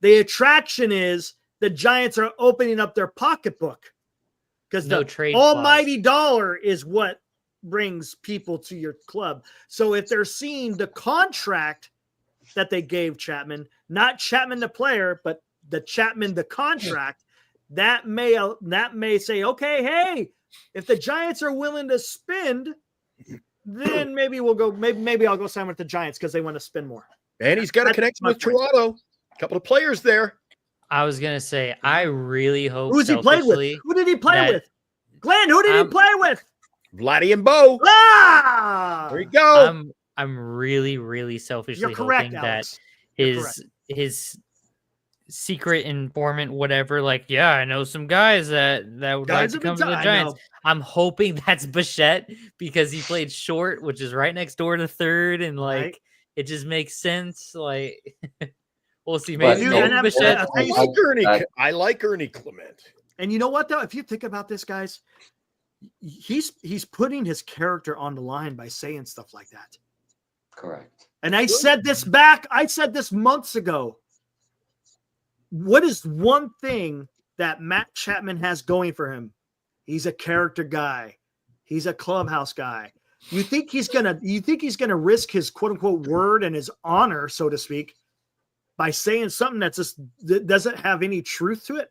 The attraction is the Giants are opening up their pocketbook, because the almighty dollar is what brings people to your club. So if they're seeing the contract that they gave Chapman, not Chapman the player, but the Chapman the contract, that may say, okay, hey, if the Giants are willing to spend, then maybe we'll go. Maybe I'll go sign with the Giants because they want to spend more. And he's got a connection with Toronto. A couple of players there. I was gonna say, I really hope. Who's he played with? Who did he play with? Glenn, who did he play with? Vladdy and Bo. There you go. I'm really, really selfishly hoping that his secret informant, whatever, I know some guys that would like to come to the Giants. I'm hoping that's Bichette, because he played short, which is right next door to third, and it just makes sense. We'll see. But Maybe Dude, no, and I'm- Bichette- I'll I tell you- like Ernie. that- I like Ernie Clement. And you know what, though? If you think about this, guys, he's putting his character on the line by saying stuff like that. correct. And I said this months ago. What is one thing that Matt Chapman has going for him? He's a character guy. He's a clubhouse guy. You think he's gonna risk his quote unquote word and his honor, so to speak, by saying something that doesn't have any truth to it?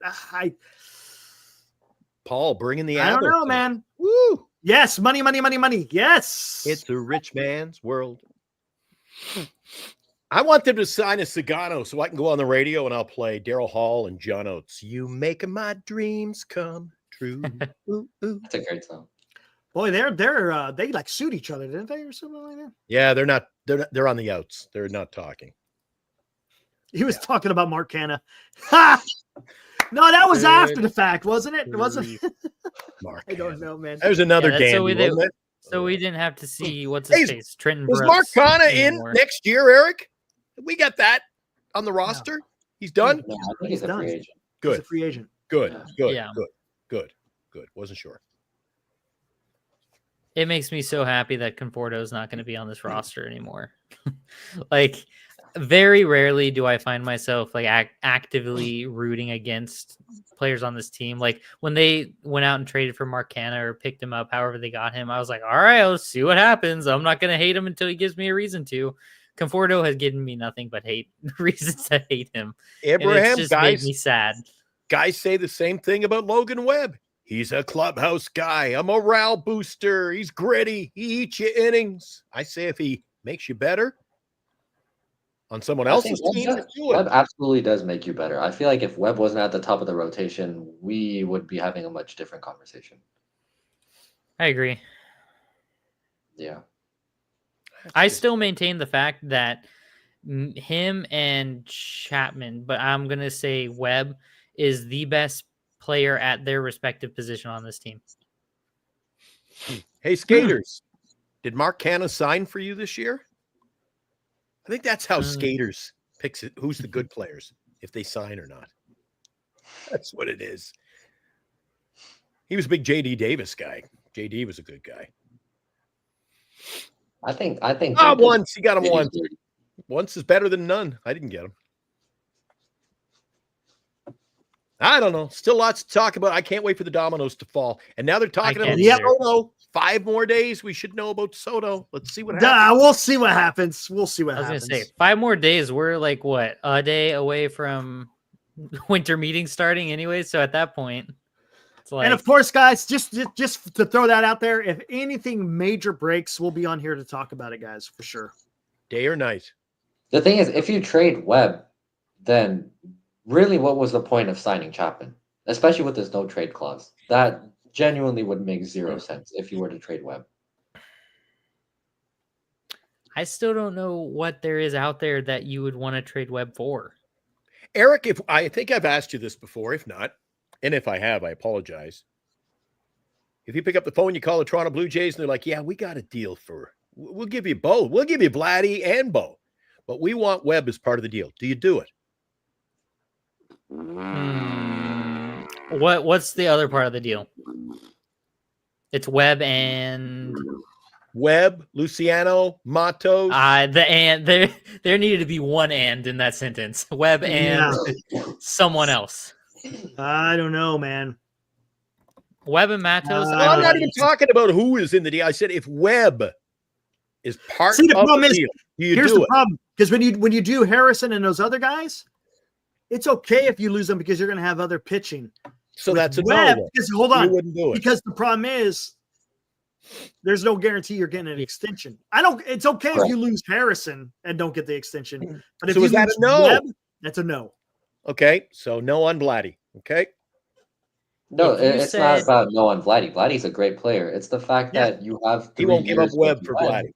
Paul bringing the I don't know, Albertson. man. Woo! Yes, money, money, money, money. Yes. It's a rich man's world. I want them to sign a Sagano so I can go on the radio and I'll play Daryl Hall and John Oates. You make my dreams come true. Ooh, ooh. That's a great song. Boy, they like sued each other, didn't they, or something like that? Yeah, they're on the outs. They're not talking. He was talking about Mark Canna. Ha! No, that was Good after the fact, wasn't it? Wasn't it? Mark. I don't know, man. There's another Yeah, that's so dandy, wasn't it? So we didn't have to see what's his Hey, face, Trenton Was Brooks. Mark Canna in anymore. next year, Eric? We got that on the roster. He's done. No, I think he's a done. free agent. He's Good, a free agent. good, Yeah. good, Yeah. good. Wasn't sure. It makes me so happy that Conforto is not going to be on this roster anymore. Like, very rarely do I find myself like actively rooting against players on this team. Like when they went out and traded for Mark Canna or picked him up, however they got him, I was like, all right, let's see what happens. I'm not going to hate him until he gives me a reason to. Conforto has given me nothing but reasons to hate him. And Abraham, it's just made guys, me sad. guys say the same thing about Logan Webb. He's a clubhouse guy, a morale booster. He's gritty. He eats you innings. I say if he makes you better on someone I think else's team, Webb do it. Webb absolutely does make you better. I feel like if Webb wasn't at the top of the rotation, we would be having a much different conversation. I agree. Yeah. I still maintain the fact that him and Chapman, but I'm going to say Webb is the best player at their respective position on this team. Hey, skaters, did Mark Canna sign for you this year? I think that's how skaters picks it. Who's the good players, if they sign or not. That's what it is. He was a big JD Davis guy. JD was a good guy. I think Once he got him JD's once. good. Once is better than none. I didn't get him. I don't know. Still lots to talk about. I can't wait for the dominoes to fall. And now they're talking about can't either. Soto. 5 more days. We should know about Soto. Let's see what happens. We'll see what happens. We'll see what I was happens. going to say 5 more days. We're like what, a day away from winter meetings starting anyway. So at that point, it's like, And of course, guys, just to throw that out there, if anything major breaks, we'll be on here to talk about it, guys, for sure. Day or night. The thing is, if you trade Webb, then really what was the point of signing Chapman? Especially with this no trade clause. That genuinely would make zero sense if you were to trade Webb. I still don't know what there is out there that you would want to trade Webb for. Eric, if I think I've asked you this before, if not, and if I have, I apologize. If you pick up the phone, you call the Toronto Blue Jays, and they're like, yeah, we got a deal we'll give you both. We'll give you Vladdy and Bo, but we want Webb as part of the deal. Do you do it? What's the other part of the deal? It's Webb and Webb, Luciano, Matos. there needed to be one and in that sentence. Webb and someone else. I don't know, man. Webb and Matos. I'm not even talking about who is in the deal. I said if Webb is part See, the of problem the is, deal, do you here's do the it? problem. Because when you do Harrison and those other guys, it's okay if you lose them because you're going to have other pitching. So With that's a Webb, no. because hold You on, wouldn't do it. because the problem is there's no guarantee you're getting an extension. It's okay if Right. you lose Harrison and don't get the extension, but if So you is that lose a no? Webb, that's a no. Okay, so no on Vladdy. Okay, No, If you it's not said- about no on Vladdy. Vladdy's a great player. It's the fact Yeah. that you have he 3 won't give up years Webb with for Webb. Vladdy.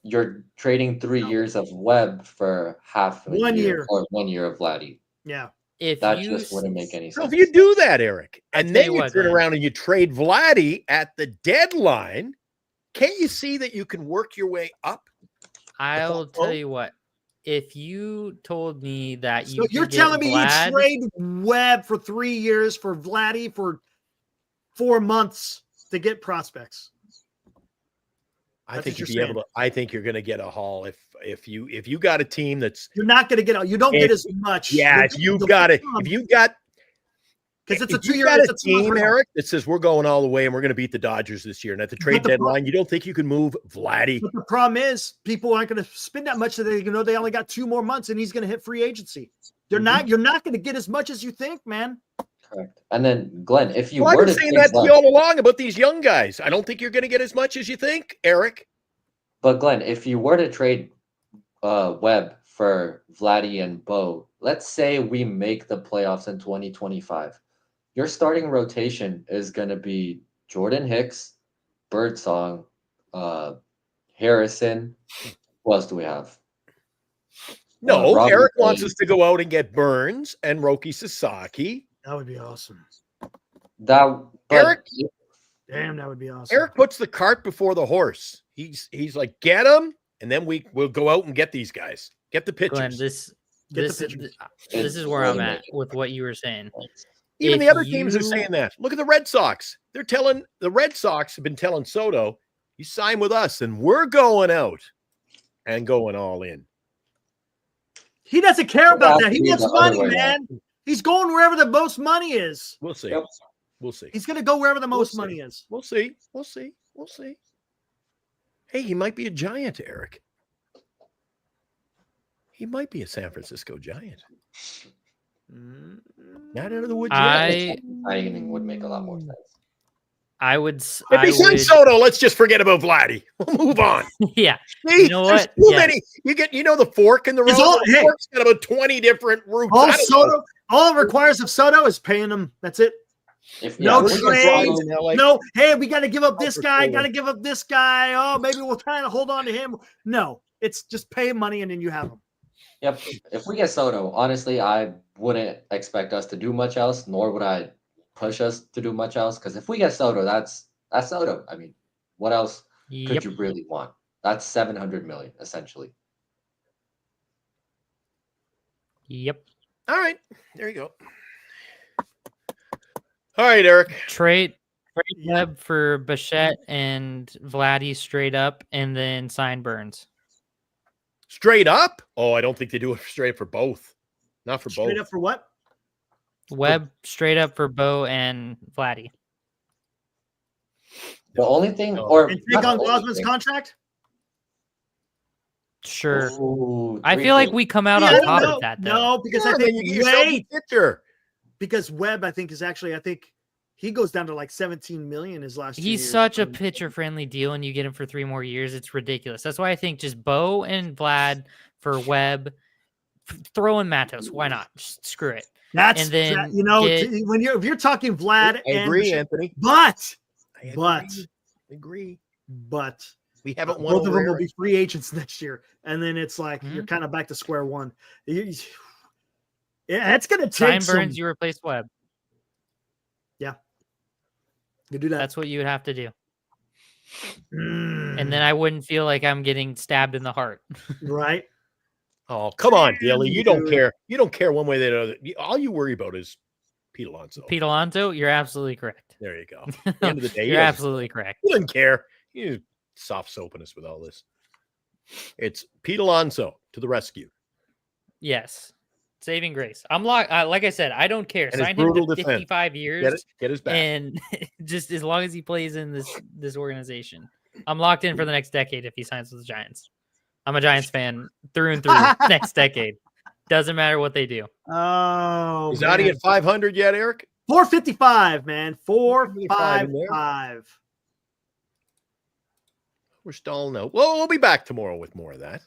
You're trading 3 years of Webb for half a 1 year. or 1 year of Vladdy. Yeah. If That you just wouldn't make any So sense. if you do that, Eric, and tell then you you what, turn then. around and you trade Vladdy at the deadline, can't you see that you can work your way up? I'll Oh. tell you what. if you told me that So you you're could get telling me Vlad, you trade Webb for 3 years for Vladdy for 4 months to get prospects? I That's think what you'd you're be able to. I think you're going to get a haul if you got a team that's. You're not going to get out. You don't get as much. Yeah, if you got it, if you got. Because it's a If you 2-year. got It's a a 2 month team, rental. Eric, that says we're going all the way and we're going to beat the Dodgers this year, and at the trade the deadline, you don't think you can move Vladdy? But the problem is, people aren't going to spend that much. So they know they only got 2 more months, and he's going to hit free agency. They're not. You're not going to get as much as you think, man. Correct. And then, Glenn, if you Well, I've were been to saying trade that to you Webb, all along about these young guys. I don't think you're going to get as much as you think, Eric. but Glenn, if you were to trade Webb for Vladdy and Bo, let's say we make the playoffs in 2025. Your starting rotation is going to be Jordan Hicks, Birdsong, Harrison. Who else do we have? No, Robert Eric wants Ray. us to go out and get Burns and Roki Sasaki. That would be awesome. But Eric, Damn, that would be awesome. Eric puts the cart before the horse. He's like, get them, and then we'll go out and get these guys. Get the pitchers. Glenn, this is where I'm at with what you were saying. Even if the other teams are you- saying that. Look at the Red Sox. The Red Sox have been telling Soto, you sign with us, and we're going out and going all in. He doesn't care about that. He Be wants the other money, way man. He's going wherever the most money is. We'll see. Yep. We'll see. He's going to go wherever the most see. money is. We'll see. We'll see. We'll see. Hey, he might be a Giant, Eric. He might be a San Francisco Giant. Not out of the woods yet. Signing would make a lot more sense. I would. If they send Soto, let's just forget about Vladdy. We'll move on. Yeah. See, You know there's what? too Yeah. many. You know the fork in the road. It's all- The hey. fork's got about 20 different routes. All I don't know. Soto, all it requires of Soto is paying him. That's it. No we can trades. draw in LA. No, hey, we got to give up this for guy. sure. Got to give up this guy. Oh, maybe we'll try to hold on to him. No, it's just pay him money and then you have him. Yep. If we get Soto, honestly, I wouldn't expect us to do much else, nor would I push us to do much else. Because if we get Soto, that's Soto. I mean, what else could you really want? That's $700 million, essentially. Yep. All right. There you go. All right, Eric. Trade Webb for Bichette and Vladdy straight up, and then sign Burns. Straight up? Oh, I don't think they do it straight for both. Not for Straight both. up for what? Webb straight up for Bo and Vladdy. The only thing, No. or And not take on the only Gosman's thing. contract? Sure. Ooh, I feel like we come out Yeah, on top no, of that, though. No, because Yeah, I then think you get yourself a pitcher. because Webb, I think, is actually, I think he goes down to like 17 million his last 2 He's years. such a pitcher-friendly deal, and you get him for 3 more years. It's ridiculous. That's why I think just Bo and Vlad for Webb. Throw in Matos. Why not? Just screw it. That's and then you know get- when if you're talking Vlad I and agree, Bichette, Anthony. but I agree. We haven't won both of over them will Eric. be free agents next year, and then it's like Mhm. you're kind of back to square one. Yeah, it's gonna Sign take some. Burns, you replace Webb. You do that, That's what you would have to do. Mm, And then I wouldn't feel like I'm getting stabbed in the heart. right. Oh, come on, Daly. You don't Dude. care. You don't care one way or the other. All you worry about is Pete Alonso. Pete Alonso, you're absolutely correct. There you go. At the end of the day, he You're doesn't- absolutely correct. he doesn't care. He's soft soaping us with all this. It's Pete Alonso to the rescue. Yes. Saving grace. I'm like I said, I don't care. And his Sign him brutal to defense. 55 years. Get his back. And just as long as he plays in this organization, I'm locked in for the next decade if he signs with the Giants. I'm a Giants fan through and through. Next decade, doesn't matter what they do. Oh, Is Adi man. at 500 yet, Eric? 455, man. 455 in there. 455. We're stalling out. Well, we'll be back tomorrow with more of that.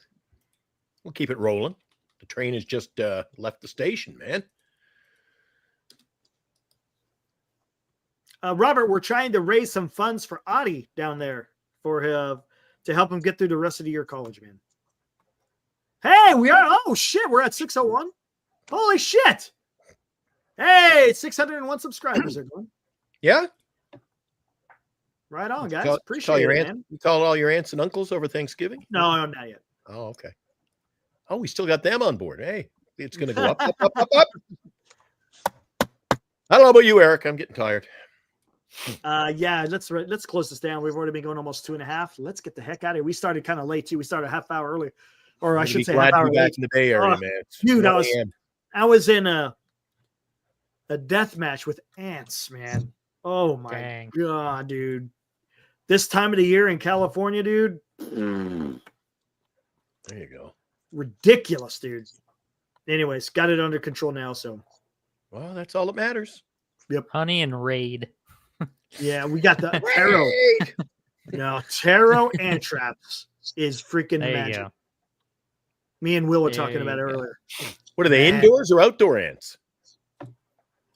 We'll keep it rolling. The train has just left the station, man. Robert, we're trying to raise some funds for Adi down there for to help him get through the rest of the year college, man. Hey, we are. Oh shit, we're at 601. Holy shit! Hey, 601 subscribers are going. Yeah? Right on, guys. Call Appreciate your it, aunt, man. you called all your aunts and uncles over Thanksgiving? No, not yet. Oh, okay. Oh, we still got them on board. Hey, it's going to go up, up, up, up, up. I don't know about you, Eric. I'm getting tired. Yeah, let's close this down. We've already been going almost 2.5. Let's get the heck out of here. We started kind of late too. We started a half hour early, or I should say glad half to hour be back late. in the Bay Area, Oh, man. It's dude, 1 a.m. I was in a death match with ants, man. Oh my Dang. god, dude! This time of the year in California, dude, There you go. ridiculous, dude. Anyways, got it under control now. So Well, that's all that matters. Honey and Raid. yeah, we got the tarot. Great. No, tarot and traps is freaking There you magic. go. Me and Will were There talking about it you go. earlier. What are they, Man. indoors or outdoor ants?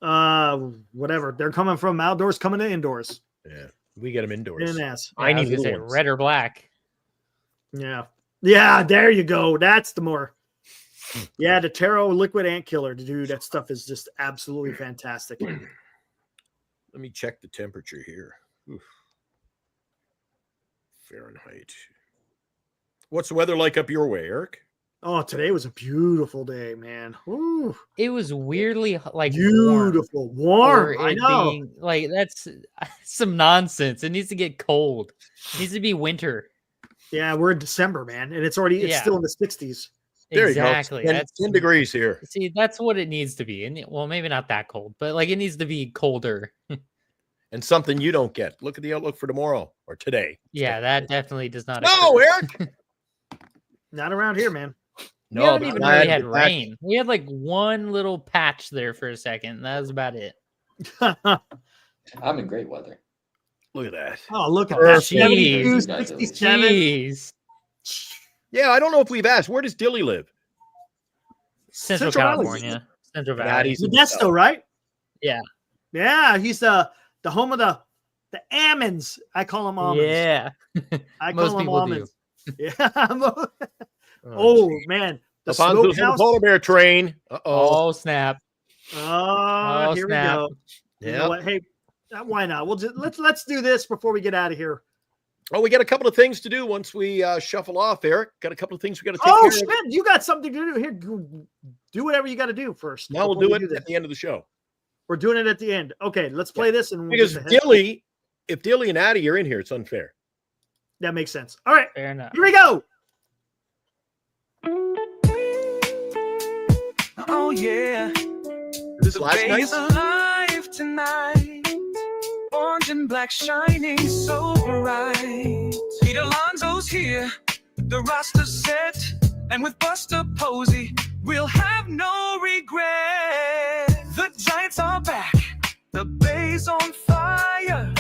Whatever. They're coming from outdoors, coming to indoors. Yeah, we get them indoors. In ass. Yeah, I Tiny was gonna say little ones. red or black. Yeah. Yeah, there you go. That's the more. Yeah, the tarot liquid ant killer, dude. That stuff is just absolutely fantastic. Let me check the temperature here. Oof. Fahrenheit. What's the weather like up your way, Eric? Oh, today was a beautiful day, man. Ooh, It was weirdly like warm. beautiful, warm. for I it know. being like that's some nonsense. It needs to get cold. It needs to be winter. Yeah, we're in December, man, and it's Yeah. still in the 60s. There Exactly. you go. 10 degrees here. See, that's what it needs to be. And well, maybe not that cold, but like it needs to be colder. And something you don't get. Look at the outlook for tomorrow or today. Yeah, that definitely does not. No, occur. Eric. Not around here, man. We haven't but even glad really to had be back. rain. We had like one little patch there for a second. That was about it. I'm in great weather. Look at that. Oh, look at Oh, that. jeez. 72, Guys, 67. Jeez. Yeah, I don't know if we've asked. Where does Dilly live? Central Central Valley. California. Central That Valley. is- Modesto, right? Yeah. Yeah, he's the home of the almonds. I call them almonds. Yeah. I most call them people do. almonds. Yeah. Oh man, the Up onto the smokehouse. polar bear train. Uh-oh. Oh, snap. Oh, Oh, here snap. we go. You know Yeah. what? Hey, why not? We'll just let's do this before we get out of here. Oh, we got a couple of things to do once we shuffle off, Eric. Got a couple of things we got to take Oh care shit, of. you got something to do here. Do whatever you got to do first. Now we'll before do we it at the end of the show. We're doing it at the end. Okay, let's play this and we'll Because get the head- Dilly, if Dilly and Addie are in here, it's unfair. that makes sense. All right, Fair enough. here we go. Oh yeah, This is last night. Bay's alive tonight. Orange and black shining so bright. Pete Alonso's here, the roster's set, and with Buster Posey, we'll have no regret. The Giants are back, the Bay's on fire.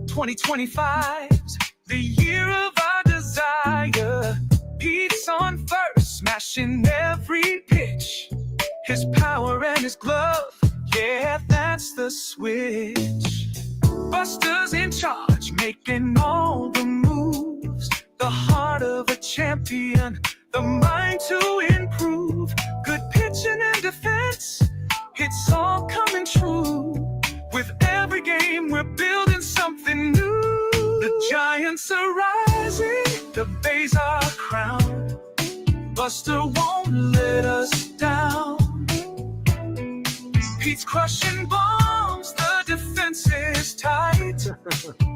2025's the year of our desire. Pete's on first, smashing every pitch. His power and his glove, yeah, that's the switch. Buster's in charge, making all the moves. The heart of a champion, the mind to improve. Good pitching and defense, it's all coming true. With every game, we're building something new. The Giants are rising, the Bays are crowned. Buster won't let us down. Pete's crushing bombs, the defense is tight.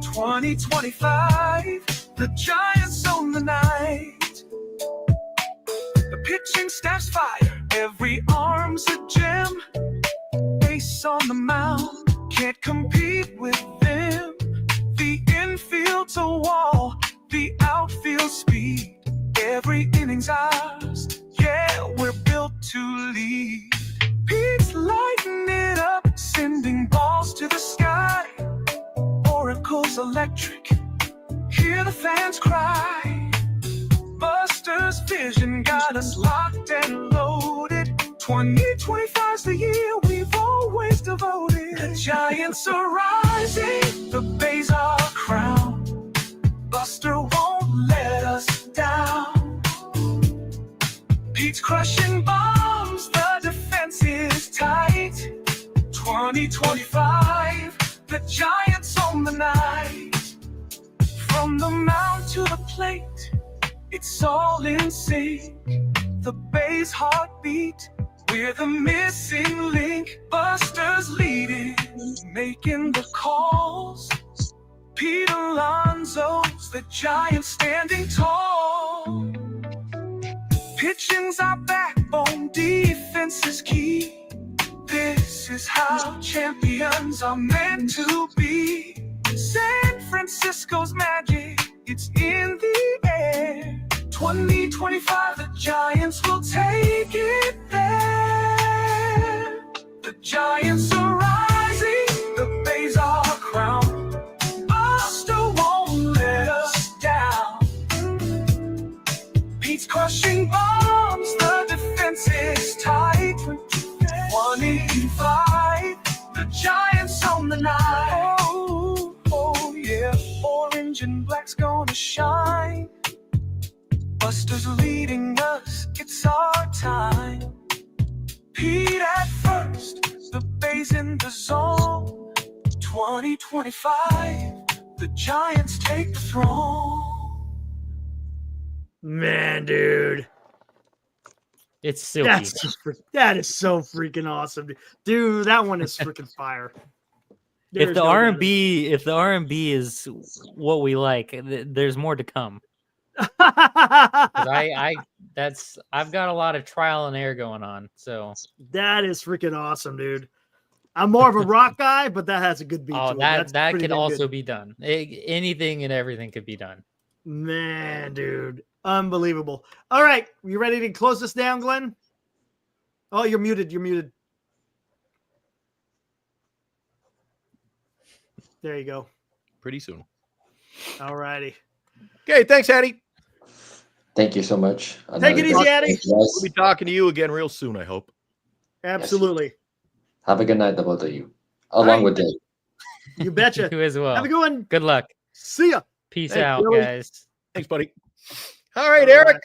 2025, the Giants own the night. The pitching staff's fire, every arm's a gem. Ace on the mound, can't compete with them. The infield's a wall, the outfield speed. Every inning's ours, yeah, we're built to lead. Pete's lighting it up, sending balls to the sky. Oracle's electric, hear the fans cry. Buster's vision got us locked and loaded. 2025's the year we've always devoted. The Giants are rising, the Bays are crowned. Buster won't let us down. Pete's crushing bombs, the defense is tight. 2025, the Giants own the night. From the mound to the plate, it's all in sync. the Bay's heartbeat. We're the missing link, Buster's leading, making the calls. Pete Alonso's the Giants standing tall. Pitching's our backbone, defense is key. This is how champions are meant to be. San Francisco's magic, it's in the air. 2025, the Giants will take it there. The Giants are rising, the Bays are crowned. Buster won't let us down. Pete's crushing bombs, the defense is tight. 185, the Giants on the night. Oh yeah, orange and black's gonna shine. Buster's leading us, it's our time. Pete at first, the Bay's in the zone. 2025, the Giants take the throne. Man, dude. It's silky. That is so freaking awesome. Dude, that one is freaking fire. If the R&B is what we like, there's more to come. 'Cause I've got a lot of trial and error going on. So that is freaking awesome, dude. I'm more of a rock guy, but that has a good beat. Oh, to it. that could also be done. Anything and everything could be done. Man, dude. Unbelievable. All right. You ready to close this down, Glenn? Oh, you're muted. You're muted. There you go. Pretty soon. All righty. Okay, thanks, Hattie. Thank you so much. Take it easy, Eddie. We'll be talking to you again real soon, I hope. Absolutely. Have a good night, the both of you. Along with Dave. You betcha. You as well. Have a good one. Good luck. See ya. Peace Thanks, out, Billy. guys. Thanks, buddy. All right, Eric.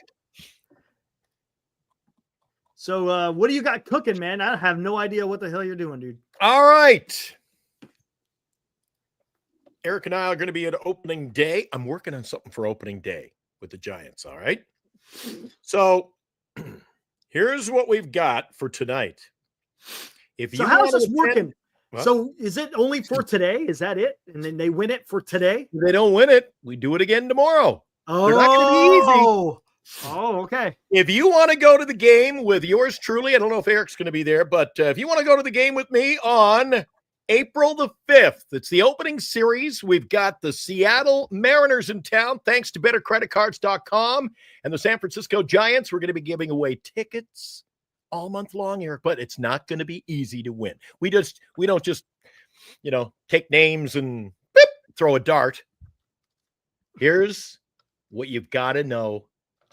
So what do you got cooking, man? I have no idea what the hell you're doing, dude. All right. Eric and I are going to be at opening day. I'm working on something for opening day with the Giants, all right? So here's what we've got for tonight. So how's this working? What? So is it only for today? Is that it? And then they win it for today? If they don't win it, we do it again tomorrow. They're not going to be easy. Oh, okay. If you want to go to the game with yours truly, I don't know if Eric's going to be there, but if you want to go to the game with me on April the 5th, it's the opening series. We've got the Seattle Mariners in town, thanks to bettercreditcards.com, and the San Francisco Giants. We're going to be giving away tickets all month long, Eric, but it's not going to be easy to win. We don't just, take names and beep, throw a dart. Here's what you've got to know.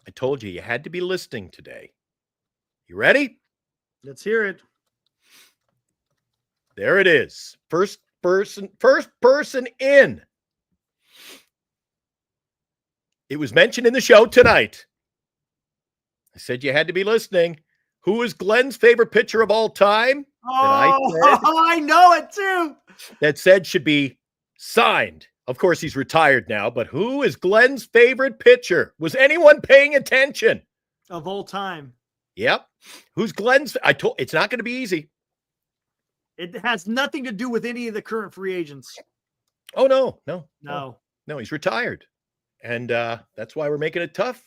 I told you had to be listening today. You ready? Let's hear it. There it is. First person in. It was mentioned in the show tonight. I said you had to be listening. Who is Glenn's favorite pitcher of all time? I know it too. That said should be signed. Of course, he's retired now, but who is Glenn's favorite pitcher? Was anyone paying attention? Of all time. Yep. Who's Glenn's? It's not going to be easy. It has nothing to do with any of the current free agents. Oh, no. No, he's retired. And that's why we're making it tough.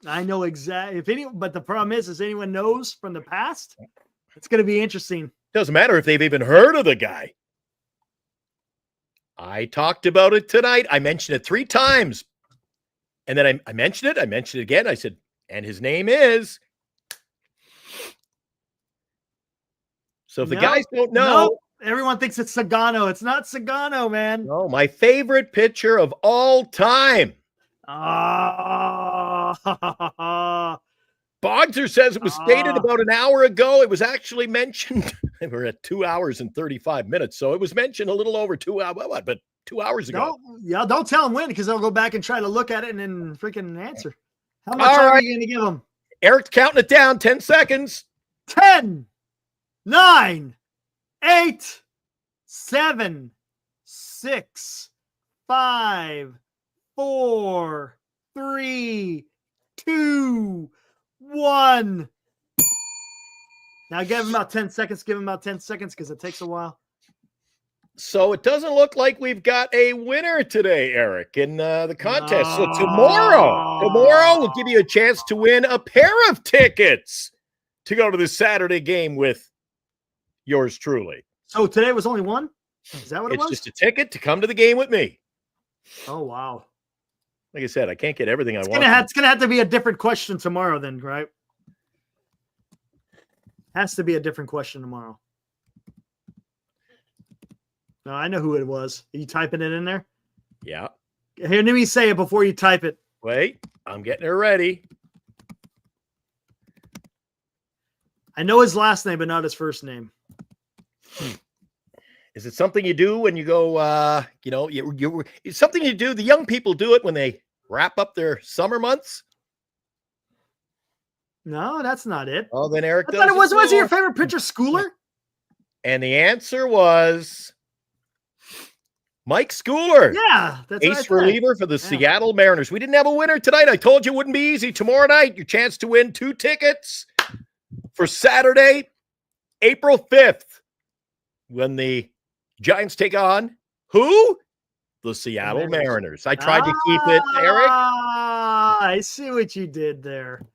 I know exactly. But the problem is anyone knows from the past, it's going to be interesting. Doesn't matter if they've even heard of the guy. I talked about it tonight. I mentioned it 3 times. And then I mentioned it. I mentioned it again. I said, and his name is. So if the guys don't know. Everyone thinks it's Sagano. It's not Sagano, man. No, my favorite pitcher of all time. Bogser says it was stated about an hour ago. It was actually mentioned. We're at 2 hours and 35 minutes. So it was mentioned a little over 2 hours. But 2 hours ago. Don't tell them when, because they'll go back and try to look at it and then freaking answer. How much time are you going to give them? Eric's counting it down. 10 seconds. 10, 9, 8, 7, 6, 5, 4, 3, 2, 1. Now give him about 10 seconds. Give him about 10 seconds because it takes a while. So it doesn't look like we've got a winner today, Eric, in the contest. So tomorrow we'll give you a chance to win a pair of tickets to go to the Saturday game with yours truly. So today was only one? Is that what it was? It's just a ticket to come to the game with me. Oh, wow. Like I said, I can't get everything I want. It's going to have to be a different question tomorrow then, right? Has to be a different question tomorrow. No, I know who it was. Are you typing it in there? Yeah. Here, let me say it before you type it. Wait, I'm getting it ready. I know his last name, but not his first name. Is it something you do when you go, it's something you do. The young people do it when they wrap up their summer months. No, that's not it. Oh, then Eric I thought it was. Was it your favorite pitcher, Schooler? And the answer was Mike Schooler. Yeah, that's ace reliever for the Seattle Mariners. We didn't have a winner tonight. I told you it wouldn't be easy. Tomorrow night, your chance to win 2 tickets for Saturday, April 5th, when the Giants take on who? The Seattle Mariners. I tried to keep it, Eric. I see what you did there.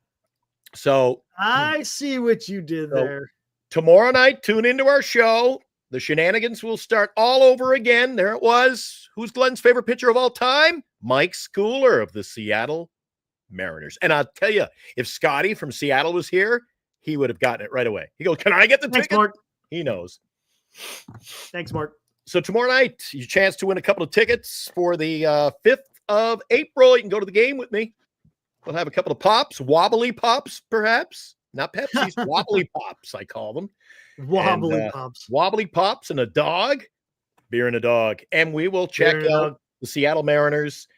So I see what you did there. Tomorrow night, tune into our show. The shenanigans will start all over again. There it was. Who's Glenn's favorite pitcher of all time? Mike Schooler of the Seattle Mariners. And I'll tell you, if Scotty from Seattle was here, he would have gotten it right away. He goes, "Can I get the ticket?" Mark. He knows. Thanks, Mark. So tomorrow night, your chance to win a couple of tickets for the 5th of April. You can go to the game with me. We'll have a couple of pops, wobbly pops, perhaps. Not Pepsi's, wobbly pops, I call them. Wobbly pops. Wobbly pops and a dog. Beer and a dog. And we will check out the Seattle Mariners.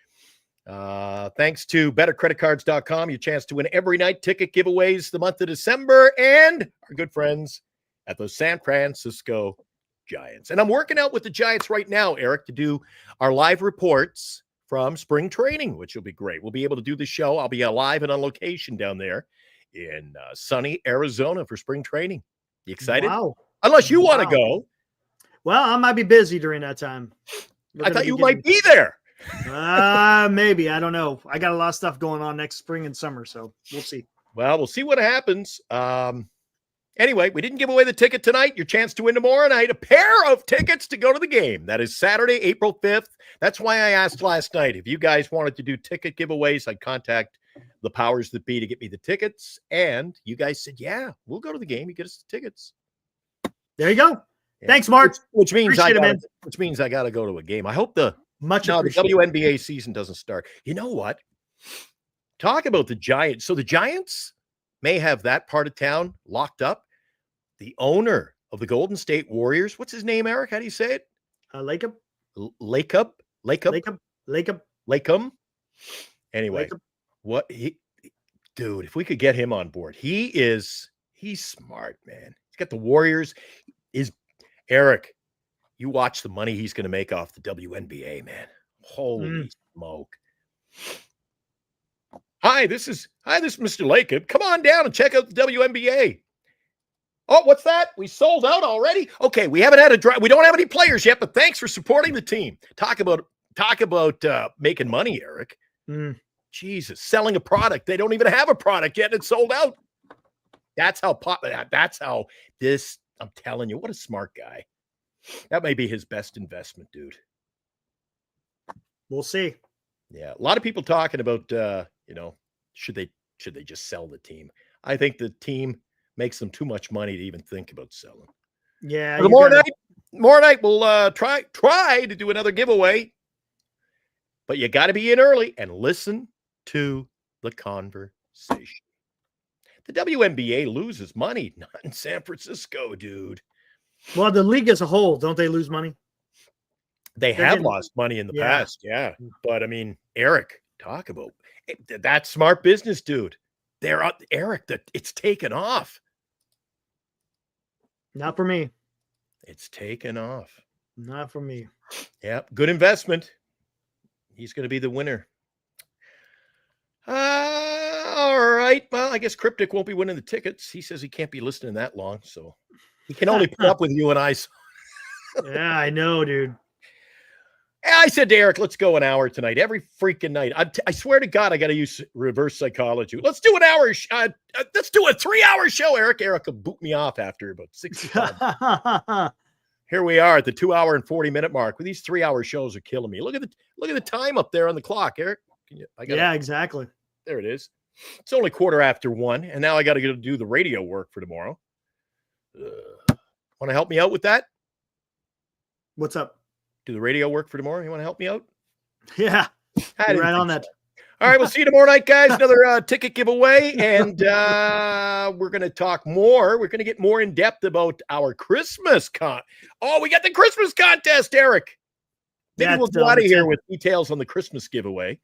Thanks to bettercreditcards.com. Your chance to win every night ticket giveaways the month of December. And our good friends at the San Francisco Giants. And I'm working out with the Giants right now, Eric, to do our live reports from spring training, which will be great. We'll be able to do the show. I'll be live and on location down there in sunny Arizona for spring training. You excited? Wow. Unless you want to go. Well, I might be busy during that time. I thought you might be there. Maybe. I don't know. I got a lot of stuff going on next spring and summer, so we'll see. Well, we'll see what happens. Anyway, we didn't give away the ticket tonight. Your chance to win tomorrow night, a pair of tickets to go to the game. That is Saturday, April 5th. That's why I asked last night if you guys wanted to do ticket giveaways. I'd contact the powers that be to get me the tickets. And you guys said, yeah, we'll go to the game. You get us the tickets. There you go. Yeah. Thanks, Mark. Which means I got to go to a game. I hope the WNBA season doesn't start. You know what? Talk about the Giants. So the Giants may have that part of town locked up. The owner of the Golden State Warriors, what's his name, Eric? How do you say it? Lacob. Lacob. Anyway, dude, if we could get him on board, he's smart, man. He's got the Warriors. Eric, you watch the money he's going to make off the WNBA, man. Holy smoke. Hi, this is Mr. Lacob. Come on down and check out the WNBA. Oh, what's that? We sold out already? Okay, we haven't had a drive. We don't have any players yet, but thanks for supporting the team. Talk about making money, Eric. Jesus, selling a product. They don't even have a product yet. It's sold out. That's how I'm telling you, what a smart guy. That may be his best investment, dude. We'll see. Yeah, a lot of people talking about, should they just sell the team? I think the team makes them too much money to even think about selling. Yeah. Tomorrow night we'll try to do another giveaway, but you got to be in early and listen to the conversation. The WNBA loses money, not in San Francisco, dude. Well, the league as a whole, don't they lose money? They have lost money in the past, yeah. But I mean, Eric, talk about that smart business, dude. It's taken off. Not for me. It's taken off. Not for me. Yeah, good investment. He's going to be the winner. right. Well, I guess Cryptic won't be winning the tickets. He says he can't be listening that long, so he can only put up with you and I. Yeah, I know, dude. I said to Eric, let's go an hour tonight. Every freaking night. I swear to God, I got to use reverse psychology. Let's do an hour. Let's do a 3-hour show, Eric. Eric will boot me off after about 65. Here we are at the 2 hour and 40-minute mark. These 3-hour shows are killing me. Look at the time up there on the clock, Eric. Yeah, exactly. There it is. It's only 1:15, and now I got to go do the radio work for tomorrow. Want to help me out with that? What's up? Do the radio work for tomorrow? You want to help me out? Yeah, Right on that. All right, we'll see you tomorrow night, guys. Another ticket giveaway, and we're going to talk more. We're going to get more in depth about our Christmas Oh, we got the Christmas contest, Eric. Maybe we'll go out of here with details on the Christmas giveaway.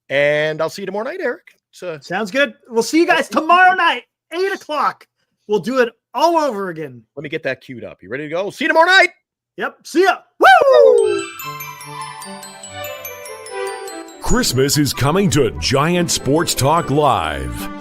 And I'll see you tomorrow night, Eric. Sounds good. We'll see you guys tomorrow night, 8:00. We'll do it all over again. Let me get that queued up. You ready to go? See you tomorrow night. Yep. See ya. Woo! Christmas is coming to Giant Sports Talk Live.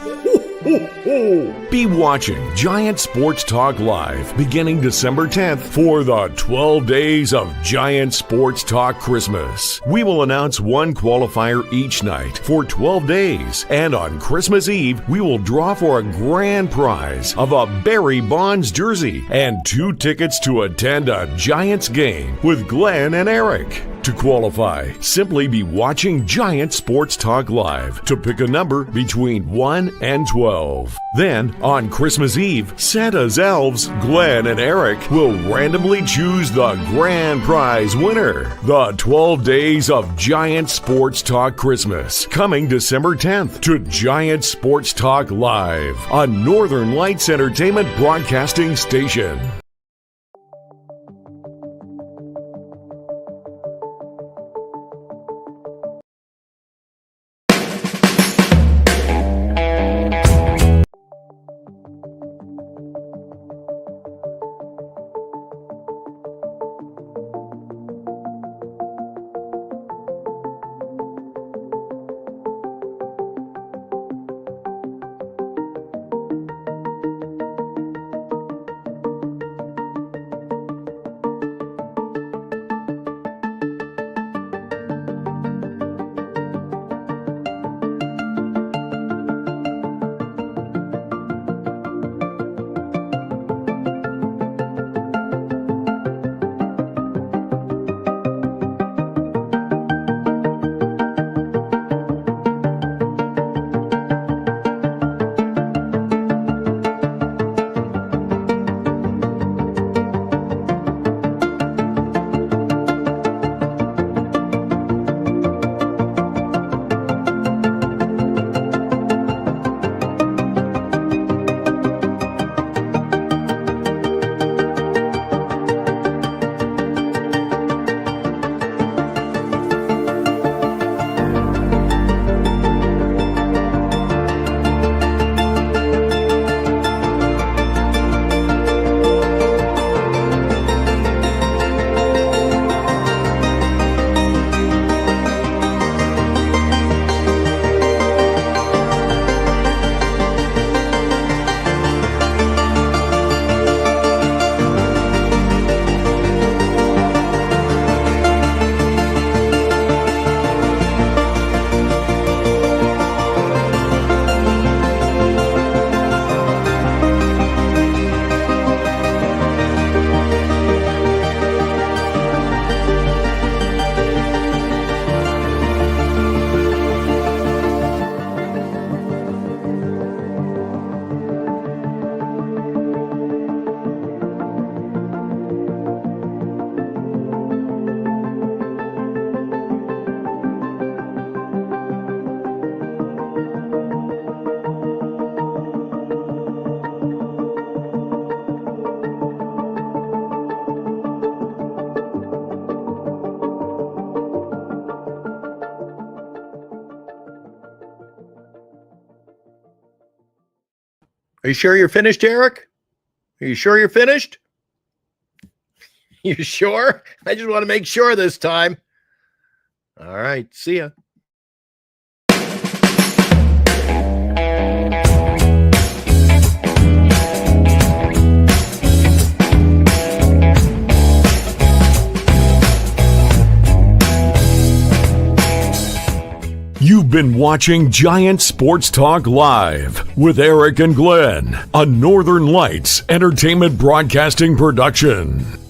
Be watching Giant Sports Talk Live beginning December 10th for the 12 days of Giant Sports Talk Christmas. We will announce one qualifier each night for 12 days, and on Christmas Eve, we will draw for a grand prize of a Barry Bonds jersey and 2 tickets to attend a Giants game with Glenn and Eric. To qualify, simply be watching Giant Sports Talk Live to pick a number between 1 and 12. Then, on Christmas Eve, Santa's elves, Glenn and Eric, will randomly choose the grand prize winner. The 12 days of Giant Sports Talk Christmas, coming December 10th to Giant Sports Talk Live, a Northern Lights Entertainment broadcasting station. Are you sure you're finished, Eric? Are you sure you're finished? You sure? I just want to make sure this time. All right. See ya. been watching Giant Sports Talk Live with Eric and Glenn, a Northern Lights Entertainment Broadcasting production.